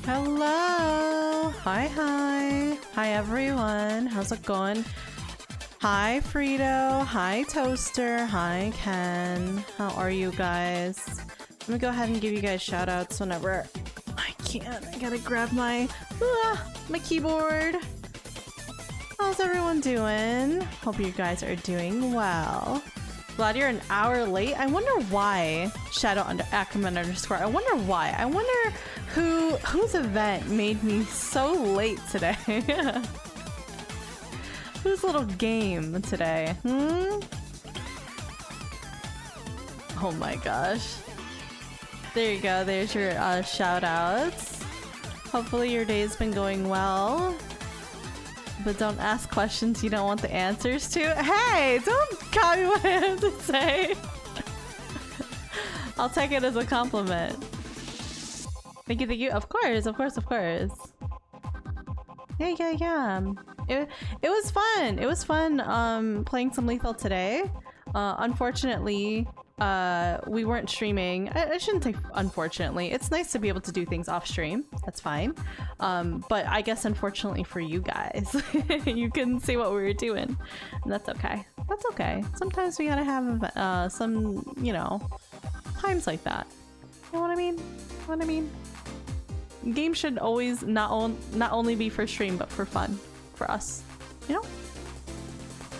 Hello! Hi everyone. How's it going? Hi Frito. Hi Toaster. Hi Ken. How are you guys? Let me go ahead and give you guys shout outs whenever I can. I gotta grab my keyboard. How's everyone doing? Hope you guys are doing well. Glad you're an hour late. I wonder why. Shadow_Ackerman_. I wonder why. I wonder whose event made me so late today. Whose little game today? Oh my gosh. There you go. There's your shout outs. Hopefully your day's been going well. But don't ask questions you don't want the answers to. Hey, don't copy what I have to say. I'll take it as a compliment. Thank you, thank you. Of course, of course, of course. Yeah. It was fun. It was fun playing some Lethal today. Unfortunately, we weren't streaming. I shouldn't say unfortunately. It's nice to be able to do things off stream. That's fine. But I guess unfortunately for you guys, you couldn't see what we were doing. And that's okay. That's okay. Sometimes we gotta have some, you know, times like that. You know what I mean? What I mean? Games should always not only be for stream, but for fun for us. You know?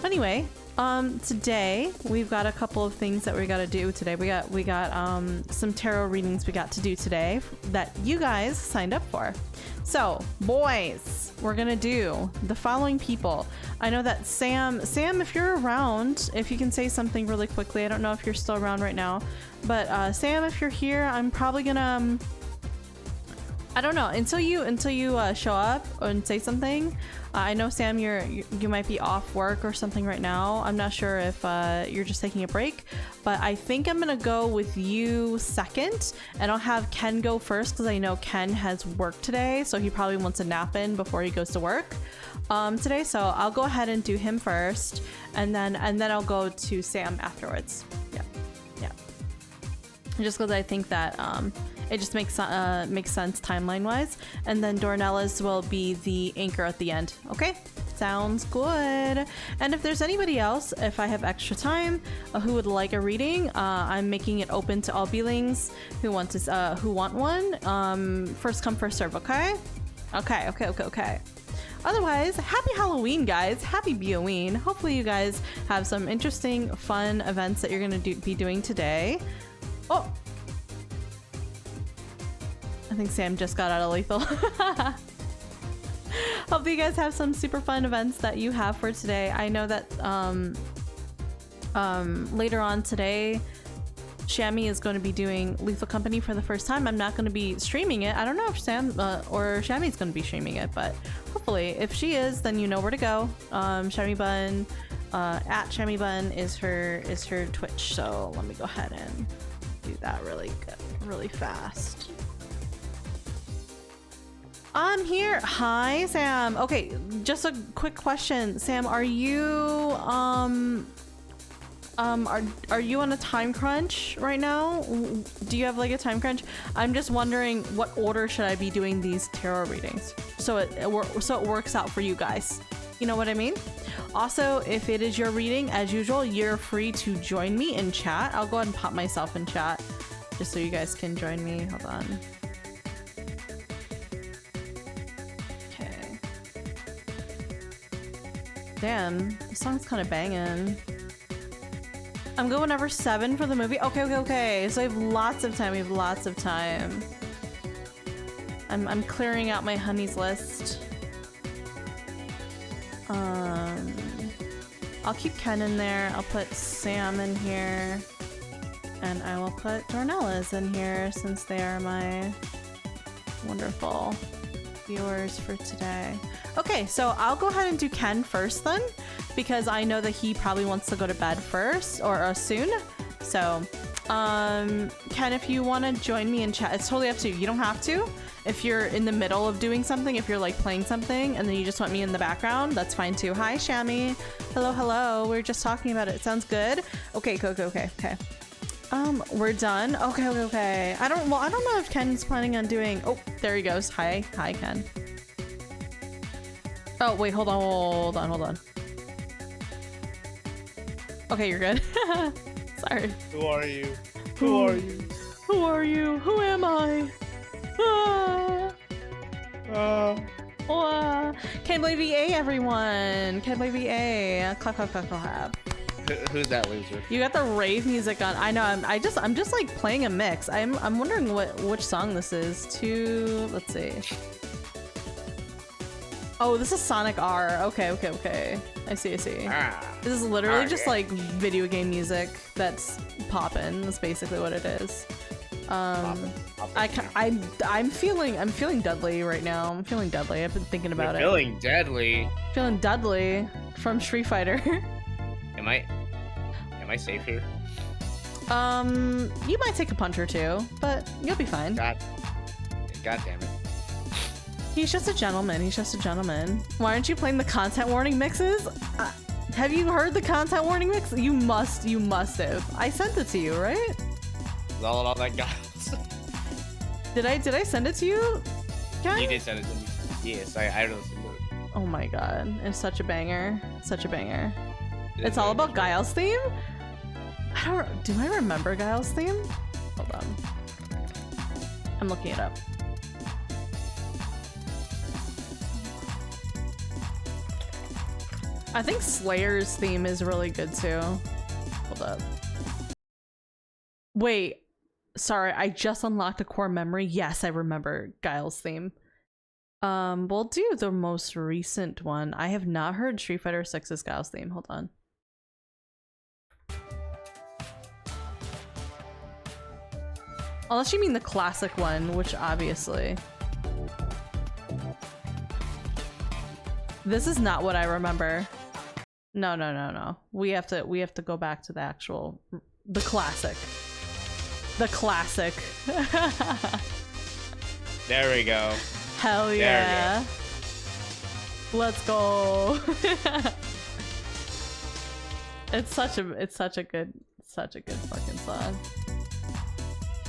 Anyway, Today we've got a couple of things that we got to do today. We got some tarot readings we got to do today that you guys signed up for. So, boys, we're gonna do the following people. I know that Sam, if you're around, if you can say something really quickly. I don't know if you're still around right now, but Sam, if you're here, I'm probably gonna. I don't know until you show up and say something. I know Sam, you might be off work or something right now. I'm not sure if you're just taking a break, but I think I'm gonna go with you second, and I'll have Ken go first because I know Ken has work today, so he probably wants a nap in before he goes to work today. So I'll go ahead and do him first, and then I'll go to Sam afterwards. Yeah. Just because I think that it just makes sense timeline-wise, and then Dornella's will be the anchor at the end. Okay, sounds good. And if there's anybody else, if I have extra time, who would like a reading, I'm making it open to all beelings who want one. First come, first serve. Okay. Otherwise, happy Halloween, guys. Happy Beeoween. Hopefully you guys have some interesting, fun events that you're gonna be doing today. Oh, I think Sam just got out of lethal. Hope you guys have some super fun events that you have for today. I know that later on today, Shammy is going to be doing Lethal Company for the first time. I'm not going to be streaming it. I don't know if Sam or Shammy's going to be streaming it, but hopefully, if she is, then you know where to go. Shammy Bun at Shammy Bun is her Twitch. So let me go ahead and do that really fast. I'm here. Hi, Sam. Okay, just a quick question. Sam, are you are you on a time crunch right now? Do you have like a time crunch? I'm just wondering what order should I be doing these tarot readings so it works out for you guys. You know what I mean? Also, if it is your reading, as usual, you're free to join me in chat. I'll go ahead and pop myself in chat just so you guys can join me. Hold on. Damn, this song's kind of banging. I'm going number 7 for the movie. Okay. So I have lots of time. I'm clearing out my honeys list. I'll keep Ken in there. I'll put Sam in here. And I will put Dornella's in here since they are my wonderful viewers for today. Okay, so I'll go ahead and do Ken first then, because I know that he probably wants to go to bed first or soon. So, Ken, if you want to join me in chat, it's totally up to you. You don't have to. If you're in the middle of doing something, if you're like playing something and then you just want me in the background, that's fine too. Hi, Shammy. Hello. We were just talking about it. Sounds good. Okay. We're done. Okay. I don't know if Ken's planning on doing. Oh, there he goes. Hi, Ken. Oh, wait, hold on. Okay, you're good. Sorry. Who are you? Who are you? Who am I? Can't believe EA, everyone. Can't believe EA. Clap. Who's that loser? You got the rave music on. I know. I'm just like playing a mix. I'm wondering which song this is. Let's see. Oh, this is Sonic R. Okay. I see. This is literally just like video game music that's poppin'. That's basically what it is. I'm feeling deadly right now. I'm feeling deadly. I've been thinking about it. Feeling deadly. Feeling deadly from Street Fighter. Am I safe here? You might take a punch or two, but you'll be fine. God damn it. He's just a gentleman. Why aren't you playing the content warning mixes? Have you heard the content warning mix? You must have. I sent it to you, right? All that guys. Did I send it to you? Ken? You did send it to me. Yes, I listened to it. Oh my god, it's such a banger. It's all about Guile's theme? Do I remember Guile's theme? Hold on. I'm looking it up. I think Slayer's theme is really good too. Hold up. Wait. Sorry, I just unlocked a core memory. Yes, I remember Guile's theme. We'll do the most recent one. I have not heard Street Fighter 6's Guile's theme. Hold on. Unless you mean the classic one, which obviously. This is not what I remember. No. We have to go back to the classic. The classic. There we go. Hell yeah. Let's go. It's such a good fucking song.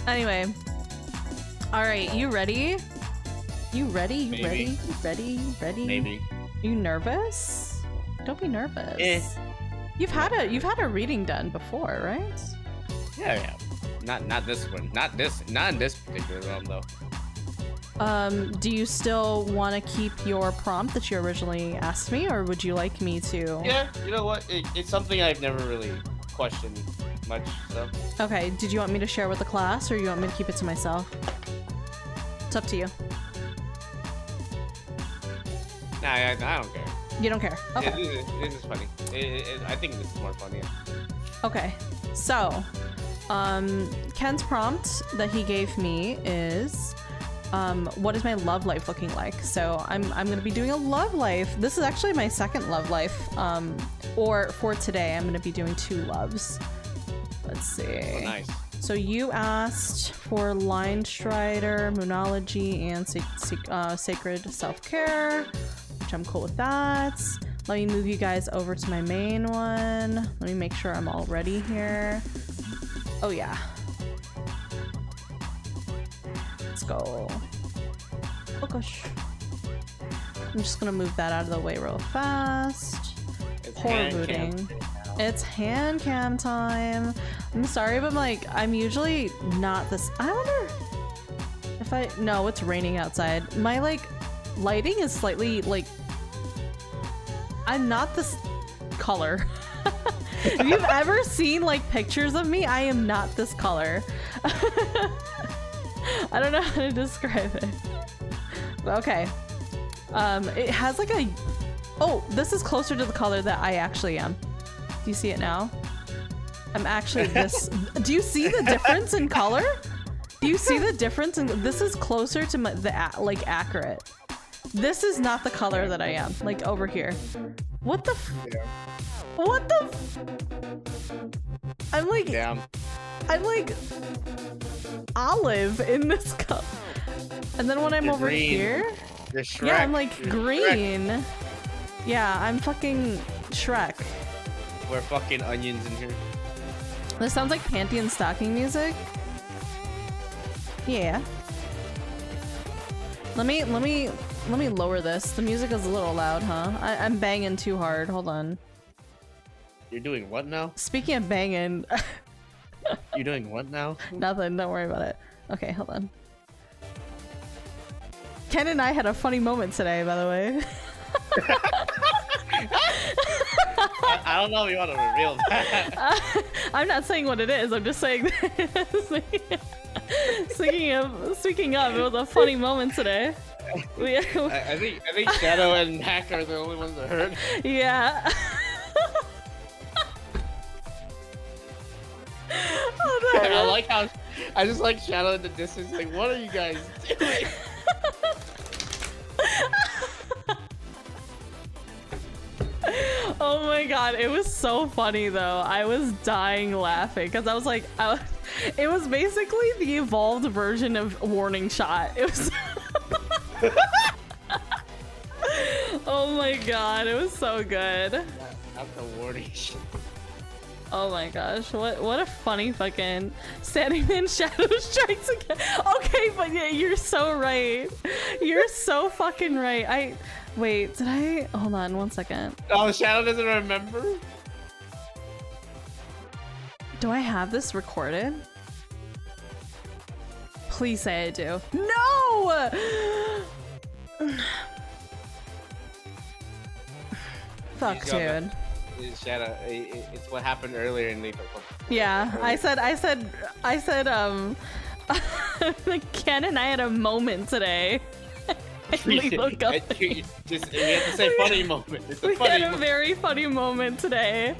Anyway. Alright, you ready? You ready? You Maybe. ready? You ready? You ready? Maybe. Are you nervous? Don't be nervous. Eh. You've had a reading done before, right? Yeah. Not this one. Not in this particular realm though. Do you still want to keep your prompt that you originally asked me, or would you like me to? Yeah, you know what? It's something I've never really questioned much, so. Okay, did you want me to share with the class, or you want me to keep it to myself? It's up to you. Nah, I don't care. You don't care? Okay. This is funny. I think this is more funny. Okay, so, Ken's prompt that he gave me is, what is my love life looking like? So I'm gonna be doing a love life. This is actually my second love life. Or for today, I'm gonna be doing 2 loves. Let's see. Oh, nice. So you asked for Line Strider, Moonology, and Sacred Self-Care, which I'm cool with that. Let me move you guys over to my main one. Let me make sure I'm all ready here. Oh yeah. Let's go. Oh gosh. I'm just gonna move that out of the way real fast. It's Poor hand booting. cam. It's hand cam time. I'm sorry, but like, I'm usually not this. I wonder if no, it's raining outside. My like lighting is slightly like, I'm not this color. If you've ever seen like pictures of me, I am not this color. I don't know how to describe it. Okay. It has like a, oh, this is closer to the color that I actually am. Do you see it now? I'm actually this. Do you see the difference in color? Do you see the difference in, this is closer to like accurate. This is not the color that I am, like over here. What the what the I'm like, Damn. I'm like olive in this cup. And then when I'm over green. here, You're Shrek. yeah, I'm like You're green. Shrek. Yeah, I'm fucking Shrek. We're fucking onions in here. This sounds like panty and stocking music. Yeah. Let me lower this. The music is a little loud, huh? I'm banging too hard. Hold on. You're doing what now? Speaking of banging, You're doing what now? nothing. Don't worry about it. Okay, hold on. Ken and I had a funny moment today, by the way. I don't know if you want to reveal that. I'm not saying what it is. I'm just saying that. Speaking of, it was a funny moment today. I think Shadow and Hack are the only ones that heard. Yeah. Oh, no. I like how I just like Shadow in the distance. Like, what are you guys doing? Oh my god, it was so funny though. I was dying laughing because I was like, it was basically the evolved version of Warning Shot. It was. Oh my god, it was so good. Not the Warning Shot. Oh my gosh, what a funny fucking standing in shadow strikes again. Okay, but yeah, you're so right. You're so fucking right. Wait, did I? Hold on one second. Oh, Shadow doesn't remember? Do I have this recorded? Please say I do. No! Fuck, dude. Shadow, it's what happened earlier in the. Yeah, I said, Ken and I had a moment today. You have to say funny moment. It's a funny moment. Very funny moment today.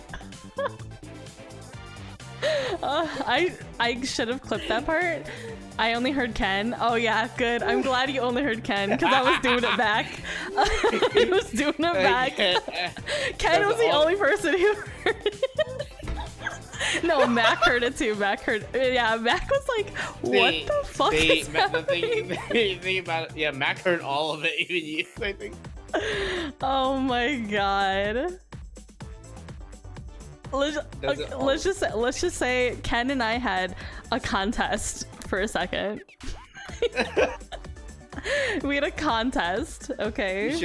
I should have clipped that part. I only heard Ken. Oh yeah, good. I'm glad you only heard Ken because I was doing it back. He was doing it back. Ken was the only person who heard it. No, Mac heard it too. Mac heard. Yeah, Mac was like, "What the fuck is happening?" The thing about it, yeah, Mac heard all of it, even you. I think. Oh my god. Let's just say Ken and I had a contest for a second. We had a contest, okay? You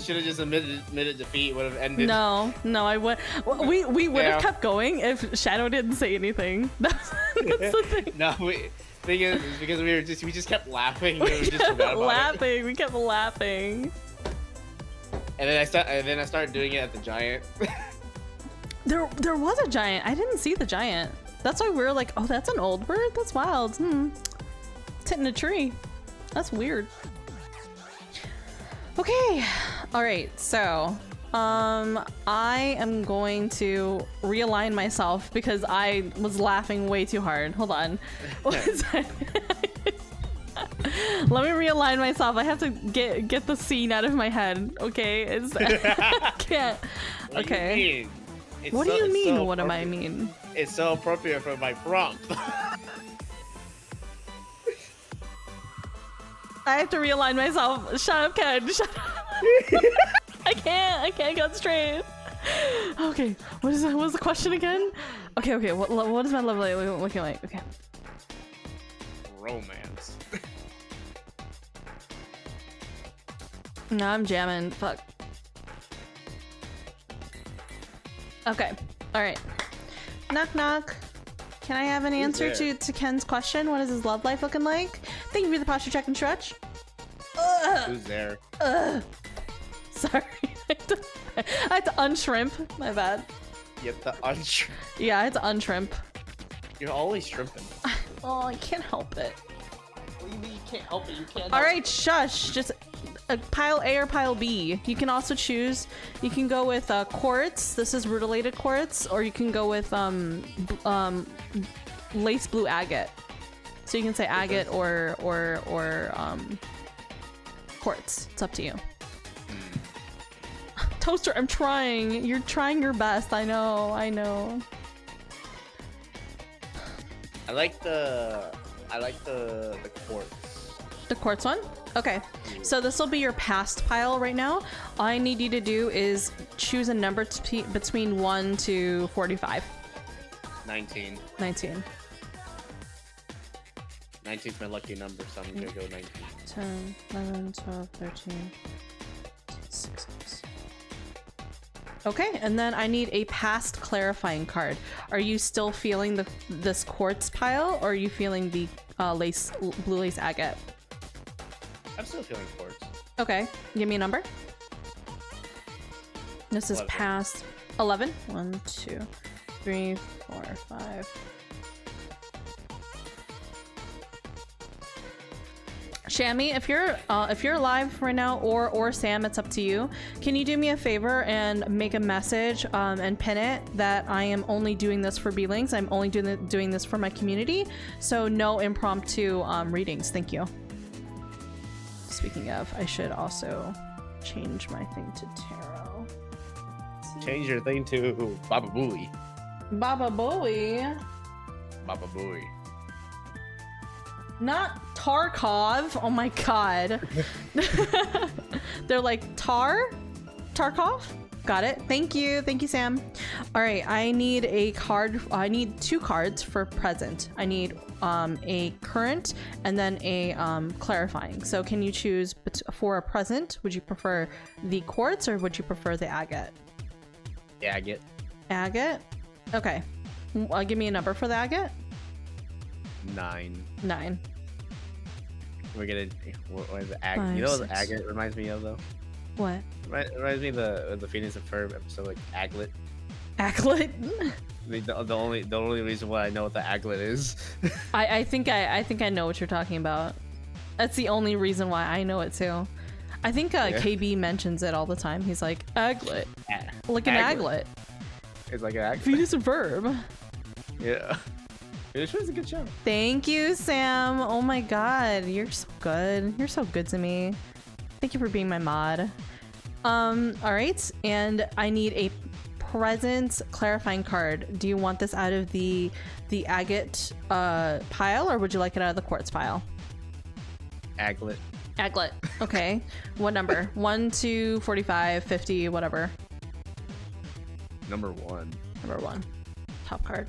should have just admitted defeat. Would have ended. No, I would. We would have kept going if Shadow didn't say anything. That's the thing. No, because we just kept laughing. We kept laughing. And then I started doing it at the giant. There was a giant. I didn't see the giant. That's why we were like, oh, that's an old bird. That's wild. It's hitting a tree. That's weird. Okay. All right. So, I am going to realign myself because I was laughing way too hard. Hold on. What is that? Let me realign myself. I have to get the scene out of my head. Okay. I can't. Okay. What do you mean? What am I mean? It's so appropriate for my prompt. I have to realign myself. Shut up, Ken. Shut up. I can't concentrate. Okay. What was the question again? Okay. What is my love looking like? Okay. Romance. No, I'm jamming. Fuck. Okay. All right. Knock knock. Can I have an answer to Ken's question? What is his love life looking like? Thank you for the posture check and stretch. Who's there? Sorry. I had to unshrimp. My bad. You have to unshrimp. Yeah, I had to unshrimp. You're always shrimping. Oh, I can't help it. What do you mean you can't help it? You can't. All right, shush. Just pile A or pile B. You can also choose. You can go with quartz. This is rutilated quartz, or you can go with lace blue agate. So you can say agate or quartz. It's up to you. Toaster, I'm trying. You're trying your best. I know. I like the quartz. The quartz one? Okay. So this will be your past pile right now. All I need you to do is choose a number between 1 to 45. 19. 19. 19 is my lucky number, so I'm gonna go 19. 10, 11, 12, 13, 16. Okay, and then I need a past clarifying card. Are you still feeling this quartz pile, or are you feeling the blue lace agate? I'm still feeling quartz. Okay, give me a number. This is 11. past 11. 1, 2, 3, 4, 5. Shammy, if you're live right now, or Sam, it's up to you. Can you do me a favor and make a message and pin it that I am only doing this for Beelings. I'm only doing this for my community. So no impromptu readings. Thank you. Speaking of, I should also change my thing to tarot. Change your thing to Baba Booey. Baba Booey. Baba Booey. Not Tarkov. Oh my god. They're like Tarkov? Got it. Thank you, Sam. All right, I need a card. I need 2 cards for present. I need a current and then a clarifying. So can you choose for a present? Would you prefer the quartz or would you prefer the agate? The agate. Agate? Okay. Give me a number for the agate. 9. 9. We're gonna. What is the agate? You know what the agate reminds me of though? What? Reminds me of the Phoenix and Ferb episode, like Aglet. Aglet? The only reason why I know what the Aglet is. I think I know what you're talking about. That's the only reason why I know it too. I think KB mentions it all the time. He's like, Aglet. Like an aglet. It's like an aglet. Phoenix and Ferb. Yeah. It was a good show. Thank you, Sam. Oh my god, you're so good. You're so good to me. Thank you for being my mod. Alright, and I need a present clarifying card. Do you want this out of the agate pile, or would you like it out of the quartz pile? Aglet. Aglet. Okay. What number? 1, 2, 45, 50, whatever. Number 1. Number 1. Top card.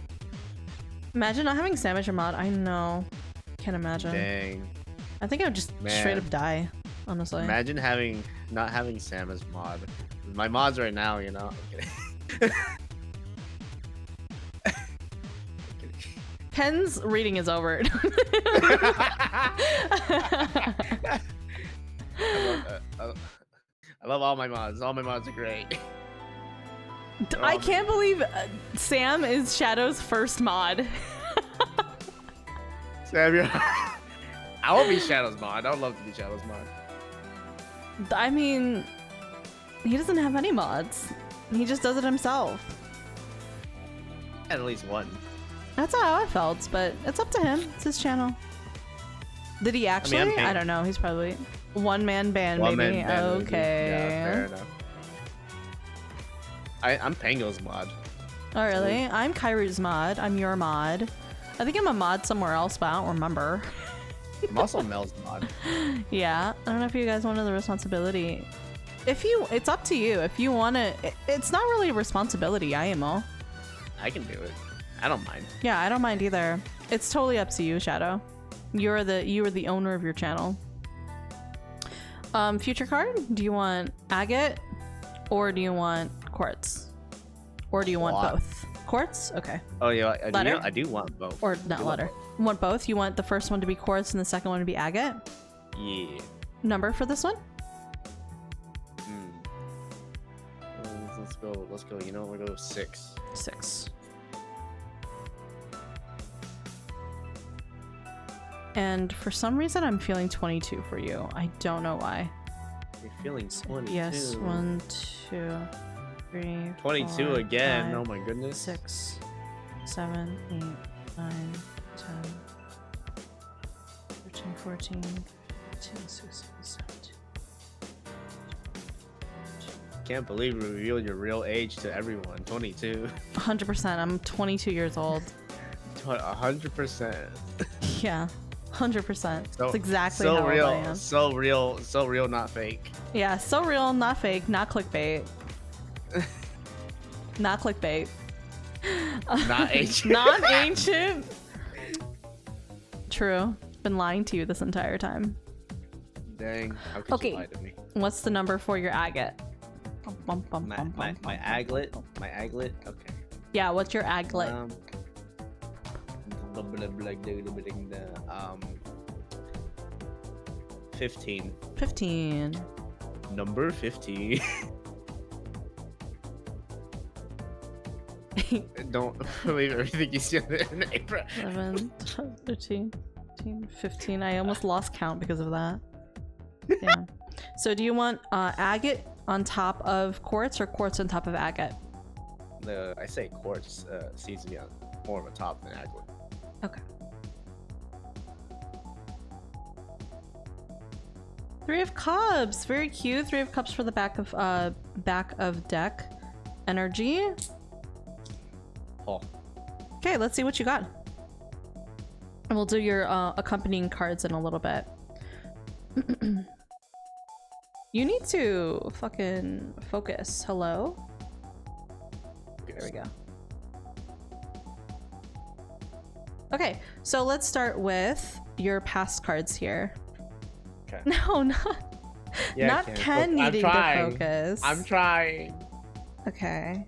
Imagine not having Sam as your mod. I know. Can't imagine. Dang. I think I would just straight up die, honestly. Imagine not having Sam as mod. My mods right now, you know. I'm kidding. Ken's reading is over. I love all my mods. All my mods are great. I can't believe Sam is Shadow's first mod. Sam, I will be Shadow's mod. I would love to be Shadow's mod. I mean, he doesn't have any mods. He just does it himself. At least one. That's how I felt, but it's up to him. It's his channel. Did he actually? I don't know. He's probably one-man band, maybe. Okay. Yeah, fair enough. I'm Pango's mod. Oh, really? I'm Kairu's mod. I'm your mod. I think I'm a mod somewhere else, but I don't remember. I'm also Mel's mod. Yeah. I don't know if you guys wanted the responsibility. It's up to you. If you want to, it's not really a responsibility, IMO. I can do it. I don't mind. Yeah, I don't mind either. It's totally up to you, Shadow. You are the owner of your channel. Future card? Do you want agate or do you want quartz? Or do you want both? Quartz? Okay. Oh yeah, I do want both. Or not letter. You want both? You want the first one to be quartz and the second one to be agate? Yeah. Number for this one? Let's go. You know what? We'll go 6. 6. And for some reason, I'm feeling 22 for you. I don't know why. You're feeling 22. Yes, 1, 2, 3, 22 4, again. 5, oh my goodness. 6, 7, 8, 9, 10, 13, 14, 15, 16, 17. Can't believe you revealed your real age to everyone. 22. 100%. I'm 22 years old. 100%. Yeah. 100%. That's exactly so how real, old I am. So real, not fake. Yeah, so real, not fake, not clickbait. Not clickbait. Not ancient. Not ancient. True. Been lying to you this entire time. Dang. How could you lie to me? What's the number for your agate? My aglet. My aglet. Okay. Yeah, what's your aglet? 15. 15. Number 15. Don't believe everything you see on the internet, bro. 11, 12, 13, 14, 15. I almost lost count because of that. Yeah. So do you want agate on top of quartz or quartz on top of agate? I say quartz seems to be on more of a top than agate. Okay. 3 of Cups, very cute. 3 of Cups for the back of deck energy. Oh. Okay, let's see what you got. And we'll do your accompanying cards in a little bit. You need to fucking focus. Hello? There we go. Okay, so let's start with your past cards here. Okay. No, not Yeah, not Ken needing to focus. I'm trying. Okay.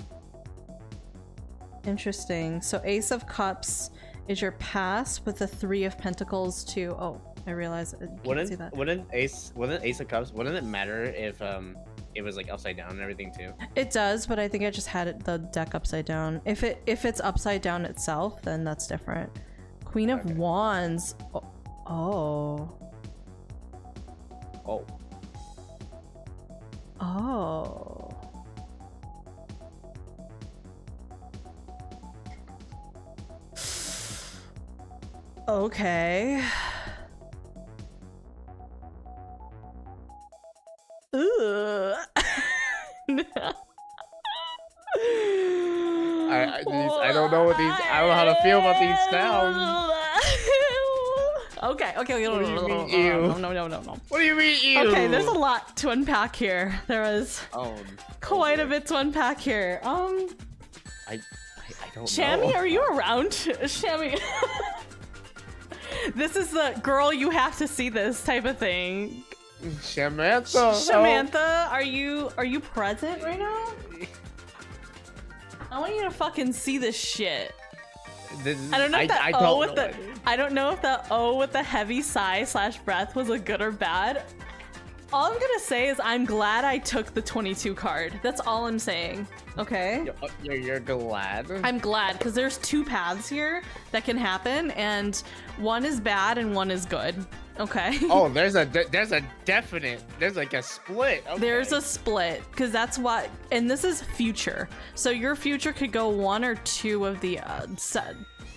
Interesting. So Ace of Cups is your past with the 3 of Pentacles to... Oh, I realize you can't see that. Wouldn't Ace of Cups, wouldn't it matter if it was like upside down and everything too? It does, but I think I just had the deck upside down. If it's upside down itself, then that's different. Queen of Wands. Oh. Oh. Oh. Okay. Ugh. I don't know what these. I don't know how to feel about these sounds. Okay. What do you mean, ew? No. What do you mean, ew? Okay, there's a lot to unpack here. There was quite a bit to unpack here. I don't Shammy, know. are you around? Shammy. This is the girl, you have to see this type of thing. Samantha, are you present right now? I want you to fucking see this shit. I don't know if that I don't know if the O with the heavy sigh / breath was a good or bad. All I'm gonna say is I'm glad I took the 22 card. That's all I'm saying. Okay? You're glad? I'm glad, because there's two paths here that can happen, and one is bad and one is good. Okay? Oh, there's a definite, there's like a split. Okay. There's a split, because that's what, and this is future. So your future could go one or two of the,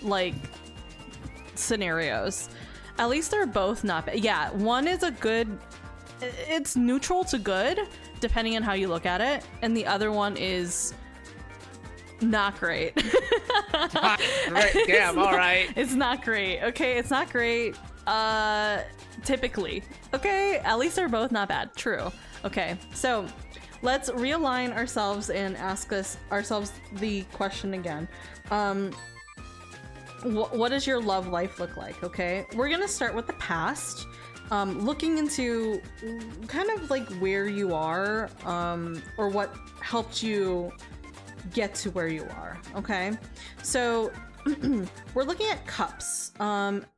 like, scenarios. At least they're both not bad. Yeah, one is a good, it's neutral to good, depending on how you look at it, and the other one is not great. Damn, all right. It's not great. Okay, it's not great. Typically. Okay, at least they're both not bad. True. Okay, so let's realign ourselves and ask ourselves the question again. What does your love life look like? Okay, we're gonna start with the past. Looking into kind of like where you are, or what helped you get to where you are. Okay, so we're looking at cups.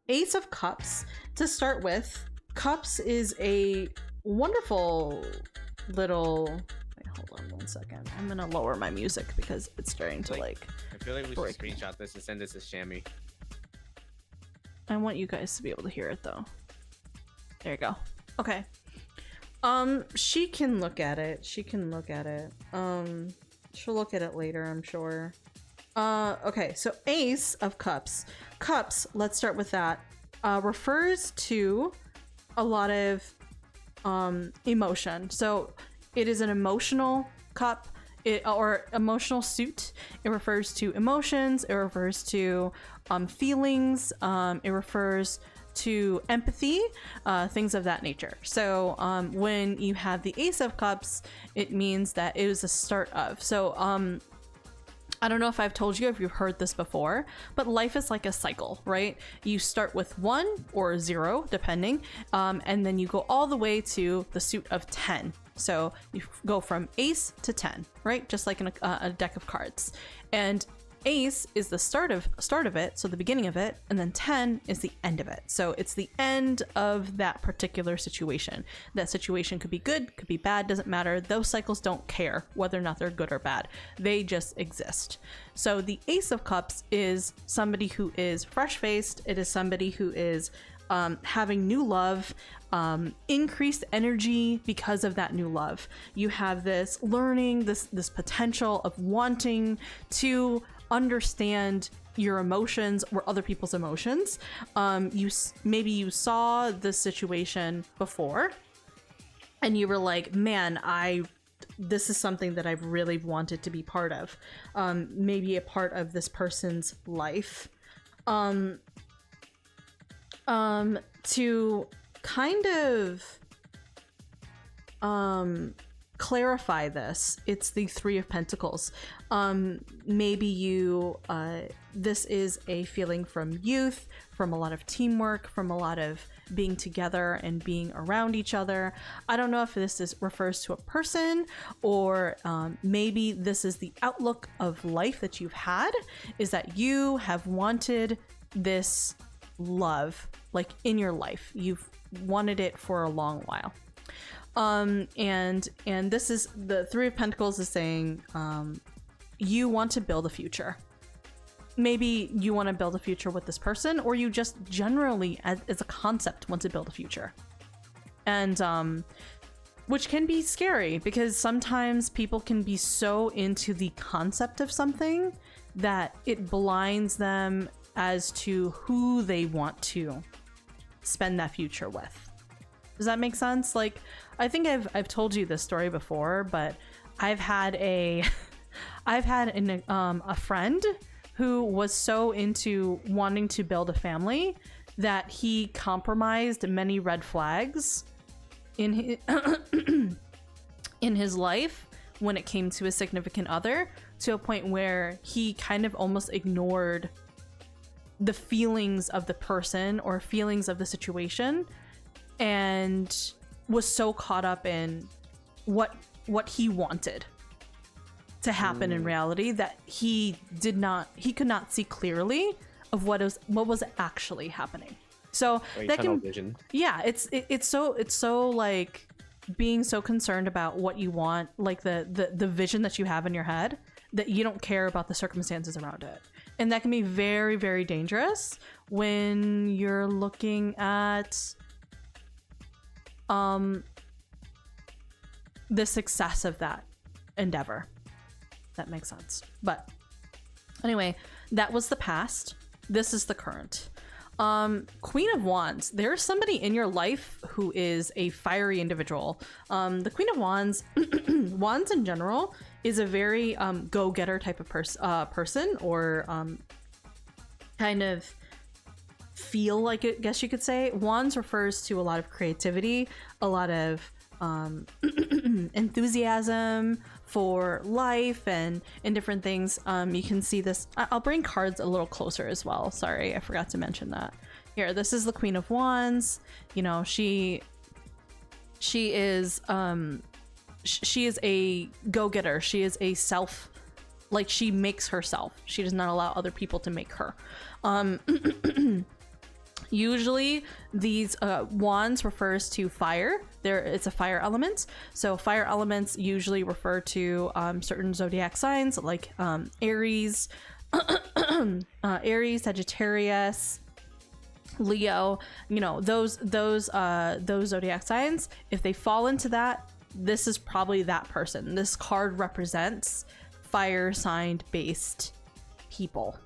Ace of Cups to start with. Cups is a wonderful little, wait, hold on one second. I'm gonna lower my music because it's starting to like I feel like we break. should screenshot this and send this to Shammy. I want you guys to be able to hear it though. There you go. Okay. She can look at it. She'll look at it later, I'm sure. Okay, so Ace of Cups. Cups, let's start with that. Refers to a lot of emotion. So it is an emotional cup, or emotional suit. It refers to emotions. It refers to feelings. It refers to empathy, things of that nature. So when you have the Ace of Cups, it means that it was a start of. So I don't know if I've told you if you've heard this before, but life is like a cycle, right? You start with 1 or 0, depending, and then you go all the way to the suit of 10. So you go from Ace to 10, right? Just like in a deck of cards. And Ace is the start of it, so the beginning of it, and then 10 is the end of it. So it's the end of that particular situation. That situation could be good, could be bad, doesn't matter. Those cycles don't care whether or not they're good or bad. They just exist. So the Ace of Cups is somebody who is fresh-faced. It is somebody who is having new love, increased energy because of that new love. You have this learning, this potential of wanting to understand your emotions or other people's emotions. Maybe you saw this situation before and you were like, man, this is something that I've really wanted to be part of. Maybe a part of this person's life. To kind of clarify this, it's the Three of Pentacles. Maybe this is a feeling from youth, from a lot of teamwork, from a lot of being together and being around each other. I don't know if this refers to a person, or maybe this is the outlook of life that you've had, is that you have wanted this love, like in your life. You've wanted it for a long while. And this is the Three of Pentacles is saying you want to build a future. Maybe you want to build a future with this person, or you just generally as a concept want to build a future. And which can be scary because sometimes people can be so into the concept of something that it blinds them as to who they want to spend that future with. Does that make sense? Like, I think I've told you this story before, but I've had a friend who was so into wanting to build a family that he compromised many red flags in his, in his life when it came to a significant other, to a point where he kind of almost ignored the feelings of the person or feelings of the situation, and was so caught up in what he wanted to happen in reality that he could not see clearly of what was actually happening. So that can vision. Yeah, it's so like being so concerned about what you want, like the vision that you have in your head, that you don't care about the circumstances around it. And that can be very, very dangerous when you're looking at the success of that endeavor. That makes sense. But anyway, that was the past. This is the current. Queen of Wands. There's somebody in your life who is a fiery individual. The Queen of Wands, Wands in general, is a very go-getter type of person, or kind of feel like it, guess you could say. Wands refers to a lot of creativity, a lot of enthusiasm for life and different things. You can see this. I'll bring cards a little closer as well. Sorry, I forgot to mention that. Here, this is the Queen of Wands. You know, she is a go-getter. She is a self, like, she makes herself. She does not allow other people to make her. Usually these wands refers to fire. It's a fire element. So fire elements usually refer to certain zodiac signs like Aries, Aries, Sagittarius, Leo. You know, those zodiac signs. If they fall into that, this is probably that person. This card represents fire sign based people.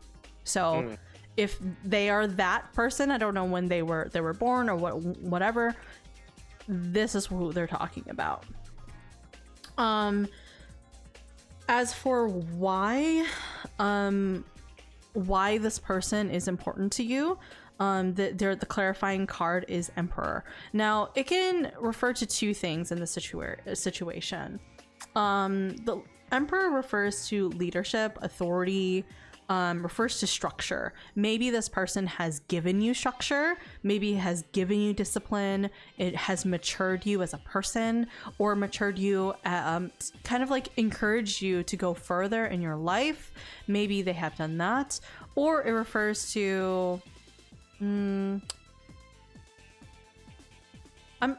So if they are that person, I don't know when they were born or whatever, this is who they're talking about. As for why this person is important to you, the clarifying card is Emperor. Now, it can refer to two things in the situation. The Emperor refers to leadership, authority, refers to structure. Maybe this person has given you structure, maybe it has given you discipline, it has matured you as a person, or matured you, kind of like encouraged you to go further in your life. Maybe they have done that. Or it refers to, I'm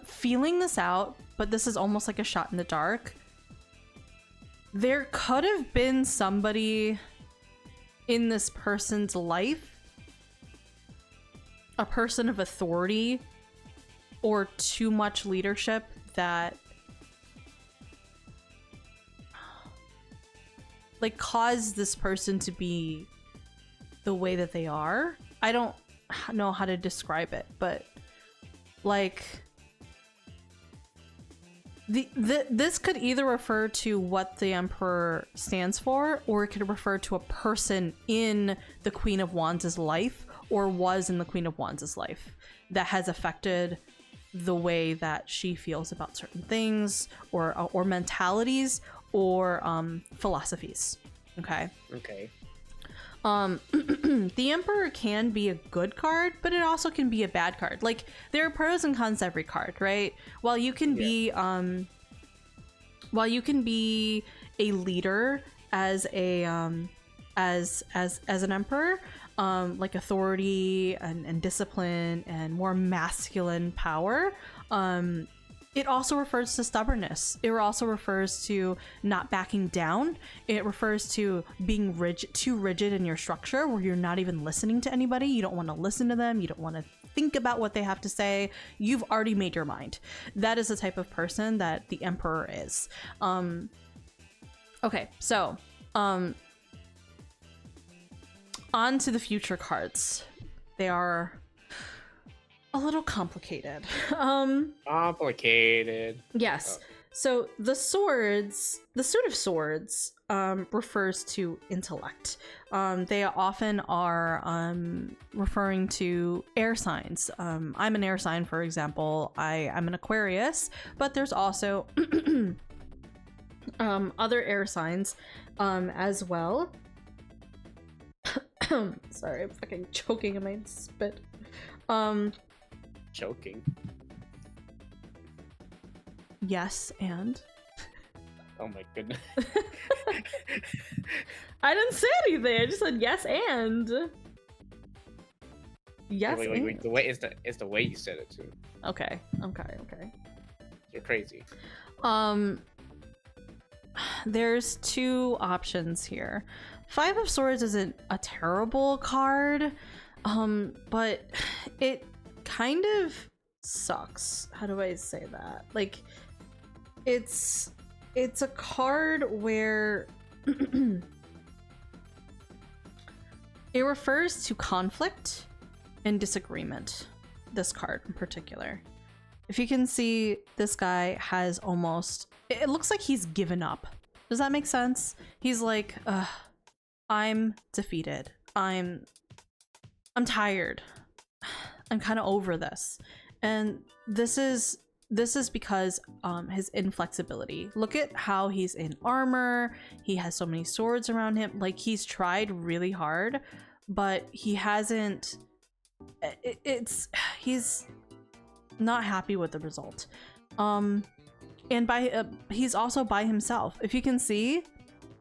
feeling this out, but this is almost like a shot in the dark. There could have been somebody in this person's life, a person of authority or too much leadership that like caused this person to be the way that they are. I don't know how to describe it, but like this could either refer to what the Emperor stands for, or it could refer to a person in the Queen of Wands' life, or was in the Queen of Wands' life, that has affected the way that she feels about certain things, or mentalities, or philosophies. Okay. The Emperor can be a good card, but it also can be a bad card. Like, there are pros and cons to every card, right? While you can be a leader as a as an emperor, like authority and discipline and more masculine power, It also refers to stubbornness. It also refers to not backing down. It refers to being too rigid in your structure where you're not even listening to anybody. You don't want to listen to them. You don't want to think about what they have to say. You've already made your mind. That is the type of person that the Emperor is. Okay, so on to the future cards. They are a little complicated. Complicated. Yes. Oh. So the suit of swords refers to intellect. They often are referring to air signs. I'm an air sign, for example. I'm an Aquarius, but there's also other air signs as well. Sorry, I'm fucking choking on my spit. Choking. Yes, and Oh my goodness. I didn't say anything. I just said yes and. Yes. Wait. The way it's the way you said it too. Okay. You're crazy. There's two options here. Five of Swords isn't a terrible card, but it kind of sucks. How do I say that? Like, it's a card where it refers to conflict and disagreement. This card in particular. If you can see, this guy has almost, it looks like he's given up. Does that make sense? He's like, I'm defeated. I'm tired. I'm kind of over this. And this is because his inflexibility. Look at how he's in armor. He has so many swords around him. Like, he's tried really hard, but he hasn't, he's not happy with the result. And he's also by himself. If you can see,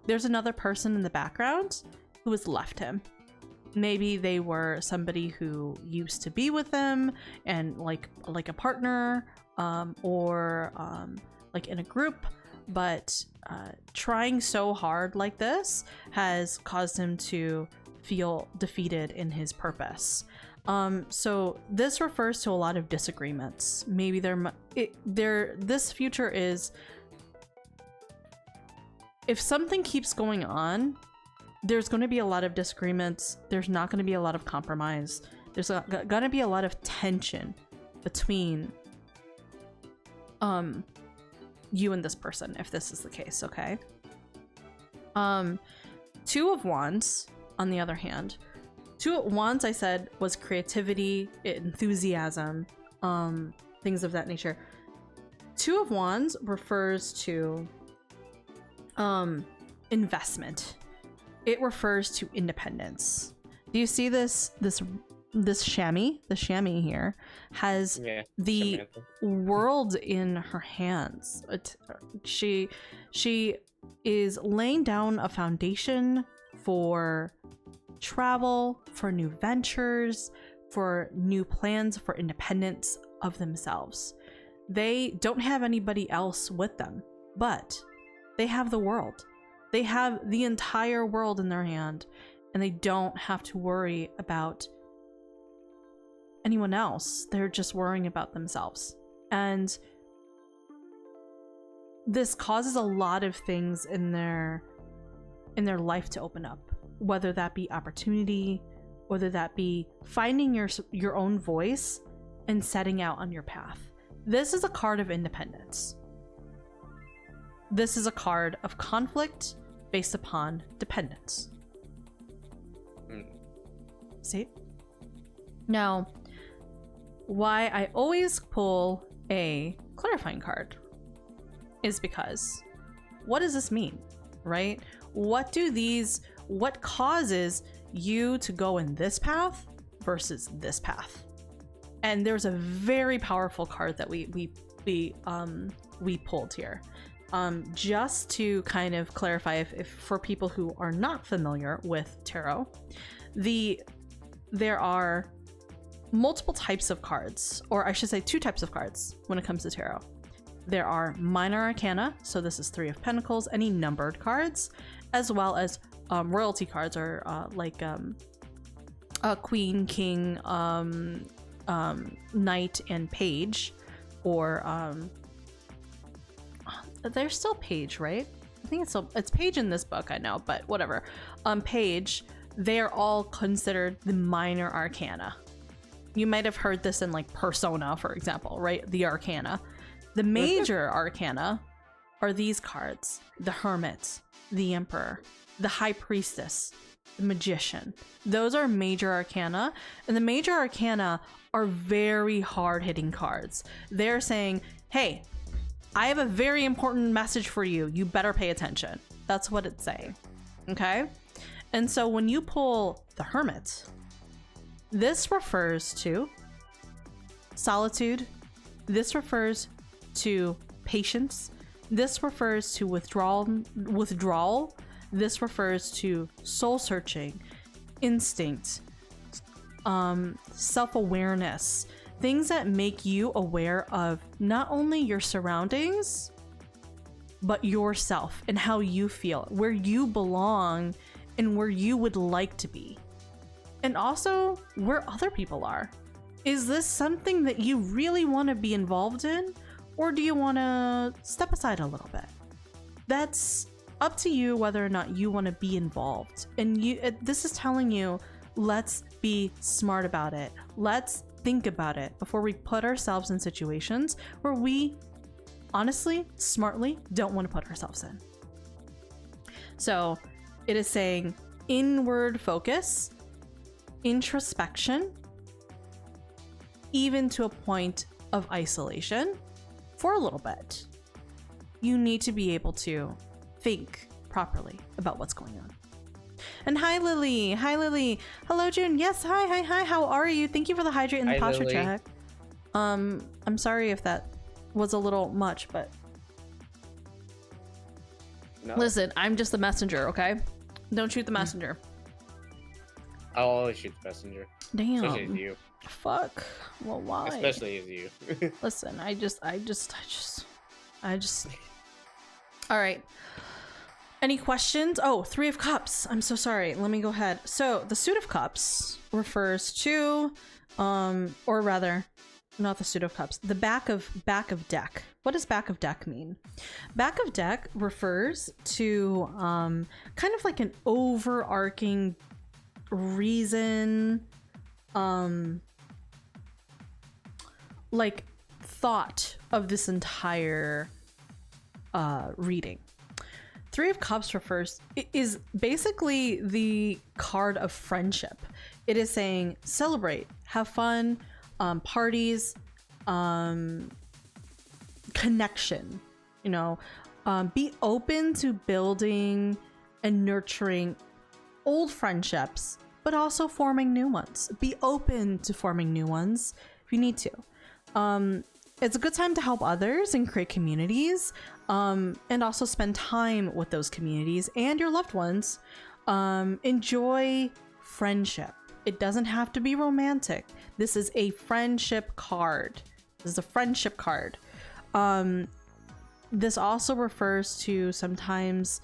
there's another person in the background who has left him. Maybe they were somebody who used to be with him and like a partner, or like in a group, but trying so hard like this has caused him to feel defeated in his purpose. So this refers to a lot of disagreements. Maybe this future is, if something keeps going on, there's going to be a lot of disagreements. There's not going to be a lot of compromise. There's going to be a lot of tension between you and this person, if this is the case, okay? Two of Wands, on the other hand. Two of Wands, I said, was creativity, enthusiasm, things of that nature. Two of Wands refers to investment. It refers to independence. Do you see this chamois? The chamois here has the world in her hands. She is laying down a foundation for travel, for new ventures, for new plans, for independence of themselves. They don't have anybody else with them, but they have the world. They have the entire world in their hand, and they don't have to worry about anyone else. They're just worrying about themselves. And this causes a lot of things in their life to open up, whether that be opportunity, whether that be finding your own voice and setting out on your path. This is a card of independence. This is a card of conflict based upon dependence. See? Now, why I always pull a clarifying card is because, what does this mean, right? What causes you to go in this path versus this path? And there's a very powerful card that we pulled here. Just to kind of clarify, if for people who are not familiar with tarot, there are multiple types of cards, or I should say two types of cards when it comes to tarot. there are minor arcana, so this is 3 of Pentacles, any numbered cards, as well as royalty cards, or like Queen, King, Knight, and Page, or there's still Page, right? I think it's Page in this book, I know, but whatever. Page, they're all considered the minor arcana. You might have heard this in like Persona, for example, right? The arcana. The major arcana are these cards: the Hermit, the Emperor, the High Priestess, the Magician. Those are major arcana, and the major arcana are very hard-hitting cards. They're saying, hey, I have a very important message for you. You better pay attention. That's what it's saying. Okay? And so when you pull the Hermit, this refers to solitude. This refers to patience. This refers to withdrawal. This refers to soul searching, instinct, self-awareness, things that make you aware of not only your surroundings, but yourself and how you feel, where you belong and where you would like to be. And also where other people are. Is this something that you really want to be involved in? Or do you want to step aside a little bit? That's up to you whether or not you want to be involved. And this is telling you, let's be smart about it. Let's think about it before we put ourselves in situations where we honestly, smartly, don't want to put ourselves in. So it is saying inward focus, introspection, even to a point of isolation for a little bit. You need to be able to think properly about what's going on. And hi Lily. Hi Lily. Hello June. Yes, hi. How are you? Thank you for the hydrate and the posture Lily. check. I'm sorry if that was a little much, but No. listen, I'm just the messenger, okay? Don't shoot the messenger. I'll always shoot the messenger. Damn. Especially as you. Fuck. Well, why? Especially as you. Listen, I just. All right. Any questions? Oh, 3 of Cups. I'm so sorry. Let me go ahead. So the Suit of Cups refers to, or rather, not the Suit of Cups. The back of deck. What does back of deck mean? Back of deck refers to kind of like an overarching reason, like thought of this entire reading. 3 of Cups is basically the card of friendship. It is saying celebrate, have fun, parties, connection, be open to building and nurturing old friendships, but also forming new ones. Be open to forming new ones if you need to. It's a good time to help others and create communities, and also spend time with those communities and your loved ones. Enjoy friendship. It doesn't have to be romantic. This is a friendship card. This also refers to sometimes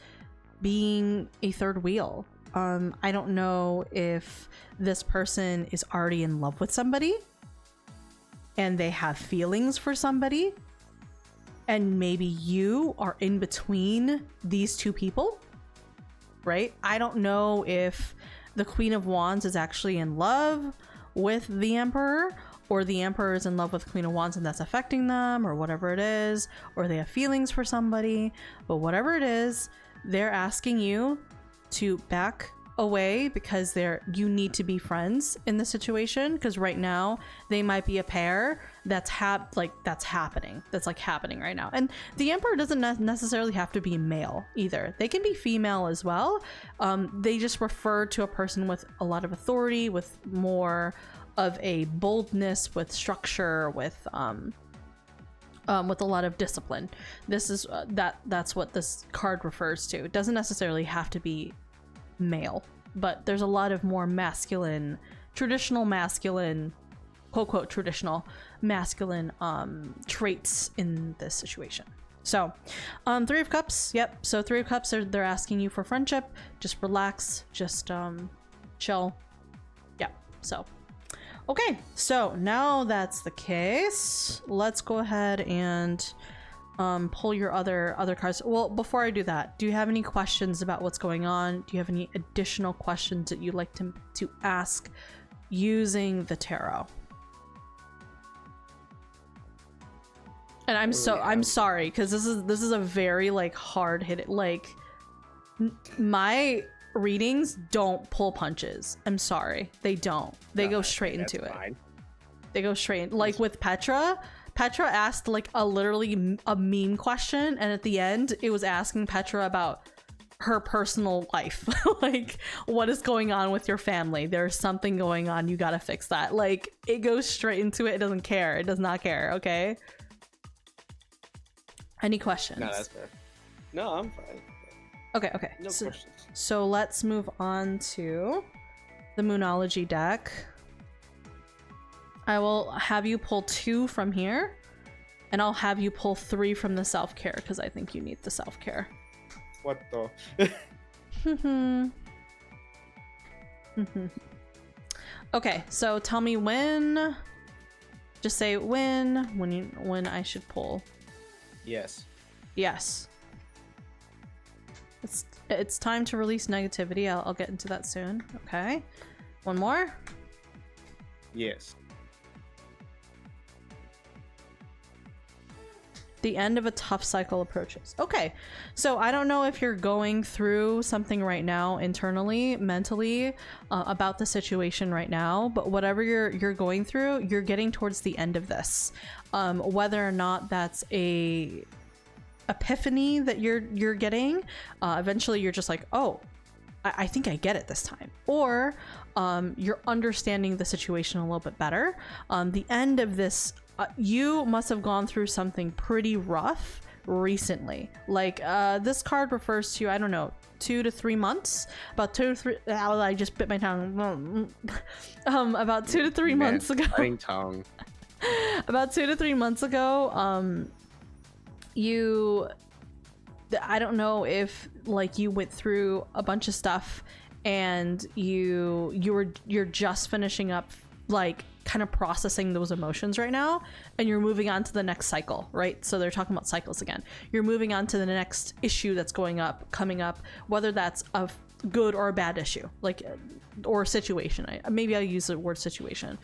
being a third wheel. I don't know if this person is already in love with somebody and they have feelings for somebody, and maybe you are in between these two people, right? I don't know if the Queen of Wands is actually in love with the Emperor, or the Emperor is in love with Queen of Wands and that's affecting them, or whatever it is, or they have feelings for somebody. But whatever it is, they're asking you to back away because you need to be friends in the situation, because right now they might be a pair that's happening right now. And the Emperor doesn't necessarily have to be male either. They can be female as well. They just refer to a person with a lot of authority, with more of a boldness, with structure, with a lot of discipline. This is that's what this card refers to. It doesn't necessarily have to be male, but there's a lot of more masculine, traditional masculine quote quote traditional masculine traits in this situation. So Three of Cups, yep. So Three of Cups, they're asking you for friendship. Just relax, just chill. Yeah. So okay, so now that's the case, let's go ahead and pull your other cards. Well, before I do that, do you have any questions about what's going on? Do you have any additional questions that you'd like to ask using the tarot? And I'm sorry, because this is a very like hard hit. Like my readings don't pull punches. I'm sorry, they don't. They go straight into it. They go straight. Like with Petra asked like literally a meme question, and at the end it was asking Petra about her personal life. Like, what is going on with your family? There's something going on, you gotta fix that. Like, it goes straight into it. It doesn't care. It does not care. Okay, any questions? No, that's fair. No, I'm fine. Okay. No questions. So let's move on to the Moonology deck. I will have you pull 2 from here, and I'll have you pull 3 from the self-care, because I think you need the self-care. What the? Okay, so tell me when. Just say when I should pull. Yes. Yes. It's time to release negativity. I'll get into that soon. Okay. One more. Yes. The end of a tough cycle approaches. Okay, so I don't know if you're going through something right now internally, mentally, about the situation right now, but whatever you're going through, you're getting towards the end of this. Whether or not that's a epiphany that you're getting, eventually you're just like, oh, I think I get it this time, or you're understanding the situation a little bit better. The end of this, you must have gone through something pretty rough recently. Like this card refers to, I don't know, 2 to 3 months, about 2 to 3. I just bit my tongue. About 2 to 3 months ago. Tongue. About 2 to 3 months ago, I don't know if like you went through a bunch of stuff and you're just finishing up, like kind of processing those emotions right now, and you're moving on to the next cycle, right? So they're talking about cycles again. You're moving on to the next issue that's coming up, whether that's a good or a bad issue, like, or situation. Maybe I'll use the word situation.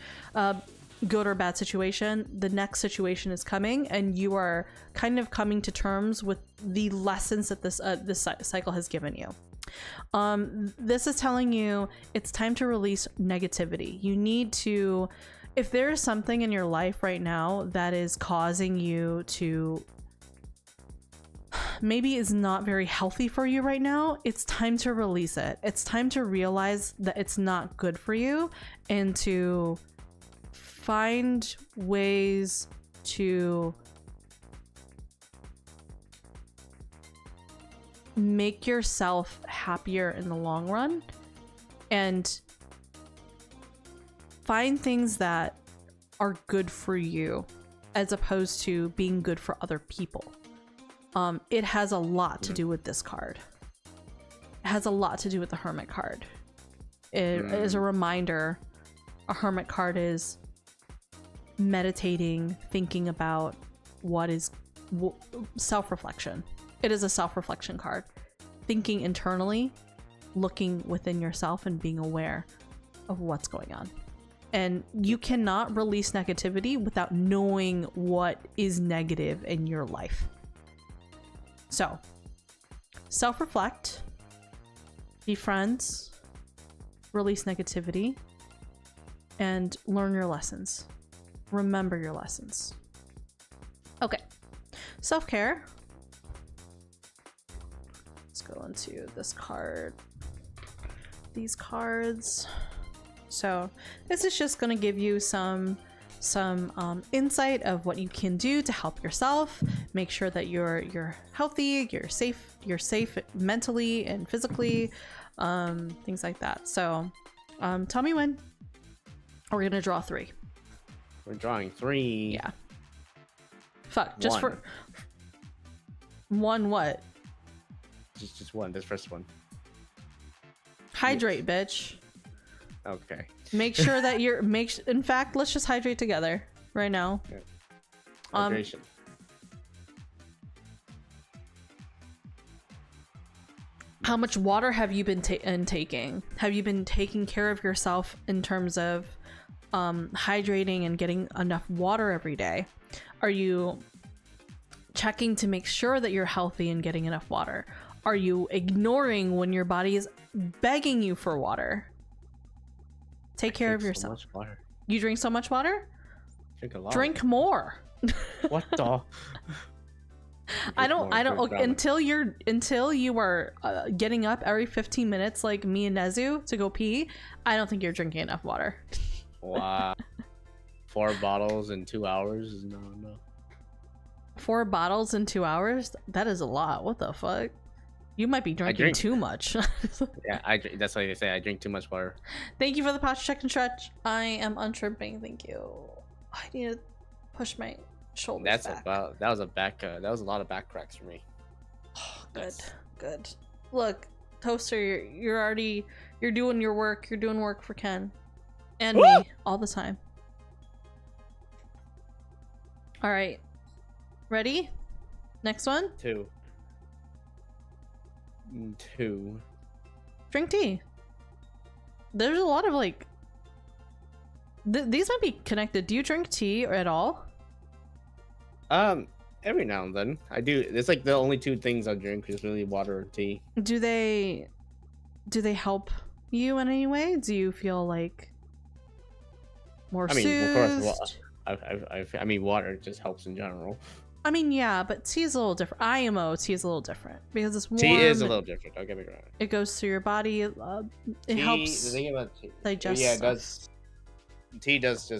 Good or bad situation. The next situation is coming, and you are kind of coming to terms with the lessons that this cycle has given you. This is telling you it's time to release negativity. You need to, if there is something in your life right now that is causing you to, maybe is not very healthy for you right now, it's time to release it. It's time to realize that it's not good for you, and to find ways to make yourself happier in the long run, and find things that are good for you as opposed to being good for other people. It has a lot to do with this card. It has a lot to do with the Hermit card. It is a reminder. A Hermit card is meditating, thinking about what is self-reflection. It is a self-reflection card. Thinking internally, looking within yourself, and being aware of what's going on. And you cannot release negativity without knowing what is negative in your life. So, self-reflect, be friends, release negativity, and learn your lessons. Remember your lessons. Okay, self-care. Let's go into this card. These cards. So this is just going to give you some insight of what you can do to help yourself. Make sure that you're healthy, you're safe mentally and physically, things like that. So tell me when. We're gonna draw 3. We're drawing 3. Yeah. Fuck. Just for one. What? Just one. This first one. Hydrate, bitch. Okay. Make sure that you're in fact, let's just hydrate together right now. Yeah. Um, Hydration. How much water have you been intaking? Have you been taking care of yourself in terms of hydrating and getting enough water every day? Are you checking to make sure that you're healthy and getting enough water? Are you ignoring when your body is begging you for water? Take care of yourself. So much water. You drink so much water? Drink a lot. Drink more. What the? I don't okay, until you are getting up every 15 minutes like me and Nezu to go pee. I don't think you're drinking enough water. Wow. 4 bottles in 2 hours? No. 4 bottles in 2 hours? That is a lot. What the fuck? You might be drinking too much. Yeah, that's why they say I drink too much water. Thank you for the posture check and stretch. I am untripping. Thank you. I need to push my shoulders back. That was a lot of back cracks for me. Oh, good. Look, Toaster, you're doing your work. You're doing work for Ken and me all the time. All right, ready? Next one. 2. Drink tea. There's a lot of like these might be connected. Do you drink tea at all? Every now and then I do. It's like the only 2 things I drink is really water or tea. Do they help you in any way? Do you feel like more soothed? Of course. I mean, water just helps in general. I mean, yeah, but tea is a little different. IMO tea is a little different because it's warm. Tea is a little different. Don't get me wrong. It goes through your body. It helps. The thing about tea, digest. Yeah, it does. Tea does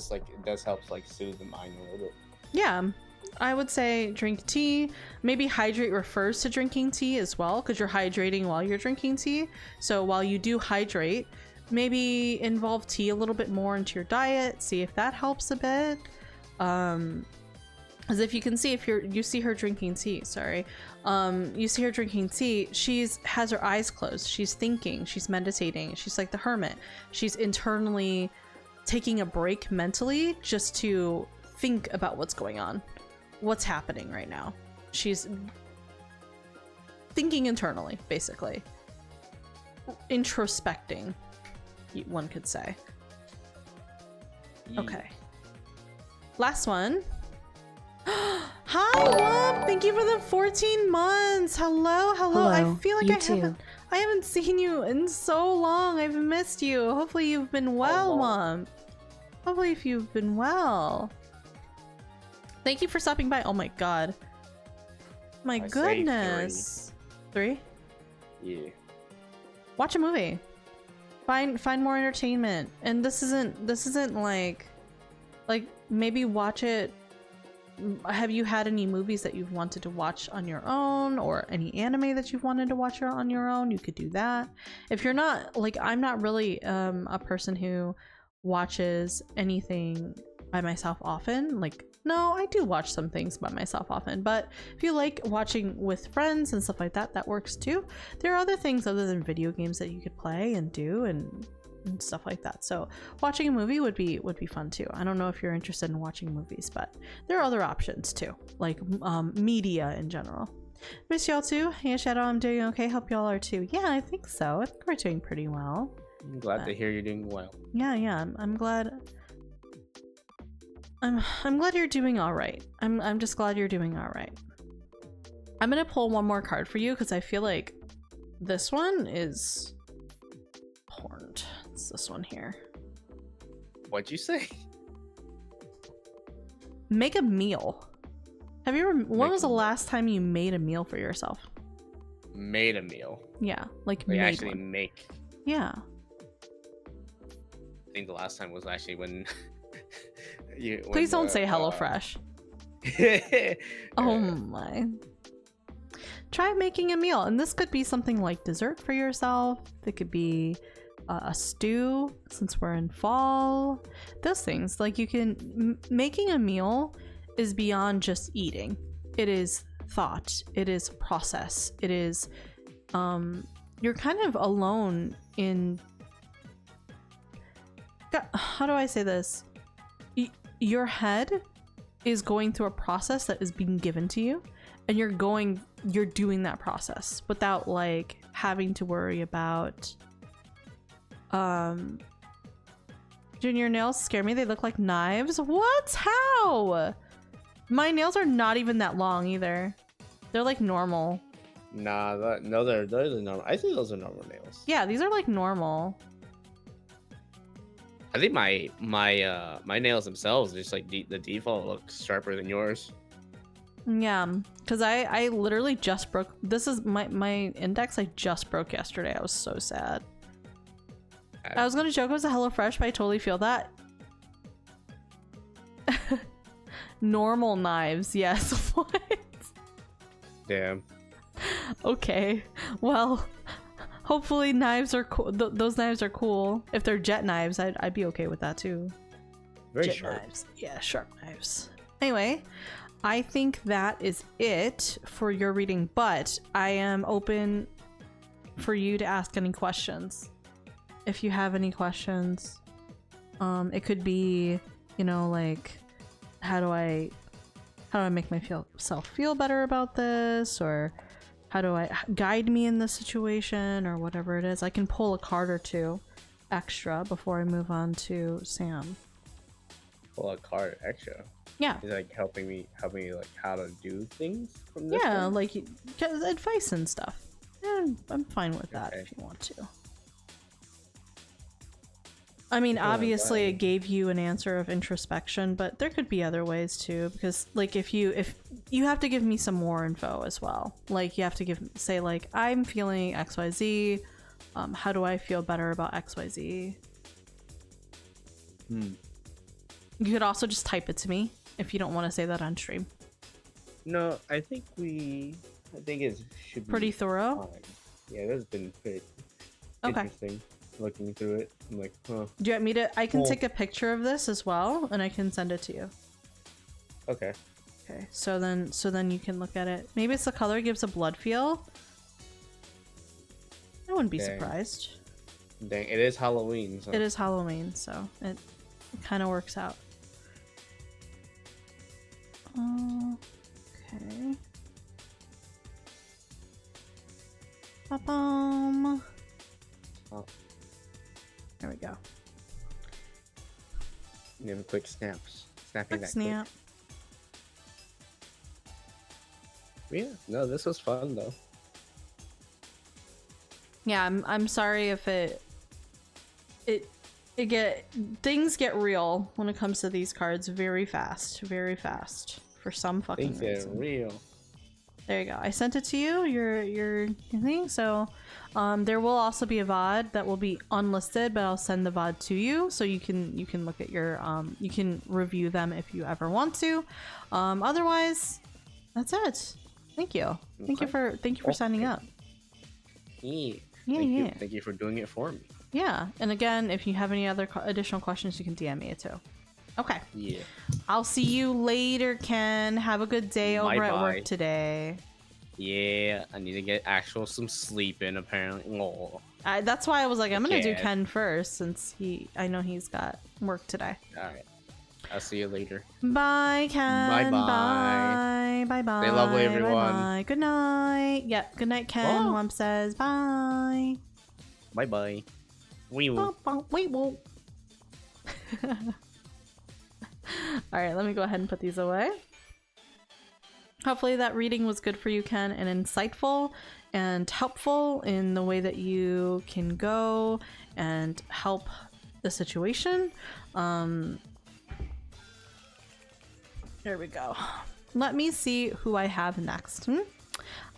help like soothe the mind a little bit. Yeah, I would say drink tea. Maybe hydrate refers to drinking tea as well because you're hydrating while you're drinking tea. So while you do hydrate, maybe involve tea a little bit more into your diet. See if that helps a bit. As if you can see, if you see her drinking tea, you see her drinking tea, has her eyes closed, she's thinking, she's meditating, she's like the hermit. She's internally taking a break mentally just to think about what's going on, what's happening right now. She's thinking internally, basically. Introspecting, one could say. Okay. Last one. Hi, Wump! Thank you for the 14 months. Hello. I feel like I haven't seen you in so long. I've missed you. Hopefully you've been well, Wump. Hopefully if you've been well. Thank you for stopping by. Oh my god. My goodness. 3? Yeah. Watch a movie. Find more entertainment. And this isn't like maybe watch it. Have you had any movies that you've wanted to watch on your own, or any anime that you've wanted to watch on your own? You could do that. If you're not, like, I'm not really a person who watches anything by myself often. Like, no, I do watch some things by myself often, but if you like watching with friends and stuff like that, that works too. There are other things other than video games that you could play and do and stuff like that. So watching a movie would be fun too. I don't know if you're interested in watching movies, but there are other options too, like media in general. Miss y'all too. Hey Shadow, I'm doing okay. Hope y'all are too. Yeah, I think so. I think we're doing pretty well. I'm glad to hear you're doing well. Yeah. I'm glad. I'm glad you're doing all right. I'm just glad you're doing all right. I'm gonna pull one more card for you because I feel like this one is important. It's this one here. What'd you say? Make a meal. Have you ever? When was the last time you made a meal for yourself? Made a meal. Yeah, like made made actually one. Make. Yeah. I think the last time was actually when. Please don't say HelloFresh. Oh my. Try making a meal, and this could be something like dessert for yourself. It could be a stew since we're in fall. Those things, like you can making a meal is beyond just eating. It is thought, it is process, it is you're kind of alone in, how do I say this, your head is going through a process that is being given to you, and you're doing that process without like having to worry about Jun, your nails scare me. They look like knives. What? How? My nails are not even that long either. They're like normal. Nah, no, they're normal. I think those are normal nails. Yeah, these are like normal. I think my nails themselves just like the default looks sharper than yours. Yeah, because I literally just broke. This is my index. I just broke yesterday. I was so sad. I was gonna joke it was a HelloFresh, but I totally feel that. Normal knives, yes. What? Damn. Okay. Well, hopefully knives are cool. Those knives are cool. If they're jet knives, I'd be okay with that too. Very jet sharp. Knives. Yeah, sharp knives. Anyway, I think that is it for your reading, but I am open for you to ask any questions. If you have any questions, it could be, you know, like, how do I make myself feel better about this, or how do I guide me in this situation, or whatever it is. I can pull a card or two extra before I move on to Sam. Pull a card extra. Yeah. He's like helping me like how to do things from this Yeah, one? like advice and stuff. Yeah, I'm fine with that Okay. if you want to. I mean, obviously it gave you an answer of introspection, but there could be other ways too, because like if you have to give me some more info as well. Like you have to say like, I'm feeling XYZ, how do I feel better about XYZ? You could also just type it to me if you don't want to say that on stream. No, I think it should be Pretty thorough? fine. Yeah, that's been pretty Okay. interesting looking through it. I'm like, huh. Do you want me to? I can Cool. take a picture of this as well, and I can send it to you. Okay. Okay, so then you can look at it. Maybe it's the color gives a blood feel. I wouldn't be Dang. surprised. Dang, it is Halloween. So. It is Halloween, so it kind of works out. Okay. Ba-bum. Oh. There we go. You have a quick snaps. Snapping Quick that snap. quick. Yeah. No, this was fun though. Yeah, I'm sorry if things get real when it comes to these cards very fast for some fucking Things get reason. real. There you go. I sent it to you, your thing. So there will also be a VOD that will be unlisted, but I'll send the VOD to you so you can look at your you can review them if you ever want to. Otherwise, that's it. Thank you. Thank you for signing up. Yeah. Yeah. Thank you for doing it for me. Yeah. And again, if you have any other additional questions, you can DM me it too. Okay. Yeah. I'll see you later, Ken. Have a good day over at work today. Yeah, I need to get some sleep in apparently. Oh. That's why I was like, I'm gonna do Okay. Ken first since I know he's got work today. All right. I'll see you later. Bye, Ken. Bye-bye. Bye. Bye. Stay lovely, everyone. Bye. Good night. Yep. Good night, Ken. Oh. Wump says bye. Bye bye. Wee woo. Wait, whoa. All right, let me go ahead and put these away. Hopefully that reading was good for you, Ken, and insightful and helpful in the way that you can go and help the situation. There we go. Let me see who I have next.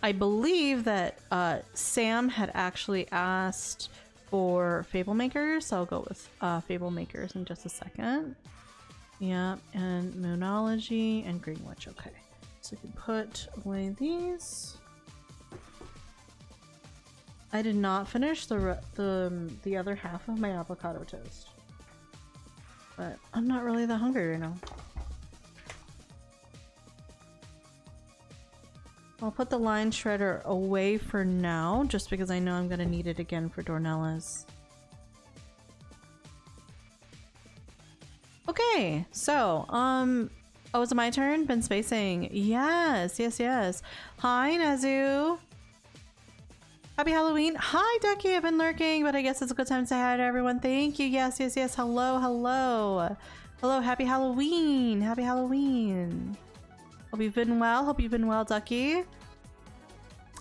I believe that Sam had actually asked for Fable Makers, so I'll go with Fable Makers in just a second. Yeah, and Moonology and Green Witch. Okay, so I can put away these. I did not finish the other half of my avocado toast. But I'm not really that hungry right now. I'll put the line shredder away for now, just because I know I'm gonna need it again for Dornella's. Okay, so, oh, is it my turn? Been spacing. Yes, yes, yes. Hi, Nezu. Happy Halloween. Hi, Ducky. I've been lurking, but I guess it's a good time to say hi to everyone. Thank you. Yes, yes, yes. Hello, hello. Hello, happy Halloween. Happy Halloween. Hope you've been well. Hope you've been well, Ducky.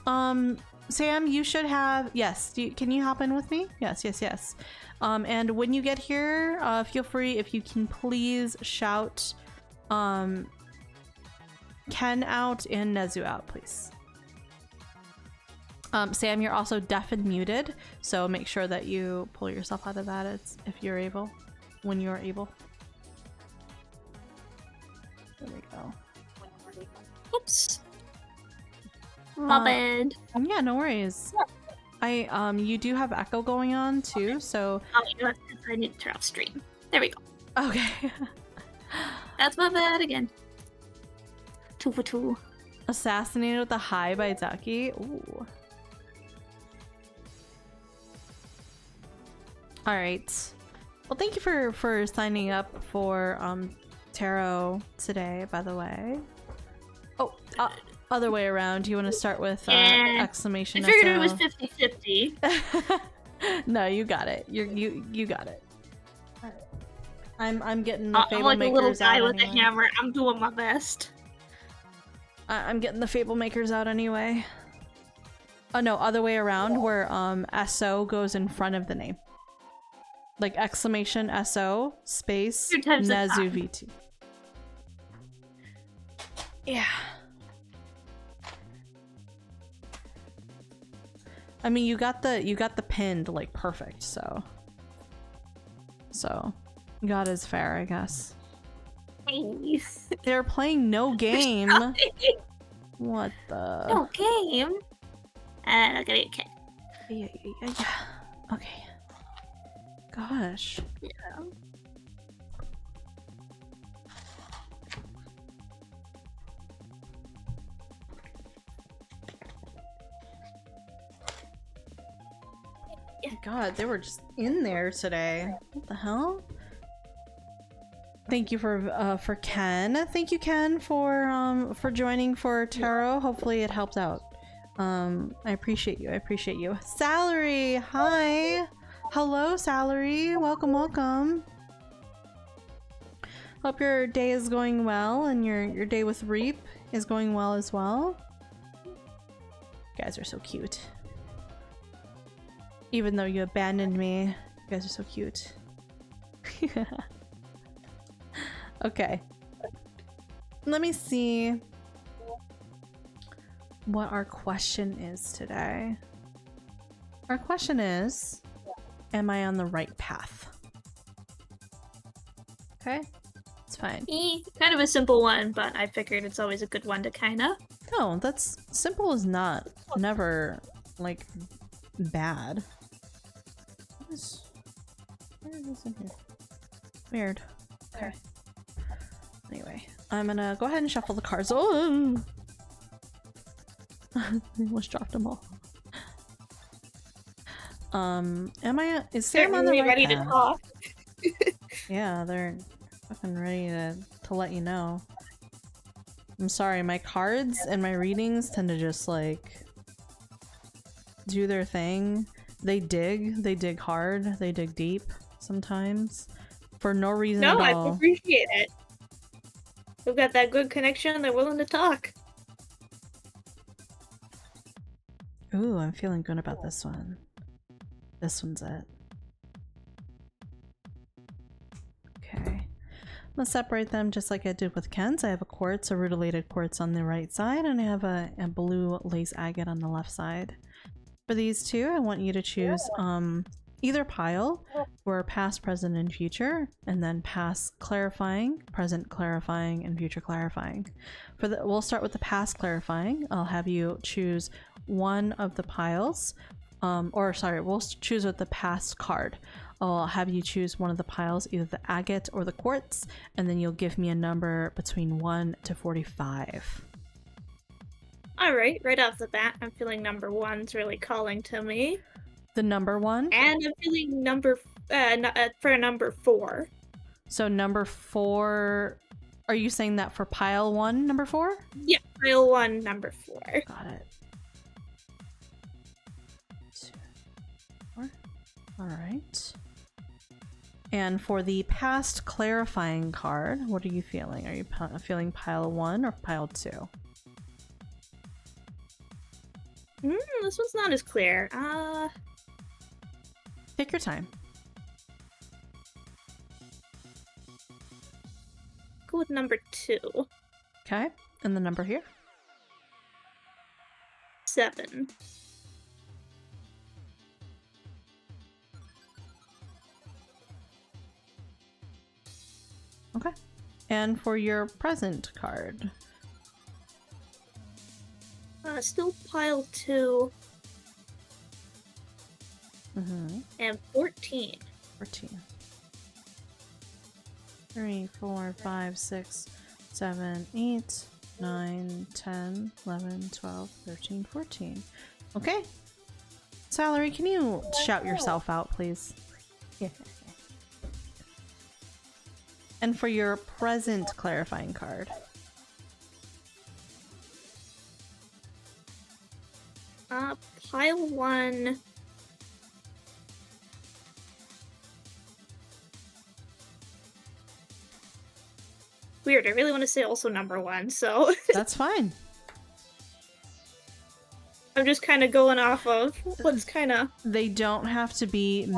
Sam, you should have... Yes, can you hop in with me? Yes, yes, yes. And when you get here, feel free, if you can please shout Ken out and Nezu out, please. Sam, you're also deaf and muted, so make sure that you pull yourself out of that if you're able, when you're able. There we go. Oops. My bad. Yeah, no worries. You do have echo going on too, so... Oh, you know what? I need to turn off stream. There we go. Okay. That's my bad again. 2 for 2. Assassinated with a high by Ducky. Ooh. Alright. Well, thank you for signing up for tarot today, by the way. Oh, other way around. You want to start with exclamation? I figured SO? it was 50-50. No, you got it. You got it. I'm getting the fable I'm like makers a little guy out with anyway. a hammer. I'm doing my best. I'm getting the fable makers out anyway. Oh no, other way around, where SO goes in front of the name. Like exclamation SO space 2 times the Nezu time. VT. Yeah. I mean, you got the pinned like perfect, so God is fair, I guess. Nice. They're playing no game. What the? No game. And I gotta get Ken. Yeah. Okay. Gosh. Yeah. God, they were just in there today. What the hell? Thank you for Ken. Thank you, Ken, for joining for tarot. Hopefully it helped out. I appreciate you. I appreciate you. Salary, hi. Hello, Salary. Welcome, welcome. Hope your day is going well and your day with Reap is going well as well. You guys are so cute. Even though you abandoned me, you guys are so cute. Okay. Let me see what our question is today. Our question is, am I on the right path? Okay, it's fine. Kind of a simple one, but I figured it's always a good one to kinda. No, that's simple is not never like bad. Where is this in here? Weird. Okay. Anyway, I'm gonna go ahead and shuffle the cards. Oh! I almost dropped them all. Is Sam on the right ready path? to talk? Yeah, they're fucking ready to let you know. I'm sorry, my cards and my readings tend to just like do their thing. They dig hard, they dig deep sometimes for no reason at No, all. I appreciate it. We've got that good connection, they're willing to talk. Ooh, I'm feeling good about this one. This one's it. Okay. I'm gonna separate them just like I did with Ken's. I have a quartz, a rutilated quartz on the right side, and I have a blue lace agate on the left side. For these two, I want you to choose either pile for past, present, and future, and then past clarifying, present clarifying, and future clarifying. We'll start with the past clarifying. I'll have you choose one of the piles or sorry, we'll choose with the past card. I'll have you choose one of the piles, either the agate or the quartz, and then you'll give me a number between 1 to 45. Alright, right off the bat, I'm feeling number 1's really calling to me. The number 1? And I'm feeling for number 4. So number 4, are you saying that for pile 1, number 4? Yeah, pile 1, number 4. Got it. 2, 4. All right. And for the past clarifying card, what are you feeling? Are you feeling pile 1 or pile 2? This one's not as clear. Take your time. Go with number 2. Okay. And the number here? 7. Okay. And for your present card? Still pile 2. And 14. 14. 3, 4, 5, 6, 7, 8, 9, 10, 11, 12, 13, 14. Okay. Salary, can you shout yourself out, please? Yeah. And for your present clarifying card? Pile 1. Weird, I really want to say also number 1, so That's fine. I'm just kind of going off of what's kind of... They don't have to be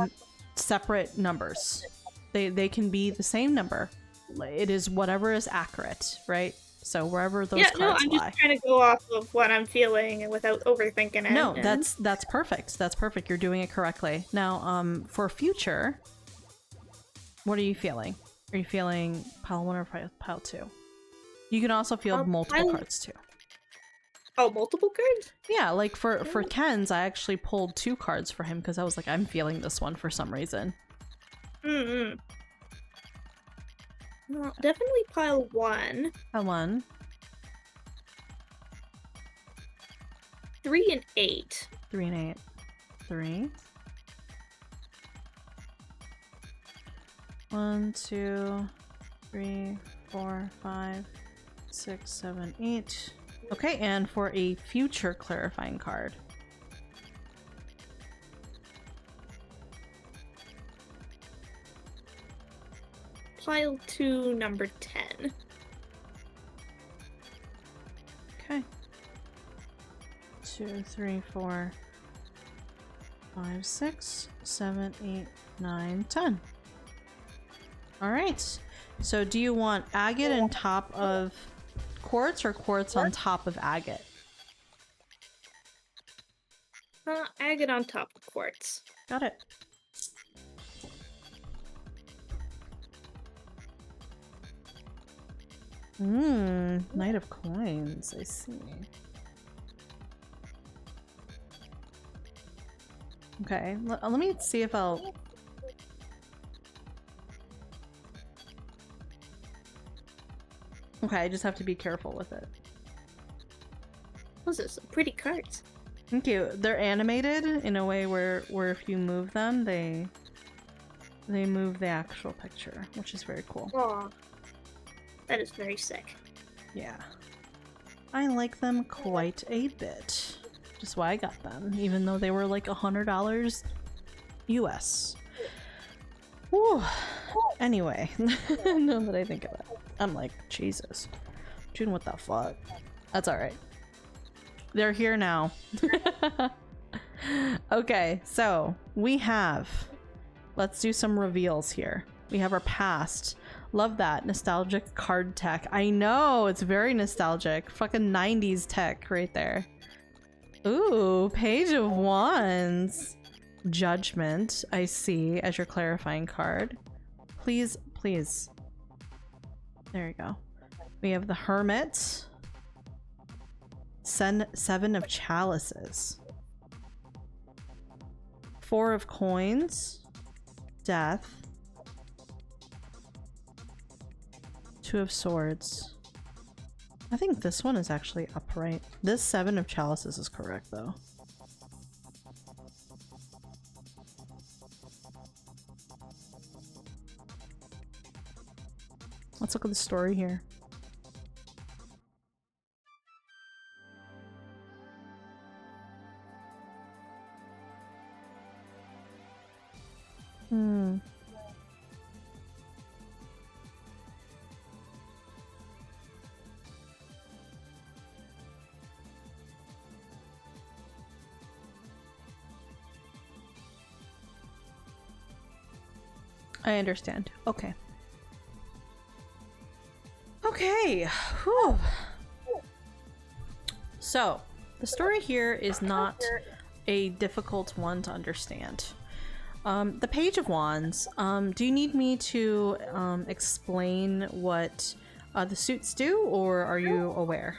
separate numbers. They can be the same number. It is whatever is accurate, right? So wherever those cards I'm lie. just trying to go off of what I'm feeling without overthinking it. No, and- that's perfect. That's perfect. You're doing it correctly. Now, for future, what are you feeling? Are you feeling pile 1 or pile 2? You can also feel multiple cards too. Oh, multiple cards? Yeah, like for Ken's, I actually pulled 2 cards for him because I was like, I'm feeling this one for some reason. Well, definitely pile 1. Pile 1. 3 and 8. 3 and 8. 3. 1, 2, 3, 4, 5, 6, 7, 8. Okay, and for a future clarifying card. Pile 2, number 10. Okay. 2, 3, 4, 5, 6, 7, 8, 9, 10. Alright. So do you want agate on top of quartz or quartz on top of agate? Agate on top of quartz. Got it. Knight of coins, I see. Okay, let me see if I'll... Okay, I just have to be careful with it. Those are some pretty cards. Thank you. They're animated in a way where if you move them, they move the actual picture, which is very cool. Aw. That is very sick. Yeah. I like them quite a bit. Just why I got them, even though they were like $100 US. Whew. Anyway, now that I think of it, I'm like, Jesus. June, what the fuck? That's alright. They're here now. Okay, so we have... Let's do some reveals here. We have our past. Love that. Nostalgic card tech. I know, it's very nostalgic. Fucking 90s tech right there. Ooh, Page of Wands. Judgment, I see, as your clarifying card. Please, please. There you go. We have the Hermit. Seven of Chalices. 4 of coins, death, 2 of swords. I think this one is actually upright. This 7 of chalices is correct though. Let's look at the story here. I understand. Okay. Okay. Whew. So, the story here is not a difficult one to understand. The Page of Wands. Do you need me to explain what the suits do, or are you aware?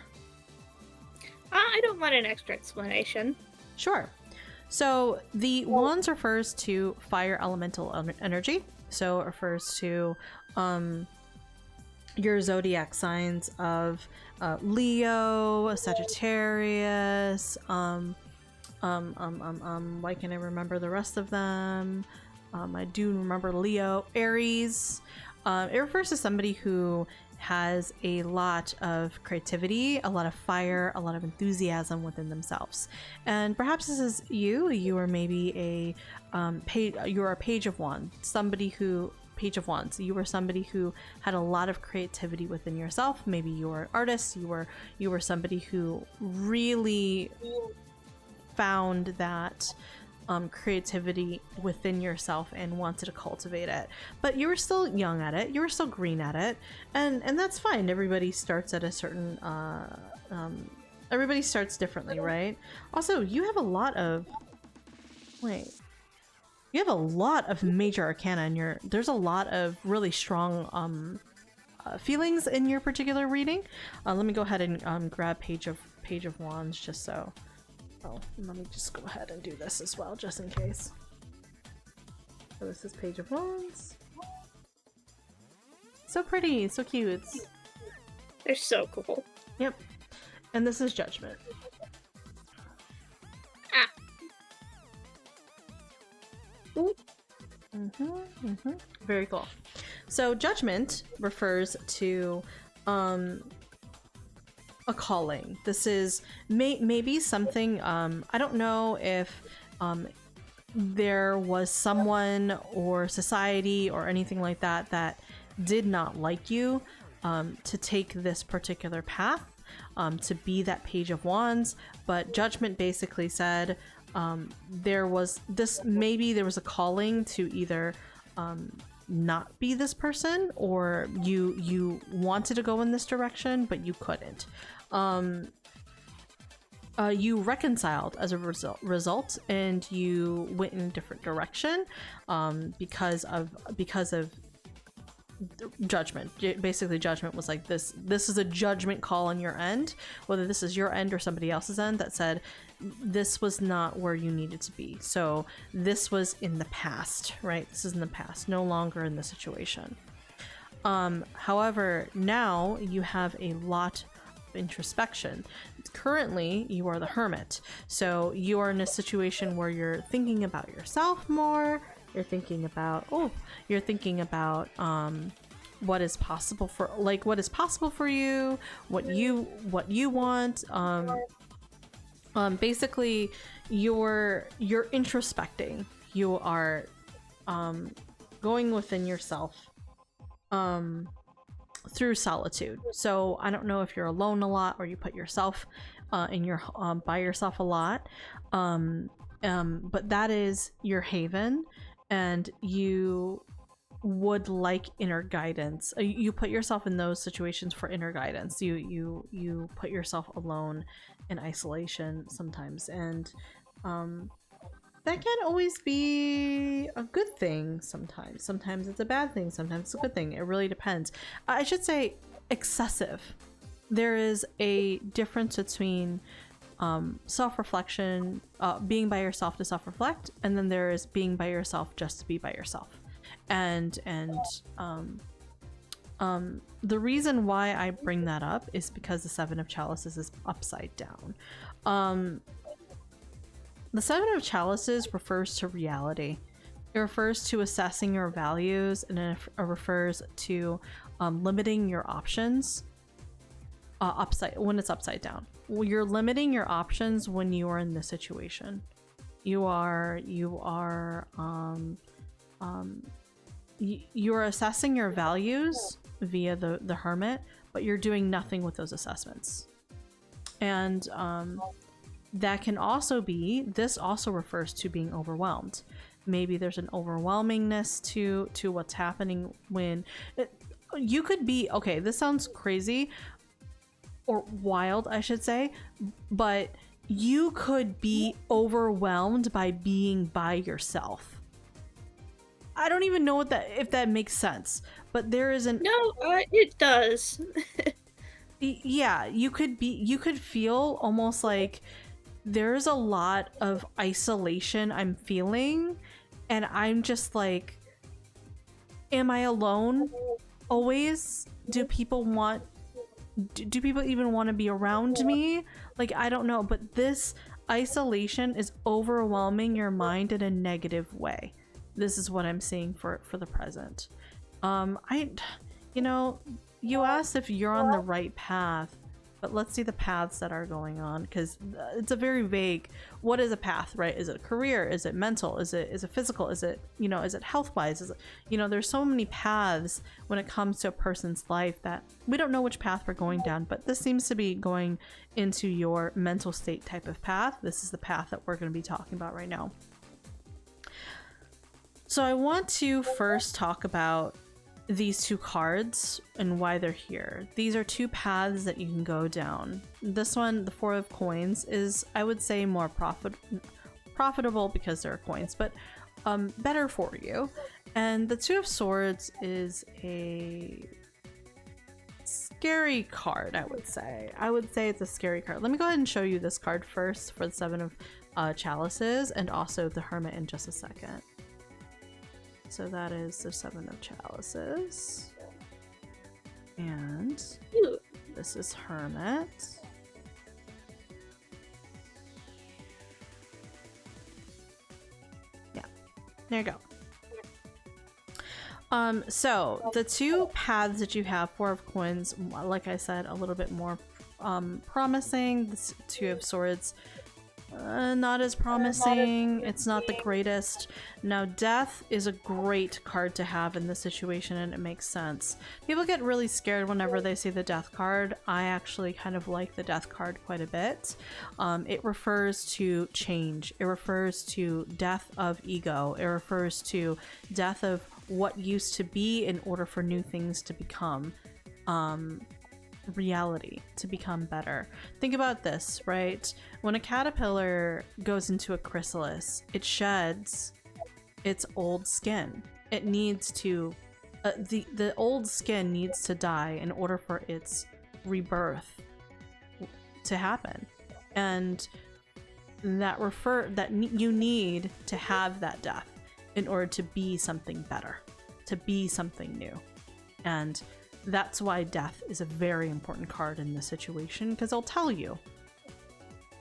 I don't want an extra explanation. Sure. So the wands refers to fire elemental energy. So it refers to your zodiac signs of Leo, Sagittarius, why can't I remember the rest of them? I do remember Leo, Aries. It refers to somebody who has a lot of creativity, a lot of fire, a lot of enthusiasm within themselves. And perhaps this is you. You are maybe a you're a Page of Wands, Page of Wands. You were somebody who had a lot of creativity within yourself. Maybe you were an artist. You were somebody who really found that creativity within yourself and wanted to cultivate it, but you were still young at it, you were still green at it, and that's fine. Everybody starts at a certain everybody starts differently, right? Also, you have a lot of major arcana in there's a lot of really strong feelings in your particular reading. Let me go ahead and grab Page of Wands just so. Oh, let me just go ahead and do this as well, just in case. So this is Page of Wands. So pretty, so cute. They're so cool. Yep. And this is Judgment. Ah. Ooh. Very cool. So Judgment refers to a calling. This is maybe something, I don't know if there was someone or society or anything like that that did not like you to take this particular path, to be that Page of Wands, but Judgment basically said there was a calling to either not be this person, or you wanted to go in this direction but you couldn't. You reconciled as a result, and you went in a different direction because of Judgment. Basically, Judgment was like, this is a judgment call on your end, whether this is your end or somebody else's end, that said this was not where you needed to be. So this was in the past, right? This is in the past, no longer in the situation. However, now you have a lot of introspection. Currently, you are the Hermit, so you are in a situation where you're thinking about yourself more. You're thinking about what is possible for you, what you want. Basically, you're introspecting. You are going within yourself through solitude. So I don't know if you're alone a lot, or you put yourself in your by yourself a lot, but that is your haven, and you would like inner guidance. You put yourself in those situations for inner guidance. You put yourself alone in isolation sometimes, and that can always be a good thing sometimes. Sometimes it's a bad thing, sometimes it's a good thing. It really depends. I should say excessive. There is a difference between self-reflection, being by yourself to self-reflect, and then there is being by yourself just to be by yourself. And the reason why I bring that up is because the Seven of Chalices is upside down. The Seven of Chalices refers to reality. It refers to assessing your values, and it refers to limiting your options when it's upside down. You're limiting your options when you are in this situation. You're assessing your values via the Hermit, but you're doing nothing with those assessments. And that can also be, this also refers to being overwhelmed. Maybe there's an overwhelmingness to what's happening when you could be, okay, this sounds crazy or wild, I should say, but you could be overwhelmed by being by yourself. I don't even know if that makes sense, but there is an No, it does. yeah, you could feel almost like there's a lot of isolation I'm feeling, and I'm just like, am I alone always? Do people even want to be around me? Like, I don't know, but this isolation is overwhelming your mind in a negative way. This is what I'm seeing for the present. You asked if you're on the right path, but let's see the paths that are going on, because it's a very vague, what is a path, right? Is it a career? Is it mental? Is it physical? Is it, is it health-wise? Is it, there's so many paths when it comes to a person's life that we don't know which path we're going down, but this seems to be going into your mental state type of path. This is the path that we're going to be talking about right now. So I want to first talk about these two cards and why they're here. These are two paths that you can go down. This one, the Four of Coins, is, I would say, more profitable because there are coins, but better for you. And the Two of Swords is a scary card, I would say. I would say it's a scary card. Let me go ahead and show you this card first for the Seven of Chalices, and also the Hermit in just a second. So that is the Seven of Chalices. And this is Hermit. Yeah, there you go. So the two paths that you have, Four of Coins, like I said, a little bit more promising. The Two of Swords, not as promising. It's not the greatest. Now, Death is a great card to have in this situation, and it makes sense. People get really scared whenever they see the Death card. I actually kind of like the Death card quite a bit. It refers to change. It refers to death of ego. It refers to death of what used to be in order for new things to become reality, to become better. Think about this, right? When a caterpillar goes into a chrysalis, it sheds its old skin. It needs to the old skin needs to die in order for its rebirth to happen, and you need to have that death in order to be something better, to be something new. And that's why Death is a very important card in this situation, because it'll tell you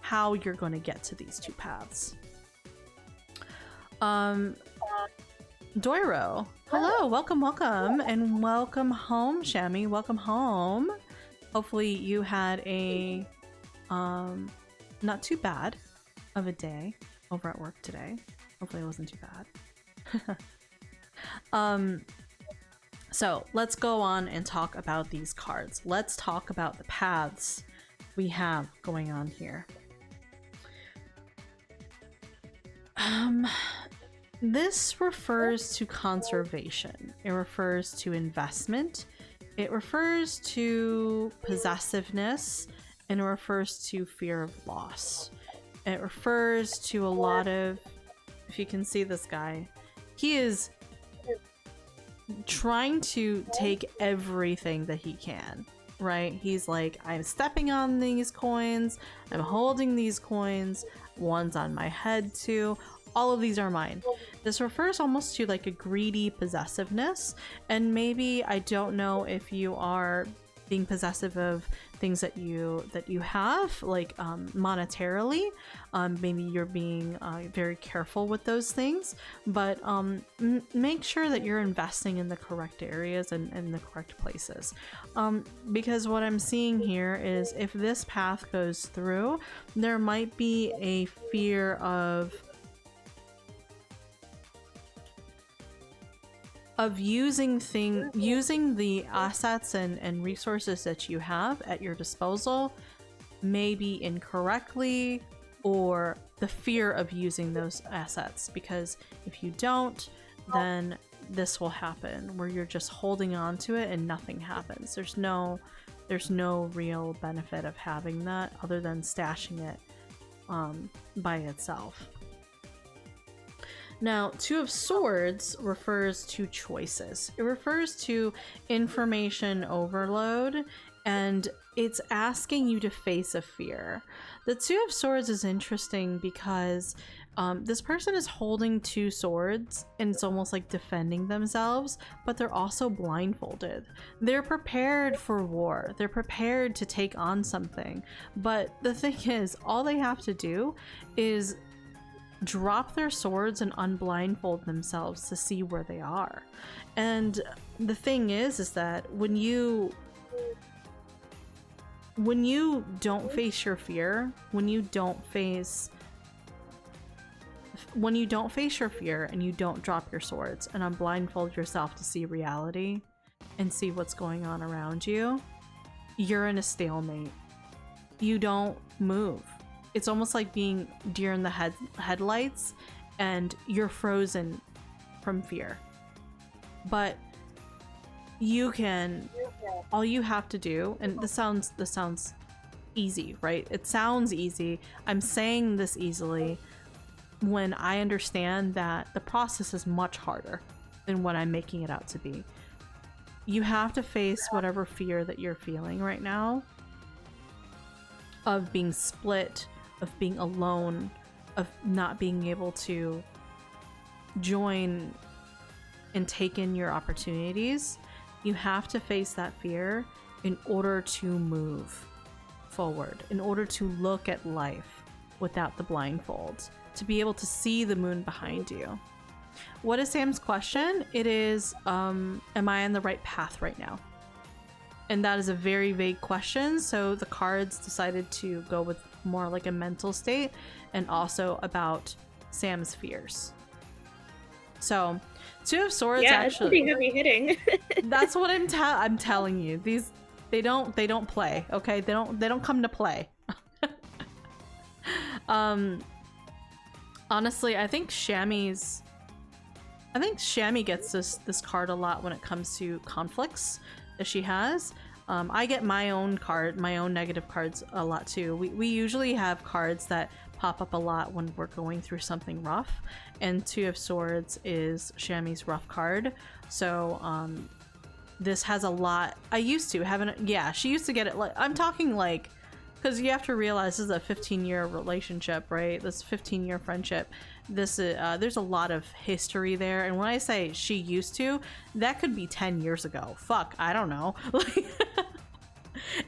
how you're going to get to these two paths. Doiro, hello, welcome, and welcome home, Shami. Welcome home. Hopefully you had a not too bad of a day over at work today. Hopefully it wasn't too bad. So let's go on and talk about these cards. Let's talk about the paths we have going on here. This refers to conservation. It refers to investment. It refers to possessiveness, and it refers to fear of loss. It refers to a lot of, if you can see this guy, he is trying to take everything that he can right? He's like, I'm stepping on these coins, I'm holding these coins, one's on my head too. All of these are mine. This refers almost to like a greedy possessiveness, and maybe, I don't know if you are being possessive of things that you have, like monetarily. Maybe you're being very careful with those things, but make sure that you're investing in the correct areas and the correct places. Because what I'm seeing here is, if this path goes through, there might be a fear of using the assets and resources that you have at your disposal, maybe incorrectly, or the fear of using those assets, because if you don't, then this will happen where you're just holding on to it and nothing happens. There's no real benefit of having that other than stashing it by itself. Now, Two of Swords refers to choices. It refers to information overload, and it's asking you to face a fear. The Two of Swords is interesting because this person is holding two swords, and it's almost like defending themselves, but they're also blindfolded. They're prepared for war. They're prepared to take on something. But the thing is, all they have to do is drop their swords and unblindfold themselves to see where they are. And the thing is that when you don't face your fear, when you don't face your fear and you don't drop your swords and unblindfold yourself to see reality and see what's going on around you, you're in a stalemate. You don't move. It's almost like being deer in the headlights, and you're frozen from fear. But you can, all you have to do, and this sounds easy, right? It sounds easy. I'm saying this easily when I understand that the process is much harder than what I'm making it out to be. You have to face whatever fear that you're feeling right now, of being split, of being alone, of not being able to join and take in your opportunities. You have to face that fear in order to move forward, in order to look at life without the blindfolds, to be able to see the moon behind you. What is Sam's question? It is, am I on the right path right now? And that is a very vague question, so the cards decided to go with more like a mental state, and also about Sam's fears. So, Two of Swords, yeah, actually, it's pretty heavy hitting. that's what I'm telling you. These they don't play, okay? They don't come to play. Honestly, I think Shammy gets this card a lot when it comes to conflicts that she has. I get my own negative cards a lot too. We usually have cards that pop up a lot when we're going through something rough, and Two of Swords is Shammy's rough card. So this has a lot. I used to she used to get it, like, I'm talking like, because you have to realize this is a 15-year relationship, right? This 15-year friendship. This there's a lot of history there, and when I say she used to, that could be 10 years ago. Fuck, I don't know. Like,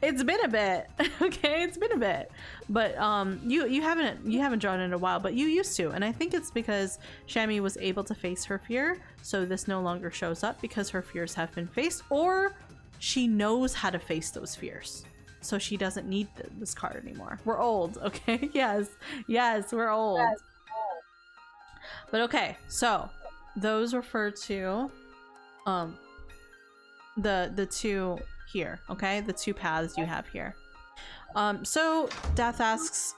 it's been a bit, okay? It's been a bit, but you haven't drawn in a while, but you used to, and I think it's because Shammy was able to face her fear, so this no longer shows up because her fears have been faced, or she knows how to face those fears. So she doesn't need this card anymore. We're old, okay? Yes, we're old. Yes. But okay, so those refer to the two here, okay? The two paths you have here. So Death asks,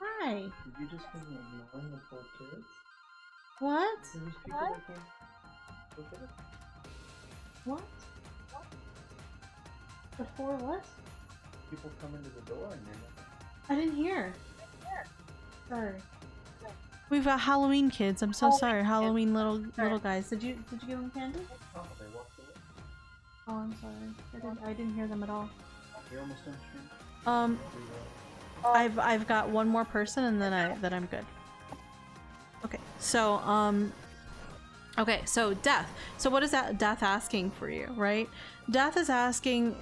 hi. Did you just say you're ignoring the poor kids? What? There's people that can't look at it. What? Before what? People come into the door and they're I didn't hear. Sorry. We've got Halloween kids. I'm so sorry. Halloween little guys. Did you give them candy? oh, they walked away. Oh, I'm sorry. I didn't hear them at all. You're almost done stream. I've got one more person and then I'm good. Okay, so Death. So what is that Death asking for you, right? Death is asking,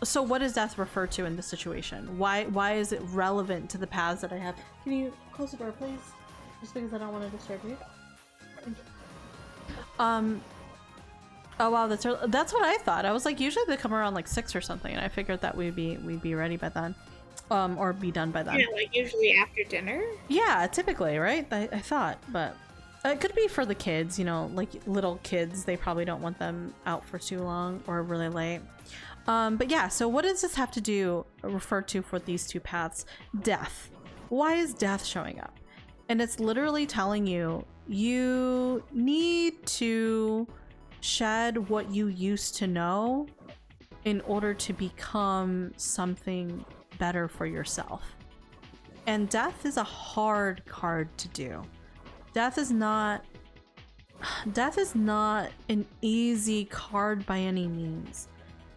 so what does Death refer to in this situation? Why is it relevant to the paths that I have? Can you close the door, please? Just because I don't want to disturb you. Thank you. Oh wow, that's what I thought. I was like, usually they come around like 6 or something, and I figured that we'd be ready by then. Or be done by then. Yeah, like usually after dinner. Yeah, typically, right? I thought, but it could be for the kids, you know, like little kids. They probably don't want them out for too long or really late. But yeah, so what does this have to refer to for these two paths? Death. Why is death showing up? And it's literally telling you, you need to shed what you used to know in order to become something better for yourself. And death is a hard card to do. Death is not an easy card by any means.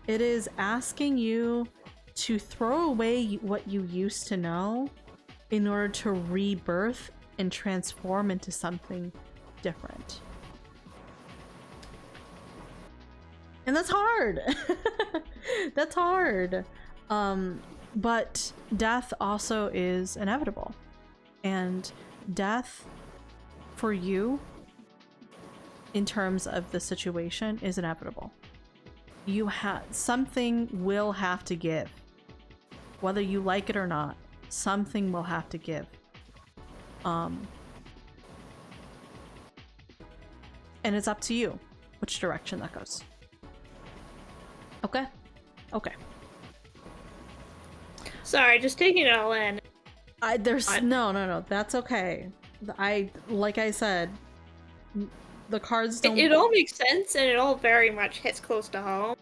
It is asking you to throw away what you used to know in order to rebirth and transform into something different. And that's hard. That's hard. But death also is inevitable. And death for you, in terms of the situation, is inevitable. Something will have to give. Whether you like it or not, something will have to give. And it's up to you which direction that goes. Okay? Okay. Sorry, just taking it all in. No, that's okay. Like I said, the cards don't. It all makes sense, and it all very much hits close to home.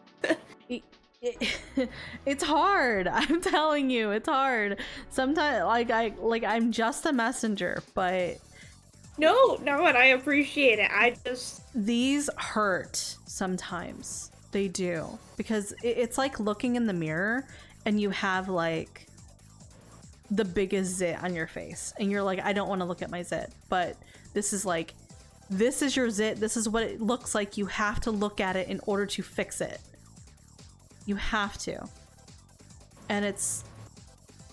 It's hard. I'm telling you, it's hard. Sometimes, I'm just a messenger, but No, and I appreciate it. these hurt sometimes. They do, because it's like looking in the mirror and you have like the biggest zit on your face and you're like, I don't want to look at my zit, but this is your zit. This is what it looks like. You have to look at it in order to fix it. You have to. And it's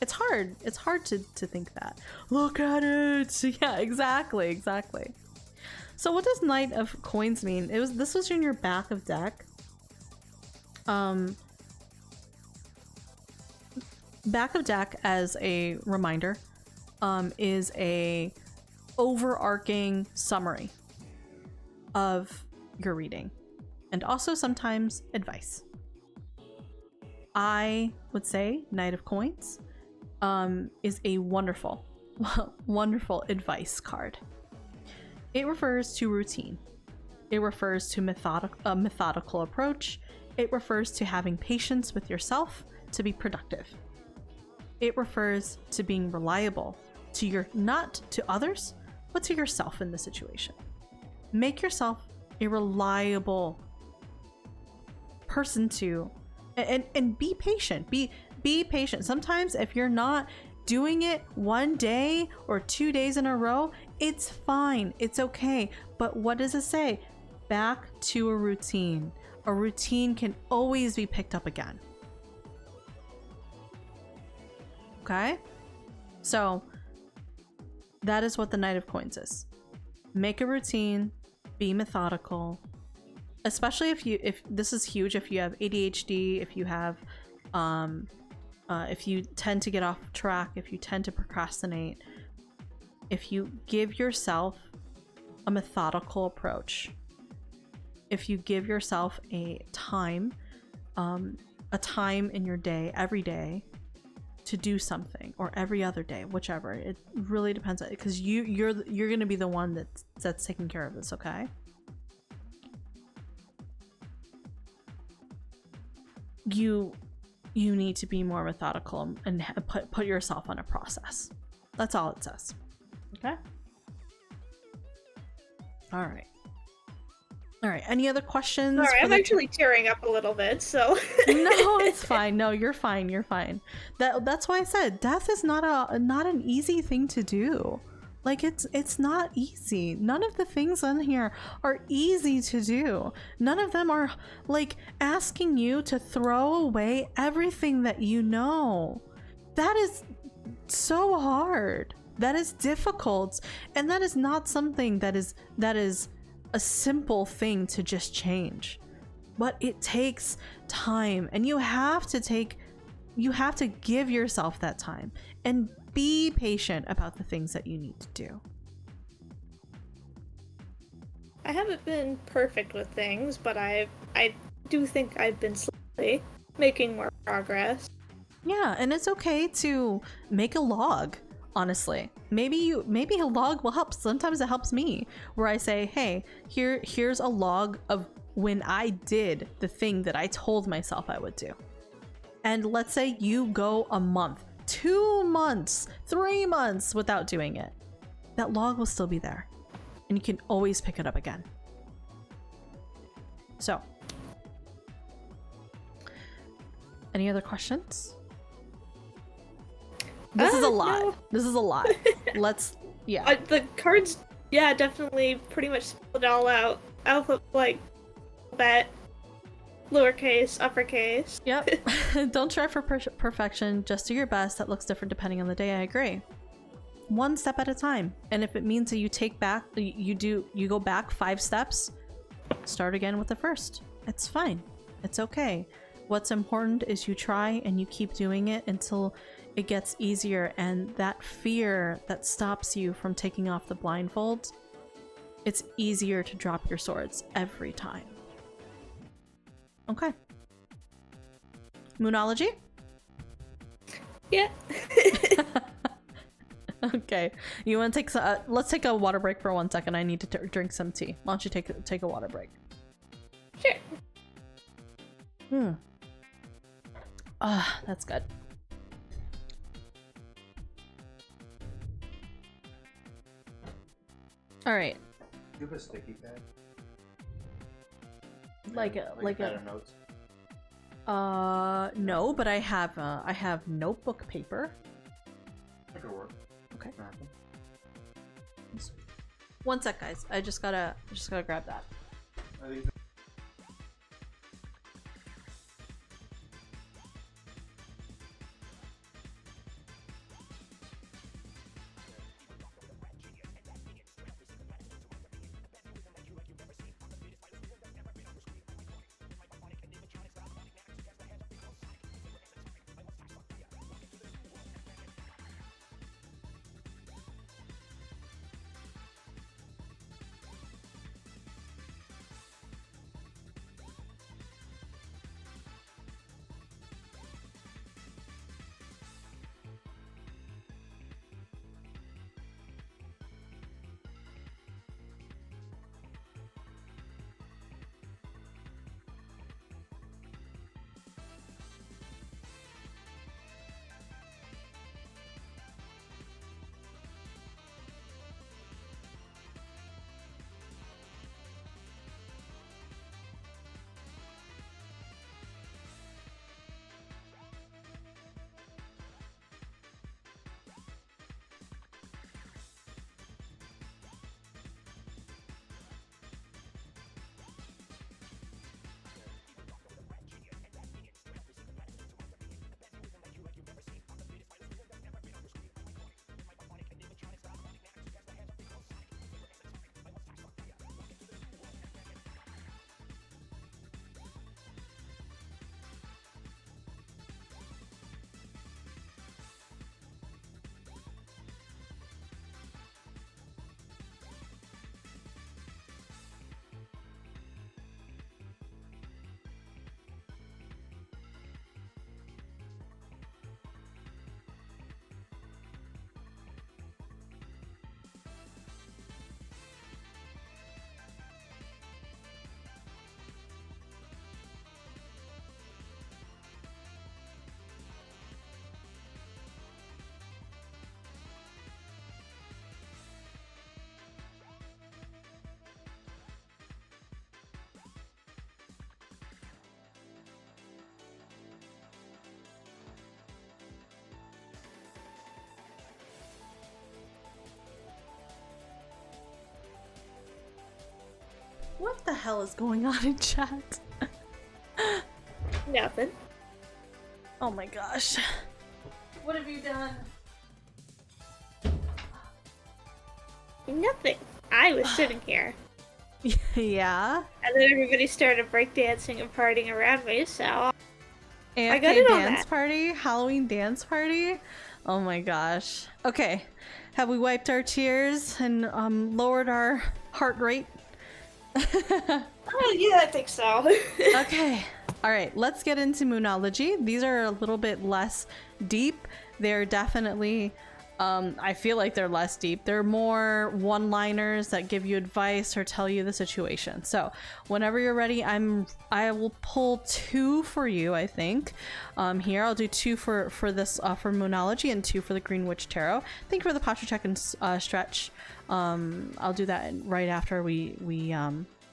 hard. It's hard to think that. Look at it. Yeah, exactly. So what does Knight of Coins mean? This was in your back of deck. Back of deck, as a reminder, is a overarching summary of your reading, and also sometimes advice. I would say Knight of Coins is a wonderful advice card. It refers to routine. It refers to a methodical approach. It refers to having patience with yourself to be productive. It refers to being reliable not to others, but to yourself in the situation. Make yourself a reliable person and be patient. Be patient. Sometimes if you're not doing it one day or 2 days in a row, it's fine. It's okay. But what does it say? Back to a routine. A routine can always be picked up again. Okay? So that is what the Knight of Coins is. Make a routine, be methodical, especially if this is huge, if you have ADHD, if you have if you tend to get off track, if you tend to procrastinate, if you give yourself a methodical approach, if you give yourself a time in your day, every day, to do something, or every other day, whichever, it really depends, because you're gonna be the one that's taking care of this. Okay? You need to be more methodical and put yourself on a process. That's all it says. Okay? All right. All right. Any other questions? Sorry, for I'm the- actually tearing up a little bit, so. No, it's fine. No, you're fine. You're fine. That's why I said death is not an easy thing to do. Like it's not easy. None of the things on here are easy to do. None of them are like asking you to throw away everything that you know. That is so hard. That is difficult, and that is not something that is a simple thing to just change. But it takes time, and you have to give yourself that time and be patient about the things that you need to do. I haven't been perfect with things, but I do think I've been slowly making more progress. Yeah, and it's okay to make a log, honestly. Maybe a log will help. Sometimes it helps me, where I say, hey, here's a log of when I did the thing that I told myself I would do. And let's say you go a month, 2 months, 3 months without doing it. That log will still be there, and you can always pick it up again. So, any other questions? This is a lot. No. This is a lot. Let's, yeah. The cards, yeah, definitely pretty much spelled it all out. Alphabet, lowercase, uppercase. Yep. Don't try for perfection. Just do your best. That looks different depending on the day. I agree. One step at a time. And if it means that you go back 5 steps, start again with the first. It's fine. It's okay. What's important is you try and you keep doing it until it gets easier, and that fear that stops you from taking off the blindfold, it's easier to drop your swords every time. Okay. Moonology? Yeah. Okay. You want to take let's take a water break for 1 second. I need to drink some tea. Why don't you take a water break? Sure. That's good. All right. Do you have a sticky pad? Like pad of notes? no, but I have notebook paper. That could work. Okay. Nothing. 1 sec, guys. I just gotta grab that. I think hell is going on in chat? Nothing. Oh my gosh. What have you done? Nothing. I was sitting here. Yeah. And then everybody started breakdancing and partying around me, so AFK got it on dance that. party? Halloween dance party? Oh my gosh. Okay. Have we wiped our tears and lowered our heart rate? oh yeah, I think so. Okay. All right, let's get into Moonology. These are a little bit less deep. They're definitely, I feel like they're less deep. They're more one-liners that give you advice or tell you the situation. So whenever you're ready, I will pull 2 for you, I think. Here, I'll do 2 for this, for Moonology and 2 for the Green Witch Tarot. Thank you for the posture check and stretch. I'll do that right after we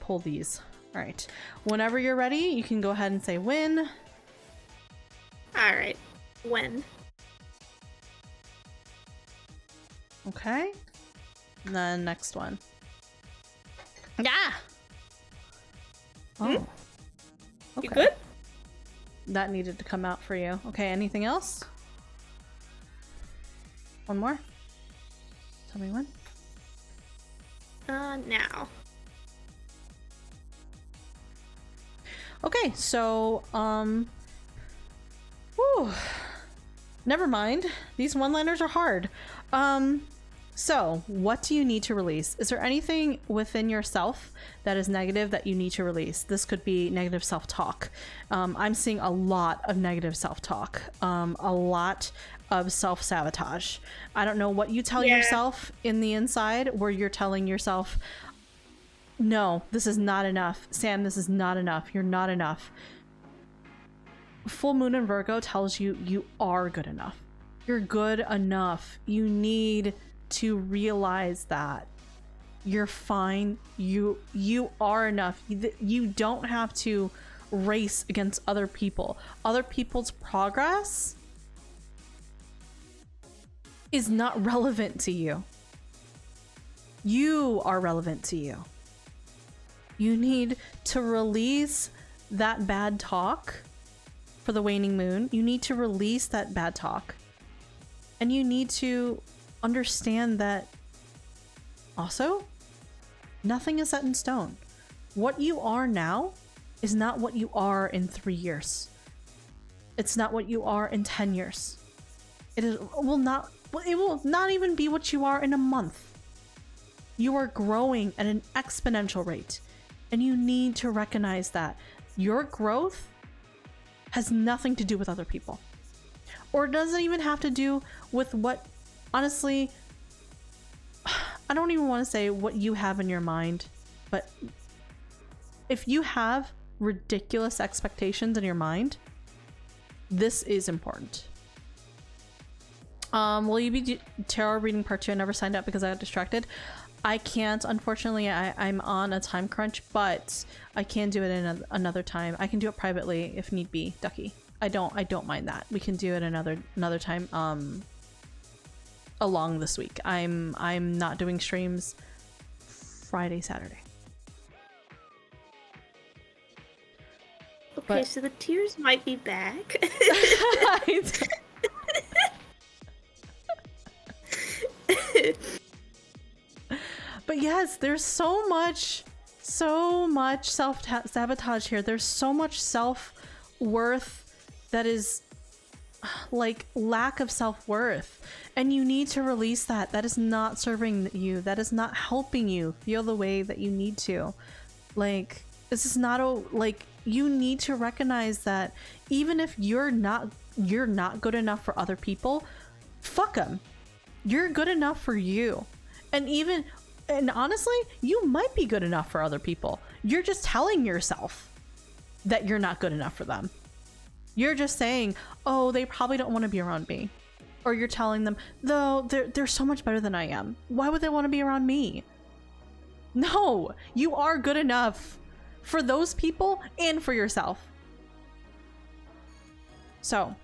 pull these. All right, whenever you're ready, you can go ahead and say when. Alright. When? Okay. And then next one. Yeah. Oh. You Okay. good? That needed to come out for you. Okay, anything else? One more? Tell me when. Now. Okay, so, whew. Never mind. These one-liners are hard. So what do you need to release? Is there anything within yourself that is negative that you need to release? This could be negative self-talk. I'm seeing a lot of negative self-talk, a lot of self-sabotage. I don't know what you tell yourself in the inside, where you're telling yourself, no, this is not enough. Sam, this is not enough. You're not enough. Full moon in Virgo tells you you are good enough. You're good enough. You need to realize that you're fine. You are enough. You don't have to race against other people. Other people's progress is not relevant to you. You are relevant to you. You need to release that bad talk for the waning moon. You need to release that bad talk. And you need to understand that also, nothing is set in stone. What you are now is not what you are in 3 years. It's not what you are in 10 years. It will not even be what you are in a month. You are growing at an exponential rate, and you need to recognize that your growth has nothing to do with other people, or doesn't even have to do with what, honestly, I don't even want to say what you have in your mind, but if you have ridiculous expectations in your mind, this is important. Will you be tarot reading part 2? I never signed up because I got distracted. I can't, unfortunately. I'm on a time crunch, but I can do it in another time. I can do it privately if need be, Ducky. I don't mind that. We can do it another time along this week. I'm not doing streams Friday, Saturday. Okay, But- so the tears might be back. But yes, there's so much self-sabotage here. There's so much self-worth that is like lack of self-worth, and you need to release that. That is not serving you. That is not helping you feel the way that you need to. Like, this is not you need to recognize that even if you're not good enough for other people, fuck them. You're good enough for you. And honestly, you might be good enough for other people. You're just telling yourself that you're not good enough for them. You're just saying, oh, they probably don't want to be around me. Or you're telling them, though, they're so much better than I am. Why would they want to be around me? No, you are good enough for those people and for yourself. So,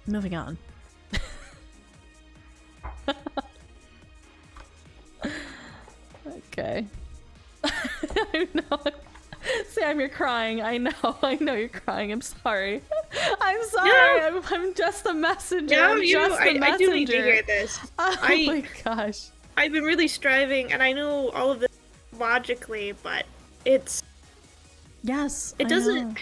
moving on. Okay. I know. Sam, you're crying. I know you're crying. I'm sorry. I'm sorry. No. I'm just the messenger. No, I'm just the messenger. I do need to hear this. Oh my gosh. I've been really striving, and I know all of this logically, but it's... Yes, It doesn't...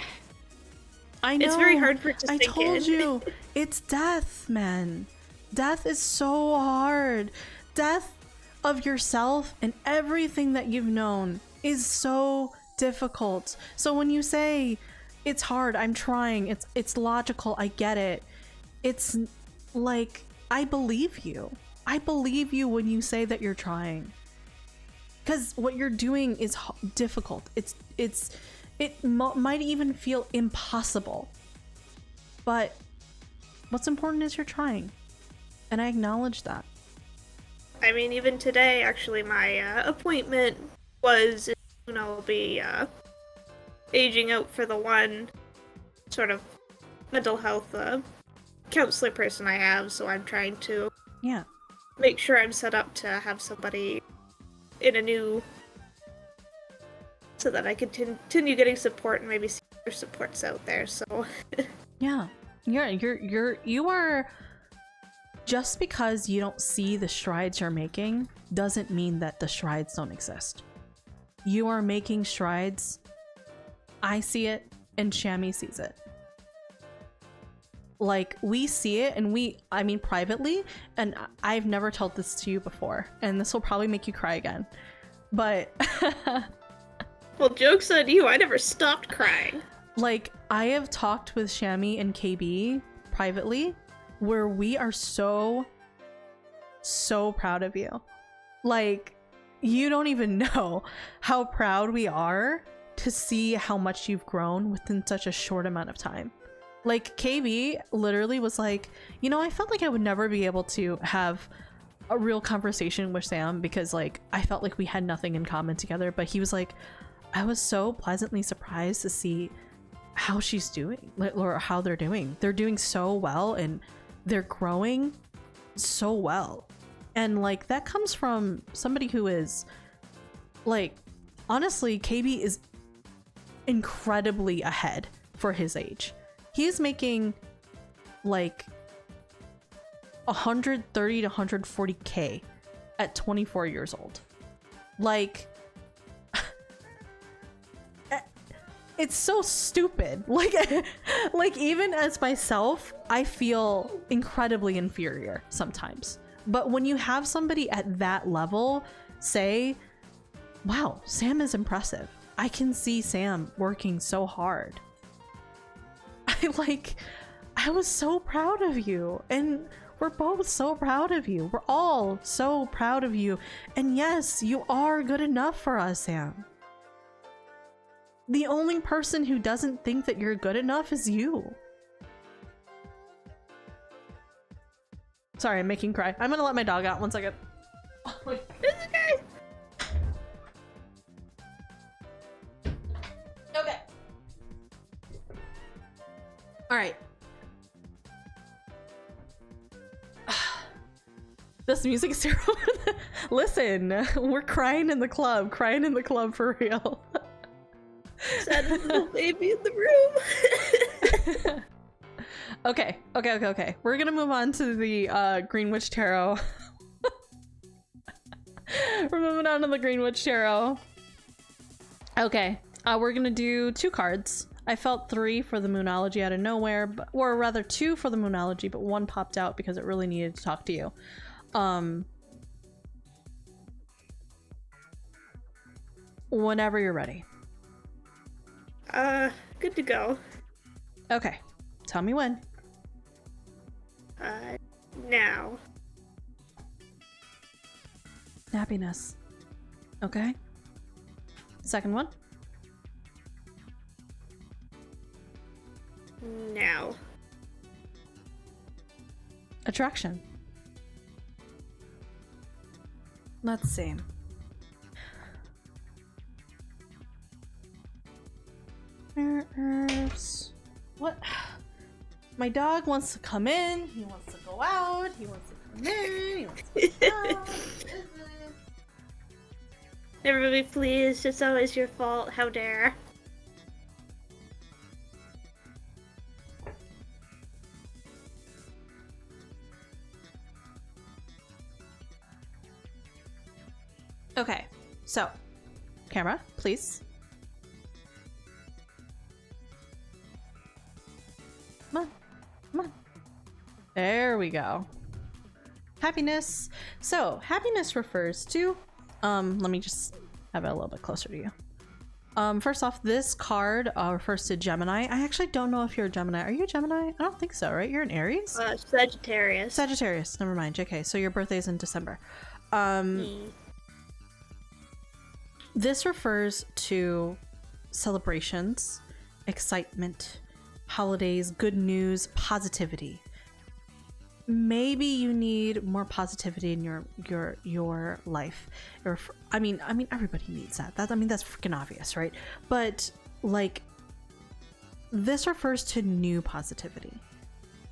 I know. It's very hard for it to sink in. I told you. It's death, man. Death is so hard. Death of yourself and everything that you've known is so difficult. So when you say it's hard, I'm trying, it's logical, I get it. It's like, I believe you. I believe you when you say that you're trying. Because what you're doing is difficult. It might even feel impossible. But what's important is you're trying. And I acknowledge that. I mean, even today, actually, my appointment was, I'll be aging out for the one sort of mental health counselor person I have, so I'm trying to make sure I'm set up to have somebody in a new... so that I can continue getting support and maybe see other supports out there, so... Yeah. You are... Just because you don't see the strides you're making doesn't mean that the strides don't exist. You are making strides. I see it and Shammy sees it. Like, we see it and I mean privately, and I've never told this to you before, and this will probably make you cry again. But well, joke's on you, I never stopped crying. Like, I have talked with Shammy and KB privately where we are so proud of you. Like, you don't even know how proud we are to see how much you've grown within such a short amount of time. Like, KB literally was like, I felt like I would never be able to have a real conversation with Sam because, like, I felt like we had nothing in common together. But he was like, I was so pleasantly surprised to see how she's doing, or how they're doing. They're doing so well and they're growing so well. And like, that comes from somebody who is like, honestly, KB is incredibly ahead for his age. He is making like 130 to 140k at 24 years old. Like, it's so stupid. Like even as myself, I feel incredibly inferior sometimes. But when you have somebody at that level say, wow, Sam is impressive. I can see Sam working so hard. I was so proud of you, and we're both so proud of you. We're all so proud of you. And yes, you are good enough for us, Sam. The only person who doesn't think that you're good enough is you. Sorry, I'm making cry. I'm gonna let my dog out 1 second. Oh my God. It's okay. Okay. All right. This music is terrible. Listen, we're crying in the club for real. Saddest little baby in the room. Okay. We're gonna move on to the Green Witch Tarot. We're moving on to the Green Witch Tarot. Okay, we're gonna do 2 cards. I felt 3 for the Moonology out of nowhere, or rather 2 for the Moonology, but 1 popped out because it really needed to talk to you. Whenever you're ready. Good to go. Okay, tell me when. Now. Happiness. Okay. Second one. Now. Attraction. Let's see. Herbs. What? My dog wants to come in. He wants to go out. He wants to come in. He wants to go out. Everybody please, it's always your fault, how dare. Okay, so camera, please. Come on, come on. There we go. Happiness. So happiness refers to, let me just have it a little bit closer to you. First off, this card refers to Gemini. I actually don't know if you're a Gemini. Are you a Gemini? I don't think so, right? You're an Aries? Sagittarius. Sagittarius, never mind. JK, so your birthday's in December. This refers to celebrations, excitement, holidays, good news, positivity. Maybe you need more positivity in your life. Or I mean everybody needs that. That's freaking obvious, right? But like, this refers to new positivity.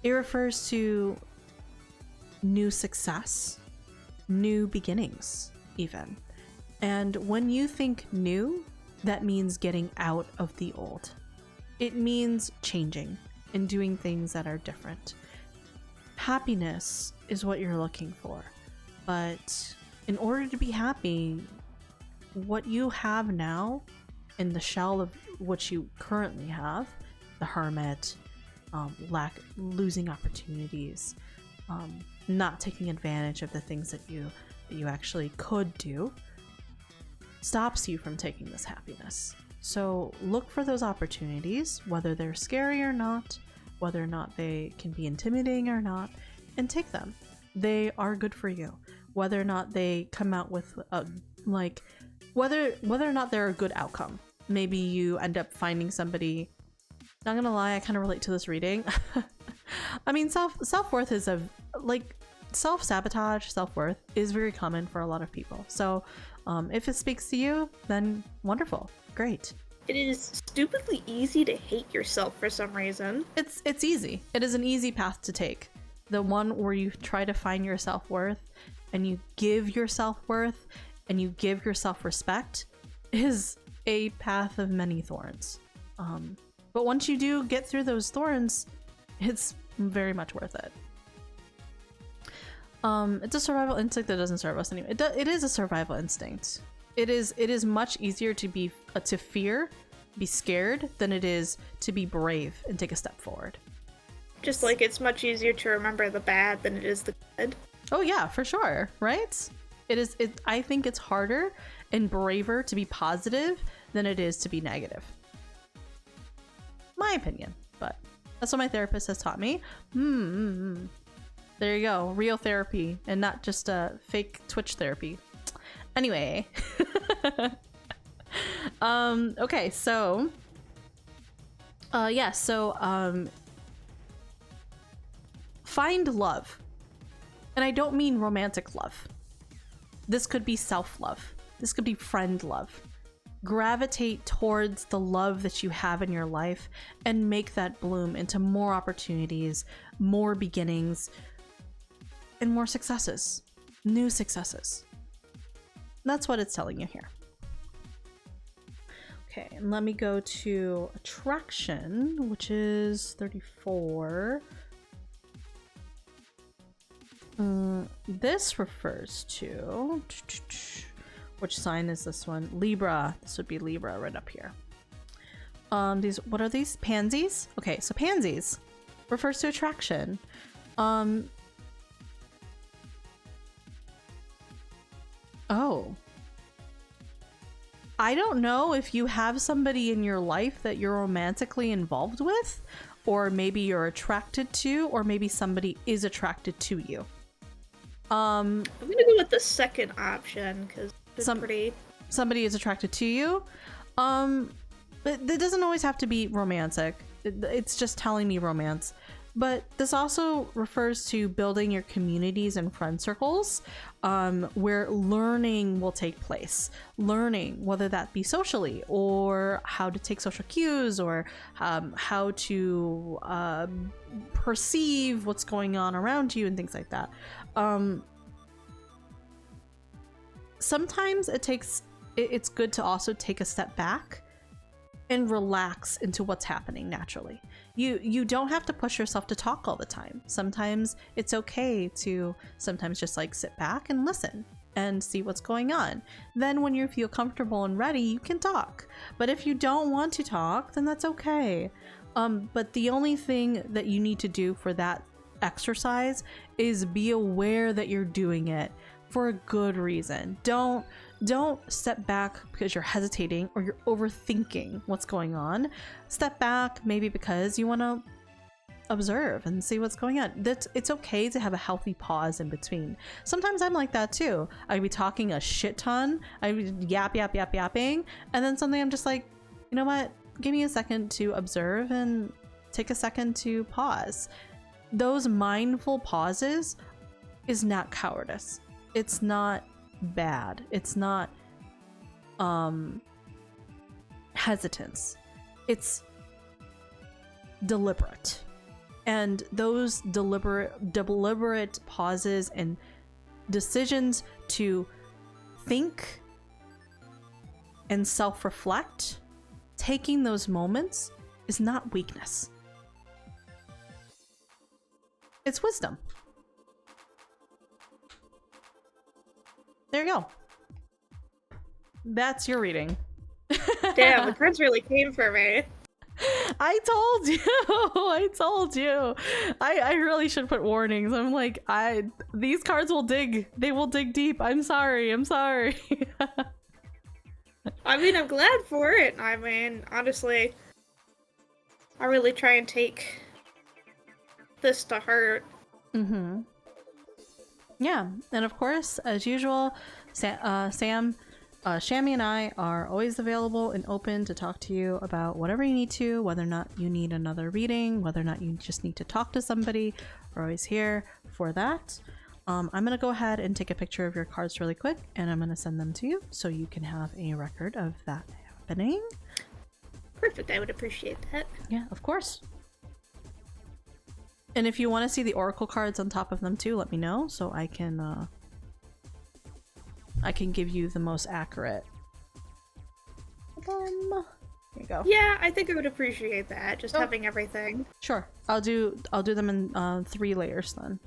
It refers to new success, new beginnings, even. And when you think new, that means getting out of the old. It means changing and doing things that are different. Happiness is what you're looking for. But in order to be happy, what you have now in the shell of what you currently have, the hermit, losing opportunities, not taking advantage of the things that you actually could do, stops you from taking this happiness. So look for those opportunities, whether they're scary or not, whether or not they can be intimidating or not, and take them. They are good for you. Whether or not they come out with whether or not they're a good outcome. Maybe you end up finding somebody. Not gonna lie, I kind of relate to this reading. I mean, self-worth is self-sabotage, self-worth is very common for a lot of people. So if it speaks to you, then wonderful, great. It is stupidly easy to hate yourself for some reason. It's easy. It is an easy path to take. The one where you try to find your self-worth and you give your self-worth and you give yourself respect is a path of many thorns. But once you do get through those thorns, it's very much worth it. It's a survival instinct that doesn't serve us anymore. It is a survival instinct. It is much easier to be be scared than it is to be brave and take a step forward. Just like it's much easier to remember the bad than it is the good. Oh yeah, for sure, right? I think it's harder and braver to be positive than it is to be negative. My opinion, but that's what my therapist has taught me. There you go, real therapy and not just a fake Twitch therapy. Anyway. Okay, so find love. And I don't mean romantic love. This could be self-love. This could be friend love. Gravitate towards the love that you have in your life and make that bloom into more opportunities, more beginnings, and more successes. New successes. That's what it's telling you here. Okay, and let me go to attraction, which is 34. This refers to, which sign is this one? Libra. This would be Libra right up here. What are these? Pansies? Okay, so pansies refers to attraction. Oh. I don't know if you have somebody in your life that you're romantically involved with, or maybe you're attracted to, or maybe somebody is attracted to you. I'm gonna go with the second option because somebody is attracted to you. But it doesn't always have to be romantic. It's just telling me romance. But this also refers to building your communities and friend circles, where learning will take place. Learning, whether that be socially, or how to take social cues, or how to perceive what's going on around you and things like that. Sometimes it takes it's good to also take a step back and relax into what's happening naturally. You don't have to push yourself to talk all the time. Sometimes it's okay to sometimes just like sit back and listen and see what's going on. Then when you feel comfortable and ready, you can talk. But if you don't want to talk, then that's okay. But the only thing that you need to do for that exercise is be aware that you're doing it for a good reason. Don't step back because you're hesitating or you're overthinking what's going on. Step back maybe because you want to observe and see what's going on. It's okay to have a healthy pause in between. Sometimes I'm like that too. I'd be talking a shit ton. I'd be yapping, and then suddenly I'm just like, you know what? Give me a second to observe and take a second to pause. Those mindful pauses is not cowardice. It's not bad. It's not hesitance. It's deliberate. And those deliberate pauses and decisions to think and self-reflect, taking those moments is not weakness. It's wisdom. There you go. That's your reading. Damn, the cards really came for me. I told you. I told you. I really should put warnings. I'm like, these cards will dig. They will dig deep. I'm sorry. I mean, I'm glad for it. I mean, honestly, I really try and take this to heart. Mm-hmm. Yeah, and of course, as usual, Sam, Shammy and I are always available and open to talk to you about whatever you need to, whether or not you need another reading, whether or not you just need to talk to somebody. We're always here for that. I'm going to go ahead and take a picture of your cards really quick, and I'm going to send them to you so you can have a record of that happening. Perfect, I would appreciate that. Yeah, of course. And if you want to see the oracle cards on top of them too, let me know so I can give you the most accurate. Here you go. Yeah, I think I would appreciate that. Just Oh. having everything. Sure. I'll do them in 3 layers then.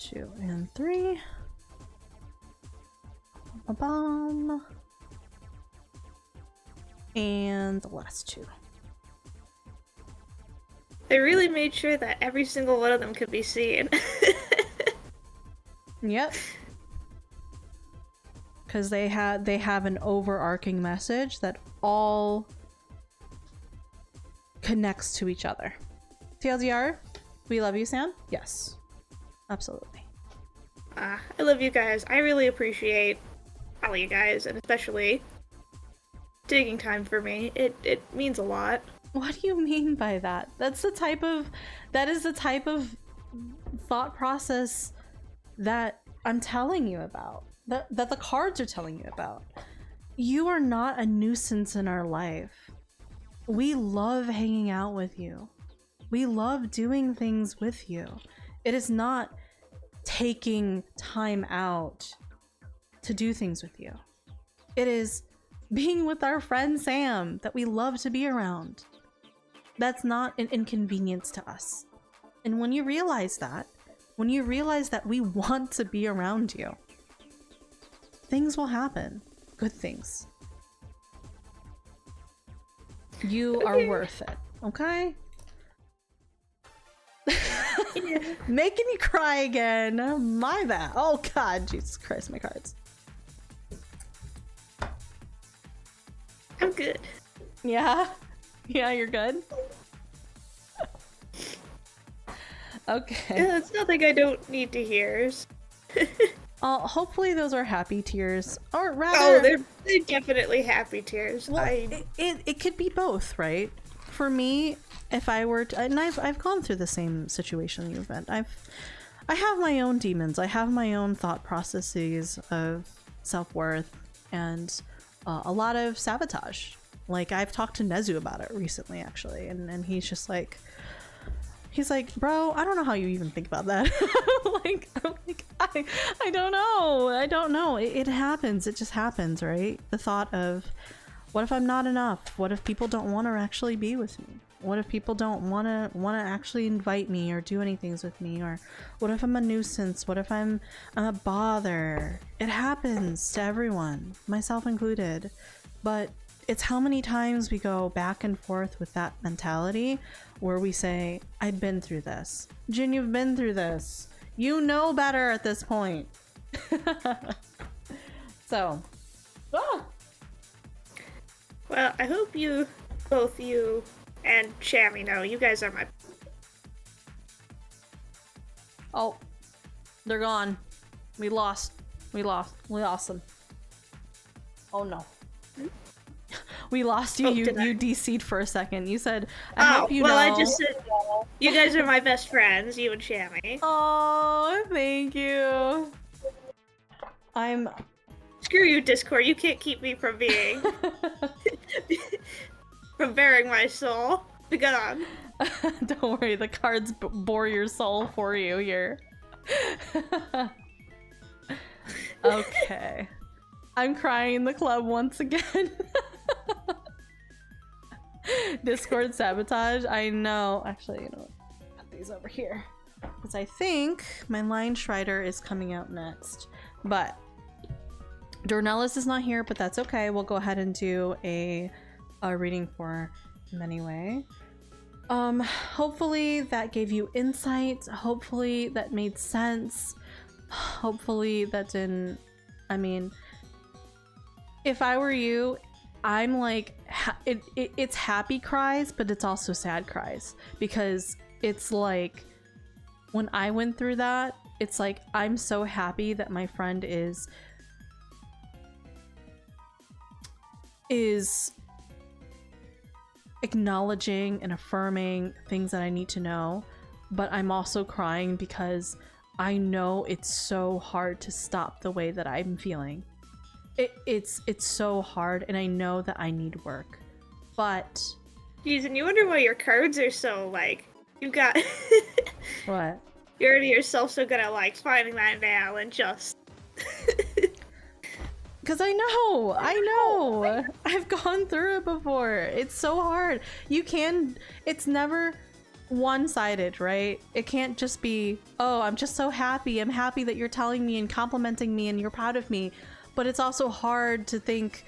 2 and 3. Ba-bum. And the last 2. They really made sure that every single one of them could be seen. Yep. Because they have an overarching message that all connects to each other. TLDR, we love you, Sam. Yes, absolutely. I love you guys. I really appreciate all you guys, and especially taking time for me. It means a lot. What do you mean by that? That is the type of thought process that I'm telling you about. That the cards are telling you about. You are not a nuisance in our life. We love hanging out with you. We love doing things with you. It is not taking time out to do things with you. It is being with our friend Sam that we love to be around. That's not an inconvenience to us. And when you realize that we want to be around you, things will happen. Good things. You are worth it, okay? Yeah. Making you cry again. My bad. Oh god, Jesus Christ, my cards. I'm good. Yeah? Yeah, you're good? Okay. Yeah, it's nothing I don't need to hear. Hopefully those are happy tears. Or rather... Oh, they're definitely happy tears. Well, it could be both, right? For me, if I were to... And I've gone through the same situation you've been. I have my own demons. I have my own thought processes of self-worth and a lot of sabotage. Like, I've talked to Nezu about it recently, actually, and he's just like, He's like, bro, I don't know how you even think about that. I'm like, I don't know. I don't know. It happens. It just happens, right? The thought of, what if I'm not enough? What if people don't want to actually be with me? What if people don't want to actually invite me or do anything with me? Or what if I'm a nuisance? What if I'm a bother? It happens to everyone, myself included. But it's how many times we go back and forth with that mentality where we say, I've been through this. Jun, you've been through this. You know better at this point. So, ah! Well, I hope both you and Shammy know you guys are my. Oh, they're gone. We lost them. Oh no. We lost you. Oh, you did I? DC'd for a second. You said, I hope you well, know. I just said you guys are my best friends, you and Shammy. Oh, thank you. I'm. Screw you, Discord. You can't keep me from being. from bearing my soul. Be on. Don't worry, the cards bore your soul for you here. Okay. I'm crying in the club once again. Discord sabotage. I know. Actually, you know what? Put these over here. Because I think my Line Shrider is coming out next. But Dornelis is not here, but that's okay. We'll go ahead and do a reading for him anyway. Hopefully that gave you insight. Hopefully that made sense. Hopefully that didn't... I mean, if I were you, I'm like... it's happy cries, but it's also sad cries. Because it's like... When I went through that, it's like, I'm so happy that my friend is acknowledging and affirming things that I need to know, but I'm also crying because I know it's so hard to stop the way that I'm feeling. It's so hard, and I know that I need work, but... Jeez, and you wonder why your cards are so, like... You've got... What? You're already yourself so good at, like, finding that nail and just... Because I know! I've gone through it before. It's so hard. It's never one-sided, right? It can't just be, oh, I'm just so happy. I'm happy that you're telling me and complimenting me and you're proud of me. But it's also hard to think,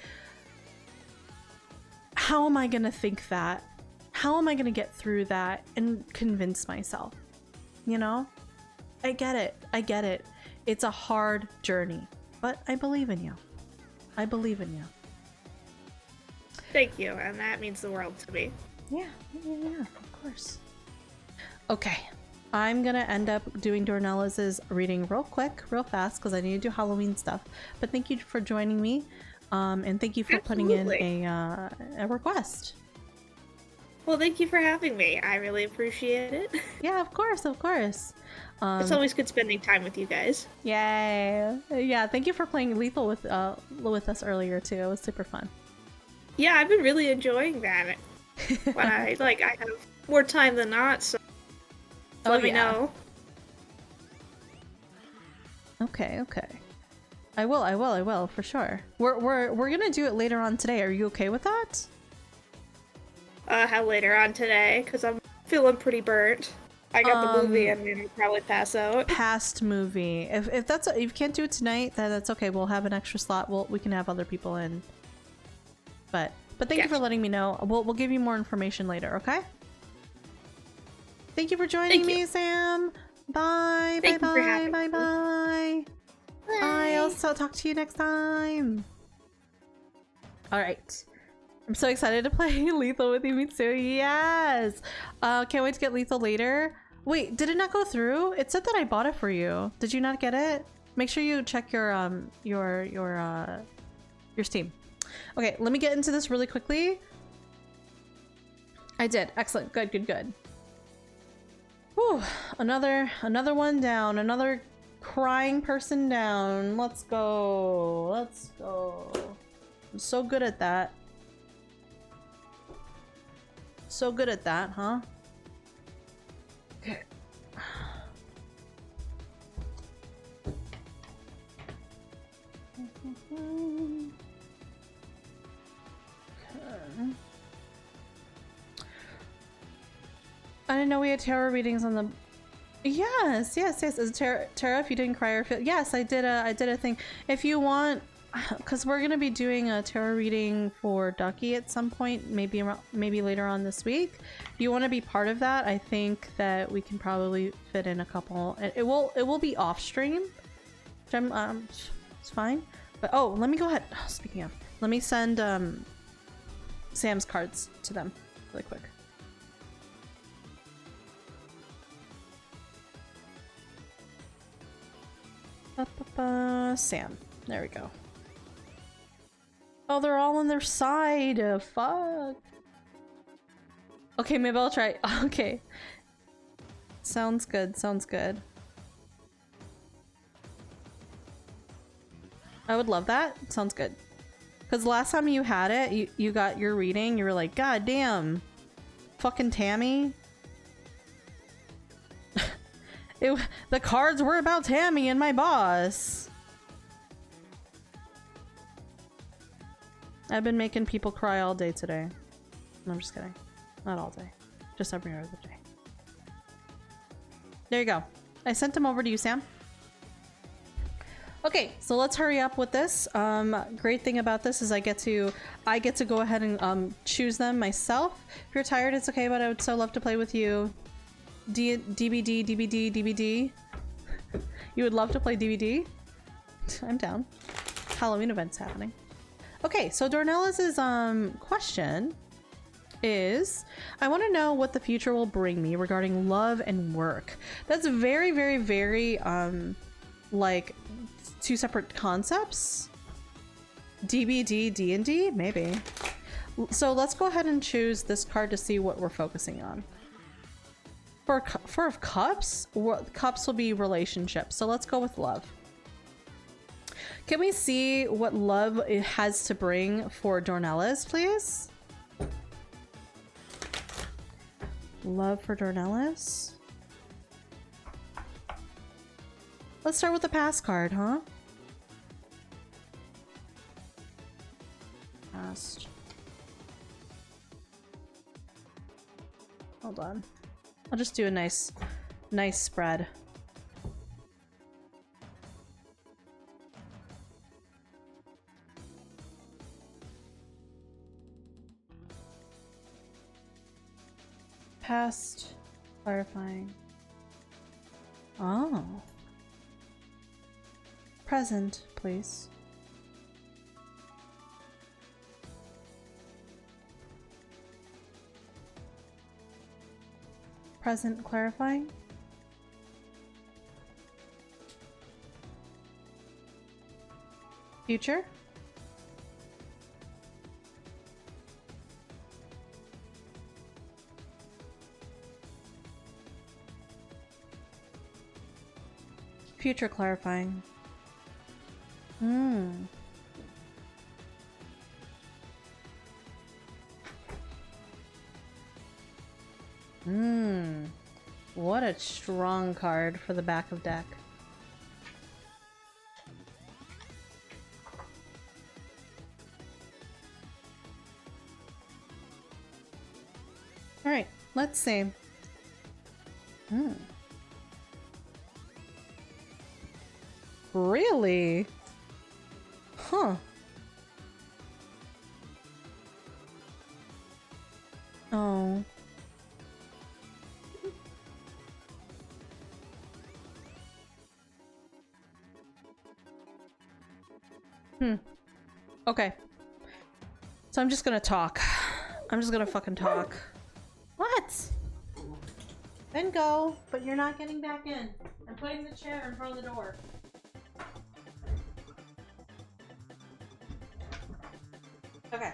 how am I gonna think that? How am I gonna get through that and convince myself? You know? I get it. It's a hard journey, but I believe in you. I believe in you. Thank you, and that means the world to me. Yeah, of course. Okay, I'm gonna end up doing Dornelis' reading real quick, real fast, because I need to do Halloween stuff. But thank you for joining me, and thank you for putting in a request. Well, thank you for having me. I really appreciate it. Yeah, of course. It's always good spending time with you guys. Yay! Yeah, thank you for playing Lethal with us earlier too. It was super fun. Yeah, I've been really enjoying that. When I have more time than not, so let me know. Okay. I will for sure. We're gonna do it later on today. Are you okay with that? How later on today? Because I'm feeling pretty burnt. I got the movie and then I'll probably pass out. Past movie. If you can't do it tonight, then that's okay. We'll have an extra slot. We can have other people in. But thank you for letting me know. We'll give you more information later, okay? Thank you for joining me, Sam. Bye. Bye. I'll talk to you next time. All right. I'm so excited to play Lethal with you, Mitsu. Yes. Can't wait to get Lethal later. Wait, did it not go through? It said that I bought it for you. Did you not get it? Make sure you check your Steam. Okay, let me get into this really quickly. I did. Excellent. Good. Whew. Another one down. Another crying person down. Let's go. I'm so good at that. So good at that, huh? Okay. I didn't know we had tarot readings on the. Yes. Is tarot, if you didn't cry or feel. Yes, I did a thing. If you want, because we're gonna be doing a tarot reading for Ducky at some point, maybe later on this week. If you want to be part of that, I think that we can probably fit in a couple. It will be off stream, which I'm it's fine. But oh, let me go ahead. Speaking of, let me send Sam's cards to them really quick. Sam. There we go. Oh, they're all on their side. Fuck. Okay, maybe I'll try. Okay. Sounds good. Sounds good. I would love that. Sounds good. Because last time you had it, you got your reading, you were like, God damn. Fucking Tammy. The cards were about Tammy and my boss. I've been making people cry all day today. No, I'm just kidding. Not all day. Just every other day. There you go. I sent them over to you, Sam. Okay, so let's hurry up with this. Great thing about this is I get to go ahead and choose them myself. If you're tired, it's okay, but I would so love to play with you. DVD. You would love to play DVD? I'm down. Halloween event's happening. Okay, so Dornella's question is, I want to know what the future will bring me regarding love and work. That's very, very, very, like, two separate concepts. DBD, D&D? Maybe. So let's go ahead and choose this card to see what we're focusing on. For cups, cups will be relationships. So let's go with love. Can we see what love it has to bring for Dornella's, please? Love for Dornella's. Let's start with the past card, huh? Past. Hold on. I'll just do a nice spread. Past, clarifying. Oh. Present, please. Present, clarifying. Future. Future, clarifying. What a strong card for the back of deck. All right, let's see. Really? Huh. Oh. Okay. So I'm just gonna talk. I'm just gonna fucking talk. What? Then go, but you're not getting back in. I'm putting the chair in front of the door. Okay.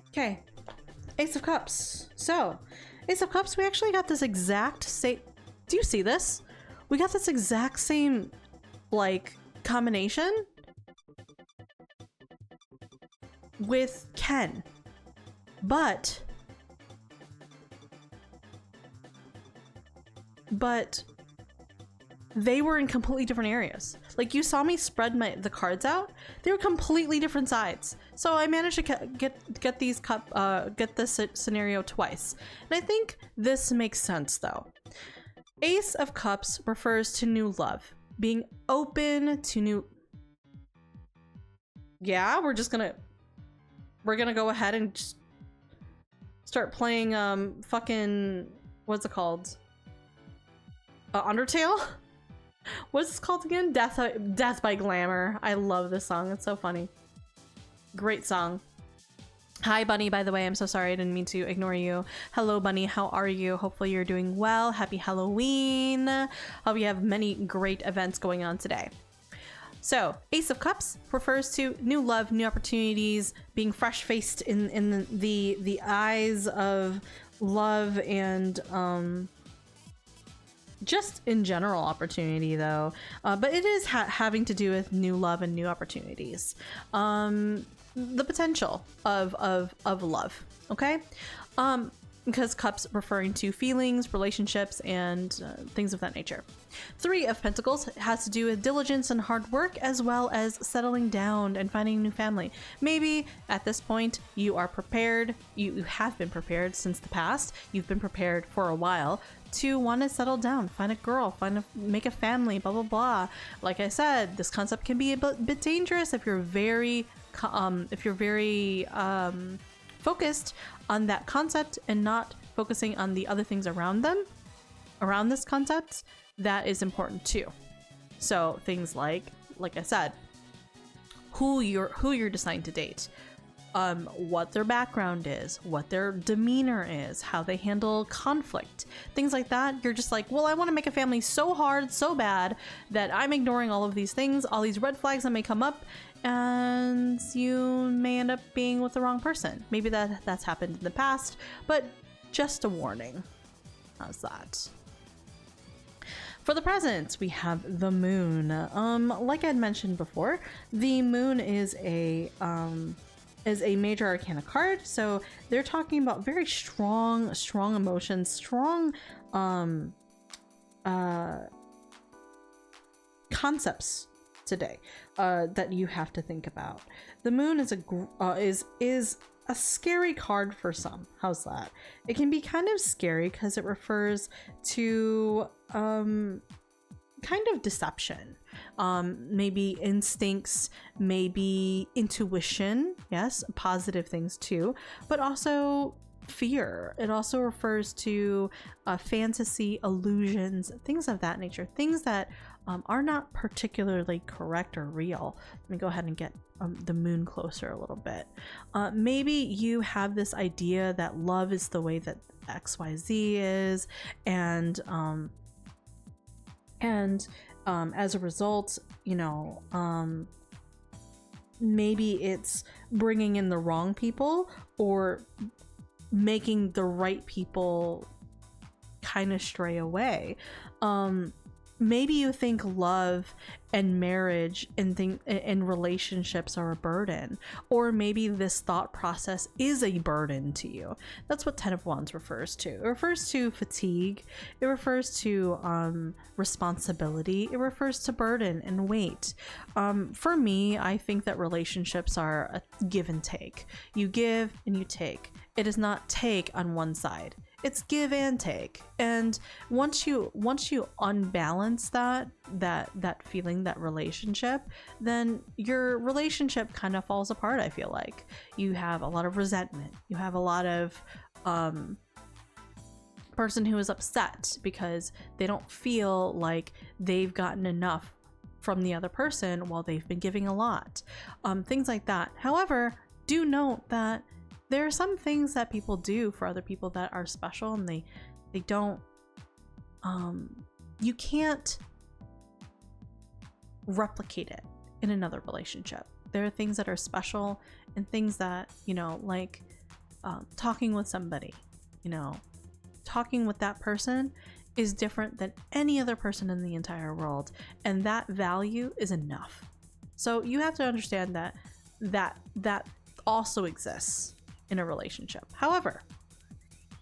Okay. Ace of Cups. So, Ace of Cups, we actually got this exact same... Do you see this? We got this exact same, like, combination with Ken. But but they were in completely different areas. Like, you saw me spread the cards out. They were completely different sides. So I managed to get this scenario twice. And I think this makes sense though. Ace of Cups refers to new love, being open to new. Yeah, we're gonna go ahead and just start playing fucking, what's it called? Undertale? What's this called again? Death by Glamour. I love this song. It's so funny. Great song. Hi, Bunny, by the way. I'm so sorry. I didn't mean to ignore you. Hello, Bunny. How are you? Hopefully you're doing well. Happy Halloween. Hope you have many great events going on today. So, Ace of Cups refers to new love, new opportunities, being fresh-faced in the eyes of love and just in general opportunity though, but it is having to do with new love and new opportunities, the potential of love. Okay, because cups referring to feelings, relationships, and things of that nature. Three of Pentacles has to do with diligence and hard work, as well as settling down and finding a new family. Maybe at this point you are prepared, you have been prepared since the past, you've been prepared for a while to want to settle down, find a girl, make a family, blah blah blah. Like I said, this concept can be a bit dangerous if you're very focused on that concept and not focusing on the other things around this concept. That is important too. So things like I said, who you're deciding to date, what their background is, what their demeanor is, how they handle conflict, things like that. You're just like, well, I want to make a family so hard, so bad that I'm ignoring all of these things, all these red flags that may come up, and you may end up being with the wrong person. Maybe that's happened in the past, but just a warning. How's that? For the present, we have the moon. Like I'd mentioned before, the moon is a major arcana card. So they're talking about very strong emotions, strong concepts today that you have to think about. The moon is a scary card for some. How's that? It can be kind of scary because it refers to kind of deception, maybe instincts, maybe intuition, yes, positive things too, but also fear. It also refers to fantasy, illusions, things of that nature, things that are not particularly correct or real. Let me go ahead and get the moon closer a little bit. Maybe you have this idea that love is the way that XYZ is, and as a result, maybe it's bringing in the wrong people or making the right people kind of stray away. Maybe you think love and marriage and relationships are a burden, or maybe this thought process is a burden to you. That's what Ten of Wands refers to. It refers to fatigue. It refers to responsibility. It refers to burden and weight. For me, I think that relationships are a give and take. You give and you take. It is not take on one side. It's give and take. And once you unbalance that feeling, that relationship, then your relationship kind of falls apart. I feel like you have a lot of resentment. You have a lot of person who is upset because they don't feel like they've gotten enough from the other person while they've been giving a lot. Things like that. However, do note that there are some things that people do for other people that are special, and they don't, you can't replicate it in another relationship. There are things that are special and things that, like talking with somebody, talking with that person is different than any other person in the entire world, and that value is enough. So you have to understand that also exists in a relationship. However,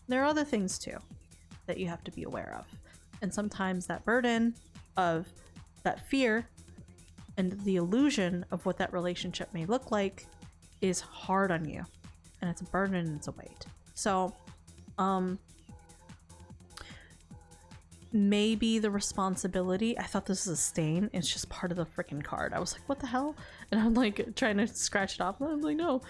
there are other things too that you have to be aware of. And sometimes that burden of that fear and the illusion of what that relationship may look like is hard on you. And it's a burden and it's a weight. So, maybe the responsibility, I thought this was a stain. It's just part of the freaking card. I was like, what the hell? And I'm like trying to scratch it off. And I was like, no.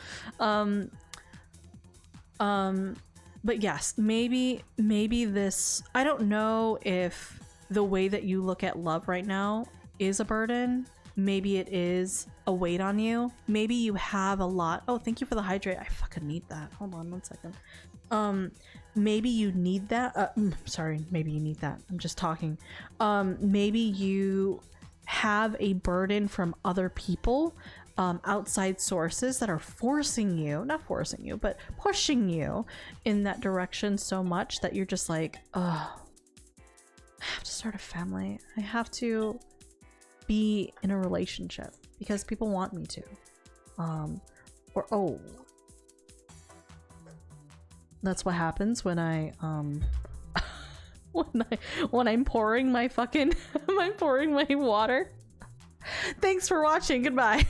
But yes, maybe this, I don't know if the way that you look at love right now is a burden. Maybe it is a weight on you. Maybe you have a lot. Oh, thank you for the hydrate. I fucking need that. Hold on 1 second. Maybe you need that. Sorry, maybe you need that. I'm just talking. Maybe you have a burden from other people, outside sources that are forcing you, not forcing you, but pushing you in that direction so much that you're just like, I have to start a family. I have to be in a relationship because people want me to. That's what happens when I when I'm pouring my fucking I'm pouring my water. Thanks for watching. Goodbye.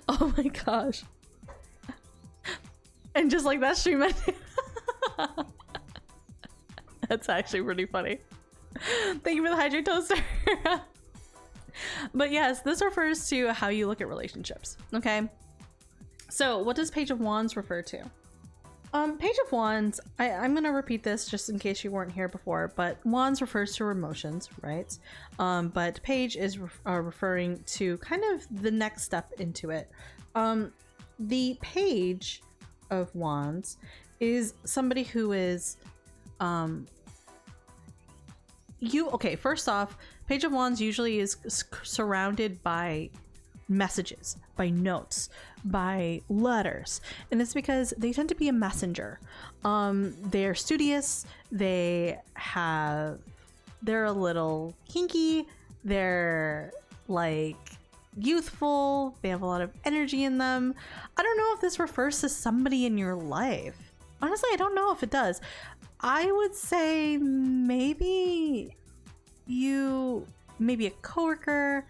Oh my gosh. And just like that stream ended. That's actually pretty funny. Thank you for the hydrate toaster. But yes, this refers to how you look at relationships. Okay. So what does Page of Wands refer to? Page of Wands, I'm gonna repeat this just in case you weren't here before, but Wands refers to emotions, right? But Page is referring to kind of the next step into it. The Page of Wands is somebody who is, first off, Page of Wands usually is surrounded by messages, by notes, by letters, and it's because they tend to be a messenger. They're studious, they're a little kinky, they're like youthful, they have a lot of energy in them. I don't know if this refers to somebody in your life. Honestly, I don't know if it does. I would say maybe a coworker,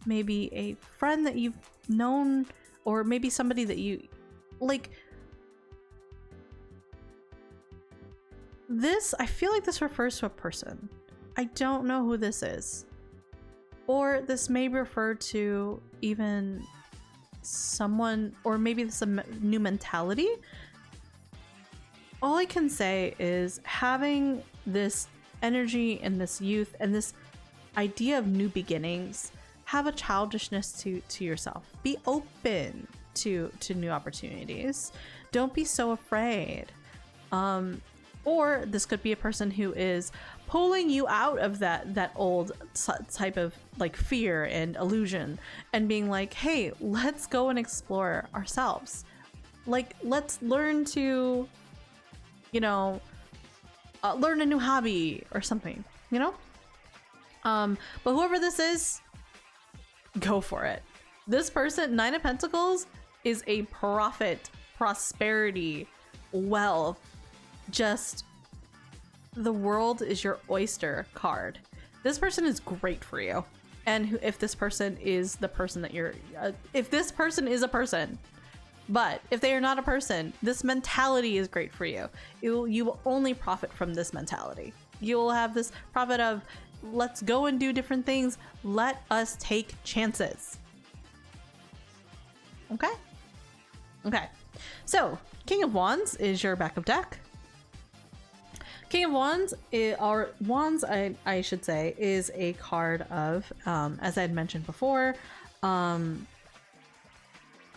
maybe a friend that you've known, or maybe somebody that you like. This, I feel like this refers to a person. I don't know who this is. Or this may refer to even someone, or maybe this is a new mentality. All I can say is having this energy and this youth and this idea of new beginnings, have a childishness to yourself. Be open to new opportunities. Don't be so afraid. Or this could be a person who is pulling you out of that old type of like fear and illusion and being like, hey, let's go and explore ourselves. Like, let's learn to, learn a new hobby or something, but whoever this is, go for it. This person, Nine of Pentacles, is a profit, prosperity, wealth, just the world is your oyster card. This person is great for you. And if this person is the person that you're, if this person is a person, but if they are not a person, this mentality is great for you. You will only profit from this mentality. You will have this profit of, let's go and do different things. Let us take chances. Okay? Okay. So, King of Wands is your backup deck. King of Wands, I should say, is a card of, as I had mentioned before,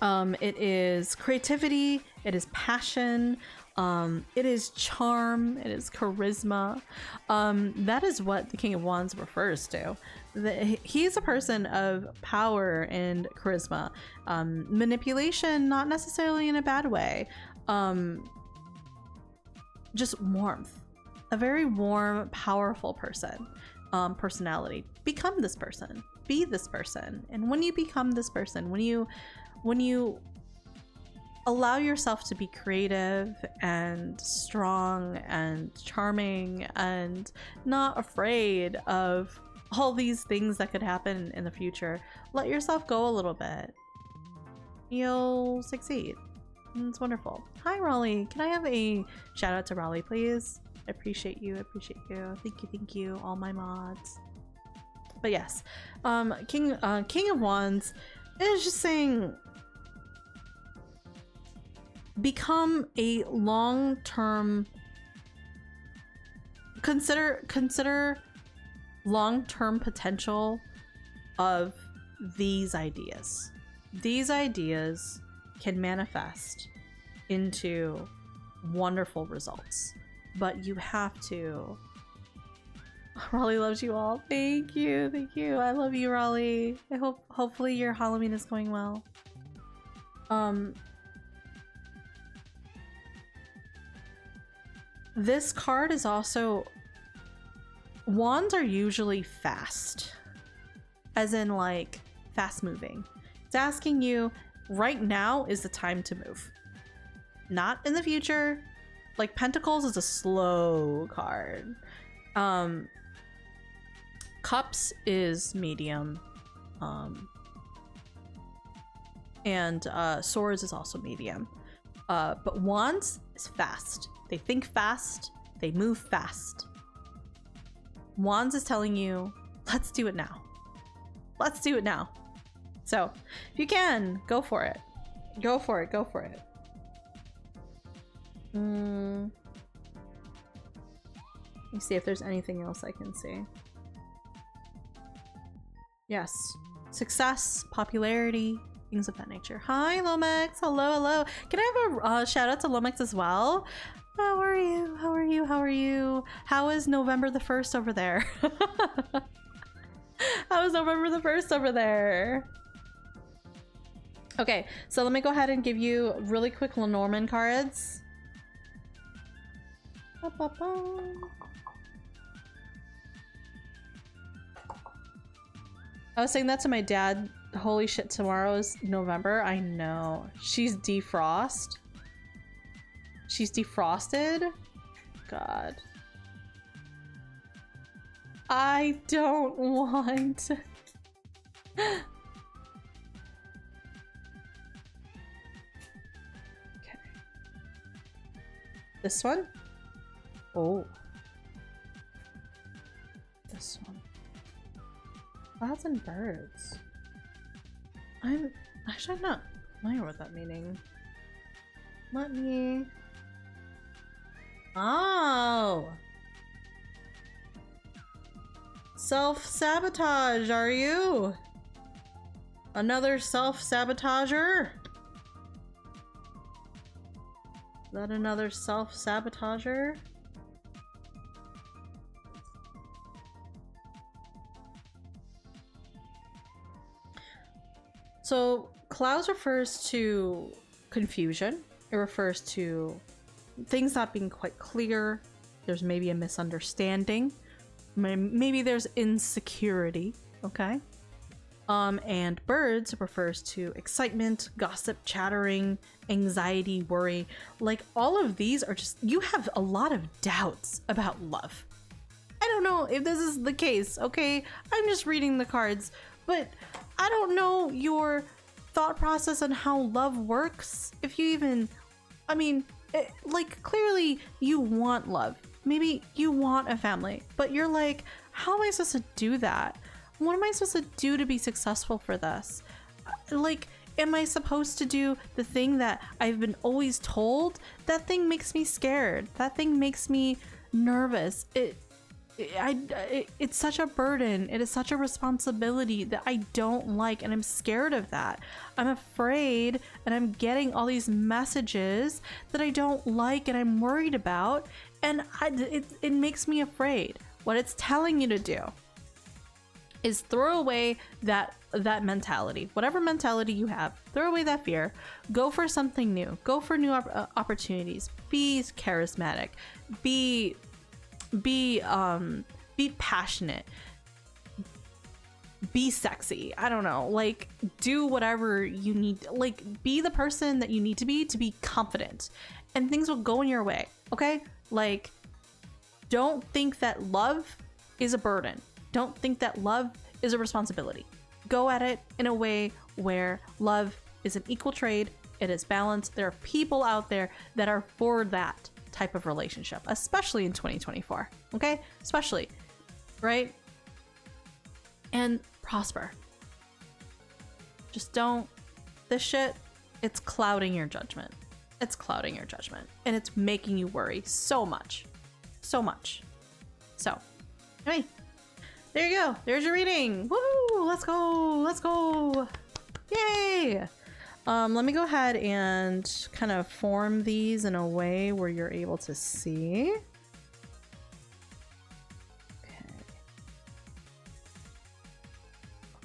it is creativity, it is passion, it is charm, it is charisma. That is what the King of Wands refers to. He's a person of power and charisma. Manipulation, not necessarily in a bad way. Just warmth. A very warm, powerful person. Personality. Become this person. Be this person. And when you become this person, when you allow yourself to be creative and strong and charming and not afraid of all these things that could happen in the future. Let yourself go a little bit. You'll succeed. It's wonderful. Hi, Raleigh. Can I have a shout out to Raleigh, please? I appreciate you. I appreciate you. Thank you, all my mods. But yes, King of Wands is just saying, become a long-term. Consider long-term potential of these ideas. These ideas can manifest into wonderful results, but you have to. Raleigh loves you all. Thank you. I love you, Raleigh. I hopefully your Halloween is going well. This card is also, wands are usually fast, as in like fast moving. It's asking you right now is the time to move, not in the future. Like Pentacles is a slow card. Cups is medium, and Swords is also medium, but Wands is fast. They think fast, they move fast. Wands is telling you, let's do it now. Let's do it now. So if you can, go for it. Go for it. Let me see if there's anything else I can see. Yes. Success, popularity, things of that nature. Hi, Lomax. Hello. Can I have a shout out to Lomax as well? How are you? How is November the 1st over there? How is November the 1st over there? Okay, so let me go ahead and give you really quick Lenormand cards. I was saying that to my dad. Holy shit, tomorrow is November. I know. She's defrost. She's defrosted? God. I don't want. Okay. This one? Oh. This one. Clouds and birds. I'm actually not familiar with that meaning. Let me. Oh. Self-sabotage, are you? Another self-sabotager? Is that another self-sabotager? So, clouds refers to confusion. It refers to things not being quite clear. There's maybe a misunderstanding. Maybe there's insecurity, okay? And birds refers to excitement, gossip, chattering, anxiety, worry. Like, all of these are just, you have a lot of doubts about love. I don't know if this is the case, okay? I'm just reading the cards, but I don't know your thought process on how love works. If you even, I mean, like, clearly you want love. Maybe you want a family, but you're like, how am I supposed to do that? What am I supposed to do to be successful for this? Like, am I supposed to do the thing that I've been always told? That thing makes me scared. That thing makes me nervous. It's such a burden. It is such a responsibility that I don't like, and I'm scared of that. I'm afraid, and I'm getting all these messages that I don't like and I'm worried about, and it makes me afraid. What it's telling you to do is throw away that mentality. Whatever mentality you have, throw away that fear. Go for something new. Go for new opportunities. Be charismatic. Be passionate. be sexy. I don't know. Like, do whatever you need. Like, be the person that you need to be confident. And things will go in your way, okay? Like, don't think that love is a burden. Don't think that love is a responsibility. Go at it in a way where love is an equal trade. It is balanced. There are people out there that are for that type of relationship, especially in 2024, okay? Especially, right? And prosper. Just don't, this shit, it's clouding your judgment. It's clouding your judgment, and it's making you worry so much. So much. So, hey, there you go. There's your reading. Woo! Let's go. Let's go. Yay! Let me go ahead and kind of form these in a way where you're able to see.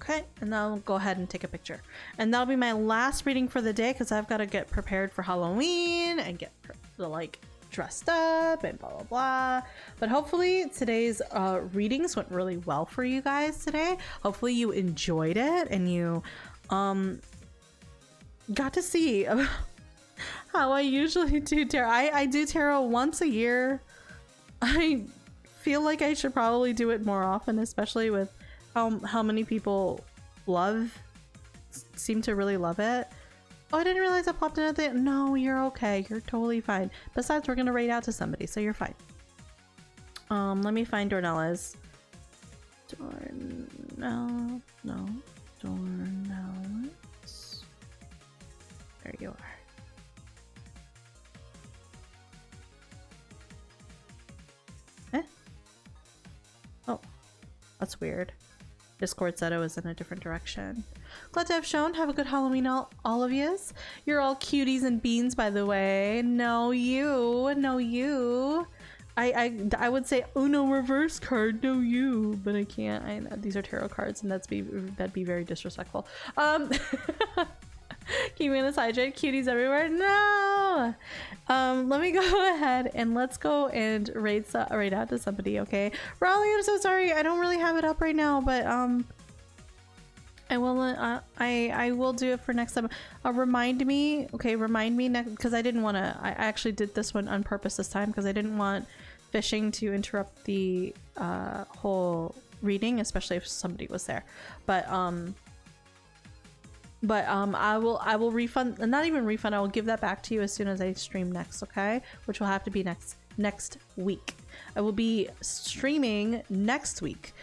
Okay, and then I'll go ahead and take a picture. And that'll be my last reading for the day because I've got to get prepared for Halloween and get like dressed up and blah blah blah. But hopefully today's readings went really well for you guys today. Hopefully you enjoyed it and you got to see how I usually do tarot. I do tarot once a year. I feel like I should probably do it more often, especially with how many people seem to really love it. Oh, I didn't realize I popped in at the end. No, you're okay. You're totally fine. Besides, we're gonna raid out to somebody, so you're fine. Let me find Dornella's. Dornella's. There you are. Eh? Oh, that's weird. Discord said I was in a different direction. Glad to have shown. Have a good Halloween, all of yous. You're all cuties and beans, by the way. No, you. No, you. I would say Uno reverse card. No, you. But I can't. These are tarot cards, and that'd be very disrespectful. Keep me on the side, right? Cuties everywhere. No. Let me go ahead and let's go and raid out to somebody. Okay, Raleigh, I'm so sorry. I don't really have it up right now, but I will do it for next time. Remind me. Okay, remind me next, because I didn't want to. I actually did this one on purpose this time because I didn't want fishing to interrupt the whole reading, especially if somebody was there. But I will refund, not even refund, I will give that back to you as soon as I stream next, okay? Which will have to be next week. I will be streaming next week.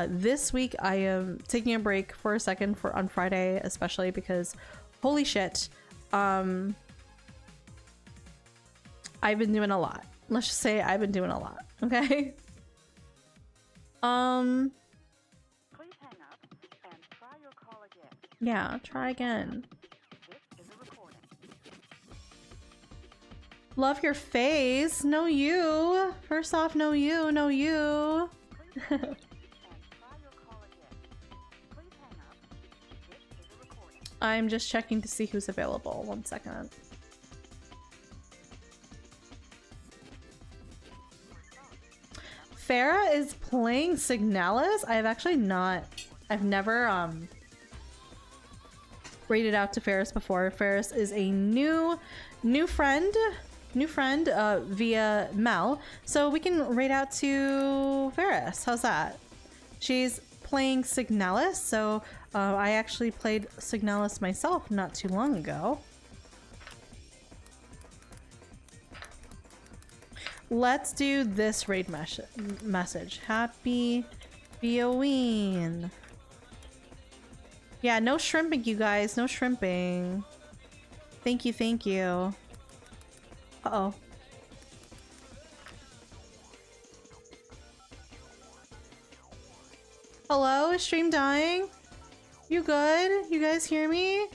This week I am taking a break for a second on Friday, especially because holy shit, I've been doing a lot. Let's just say I've been doing a lot, okay? Yeah, try again. Love your face. No, you. First off, no, you. No, you. I'm just checking to see who's available. 1 second. Farah is playing Signalis. I've never raided out to Ferris before. Ferris is a new friend via Mel, so we can raid out to Ferris. How's that? She's playing Signalis, so I actually played Signalis myself not too long ago. Let's do this raid message. Happy Beeoween. Yeah, no shrimping, you guys. No shrimping. Thank you, thank you. Uh-oh. Hello? Is stream dying? You good? You guys hear me?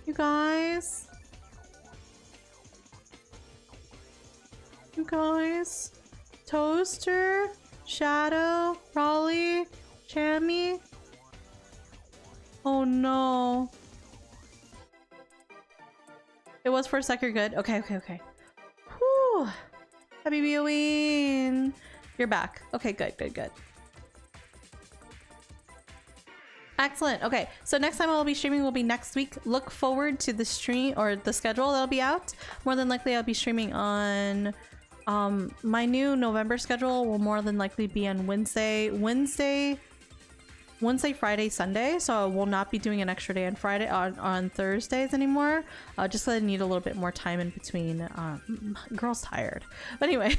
You guys? You guys? Toaster? Shadow? Raleigh? Chammy? Oh no. It was for a sec, you're good. Okay. Whew. Happy Beeoween. You're back. Okay, good. Excellent. Okay, so next time I'll be streaming will be next week. Look forward to the stream or the schedule that'll be out. More than likely I'll be streaming on my new November schedule will more than likely be on Wednesday, Friday, Sunday. So I will not be doing an extra day on Friday on Thursdays anymore. Just because I need a little bit more time in between. Girl's tired. But anyway,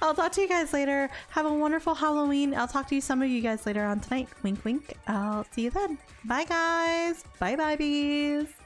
I'll talk to you guys later. Have a wonderful Halloween. I'll talk to some of you guys later on tonight. Wink, wink. I'll see you then. Bye, guys. Bye, bees.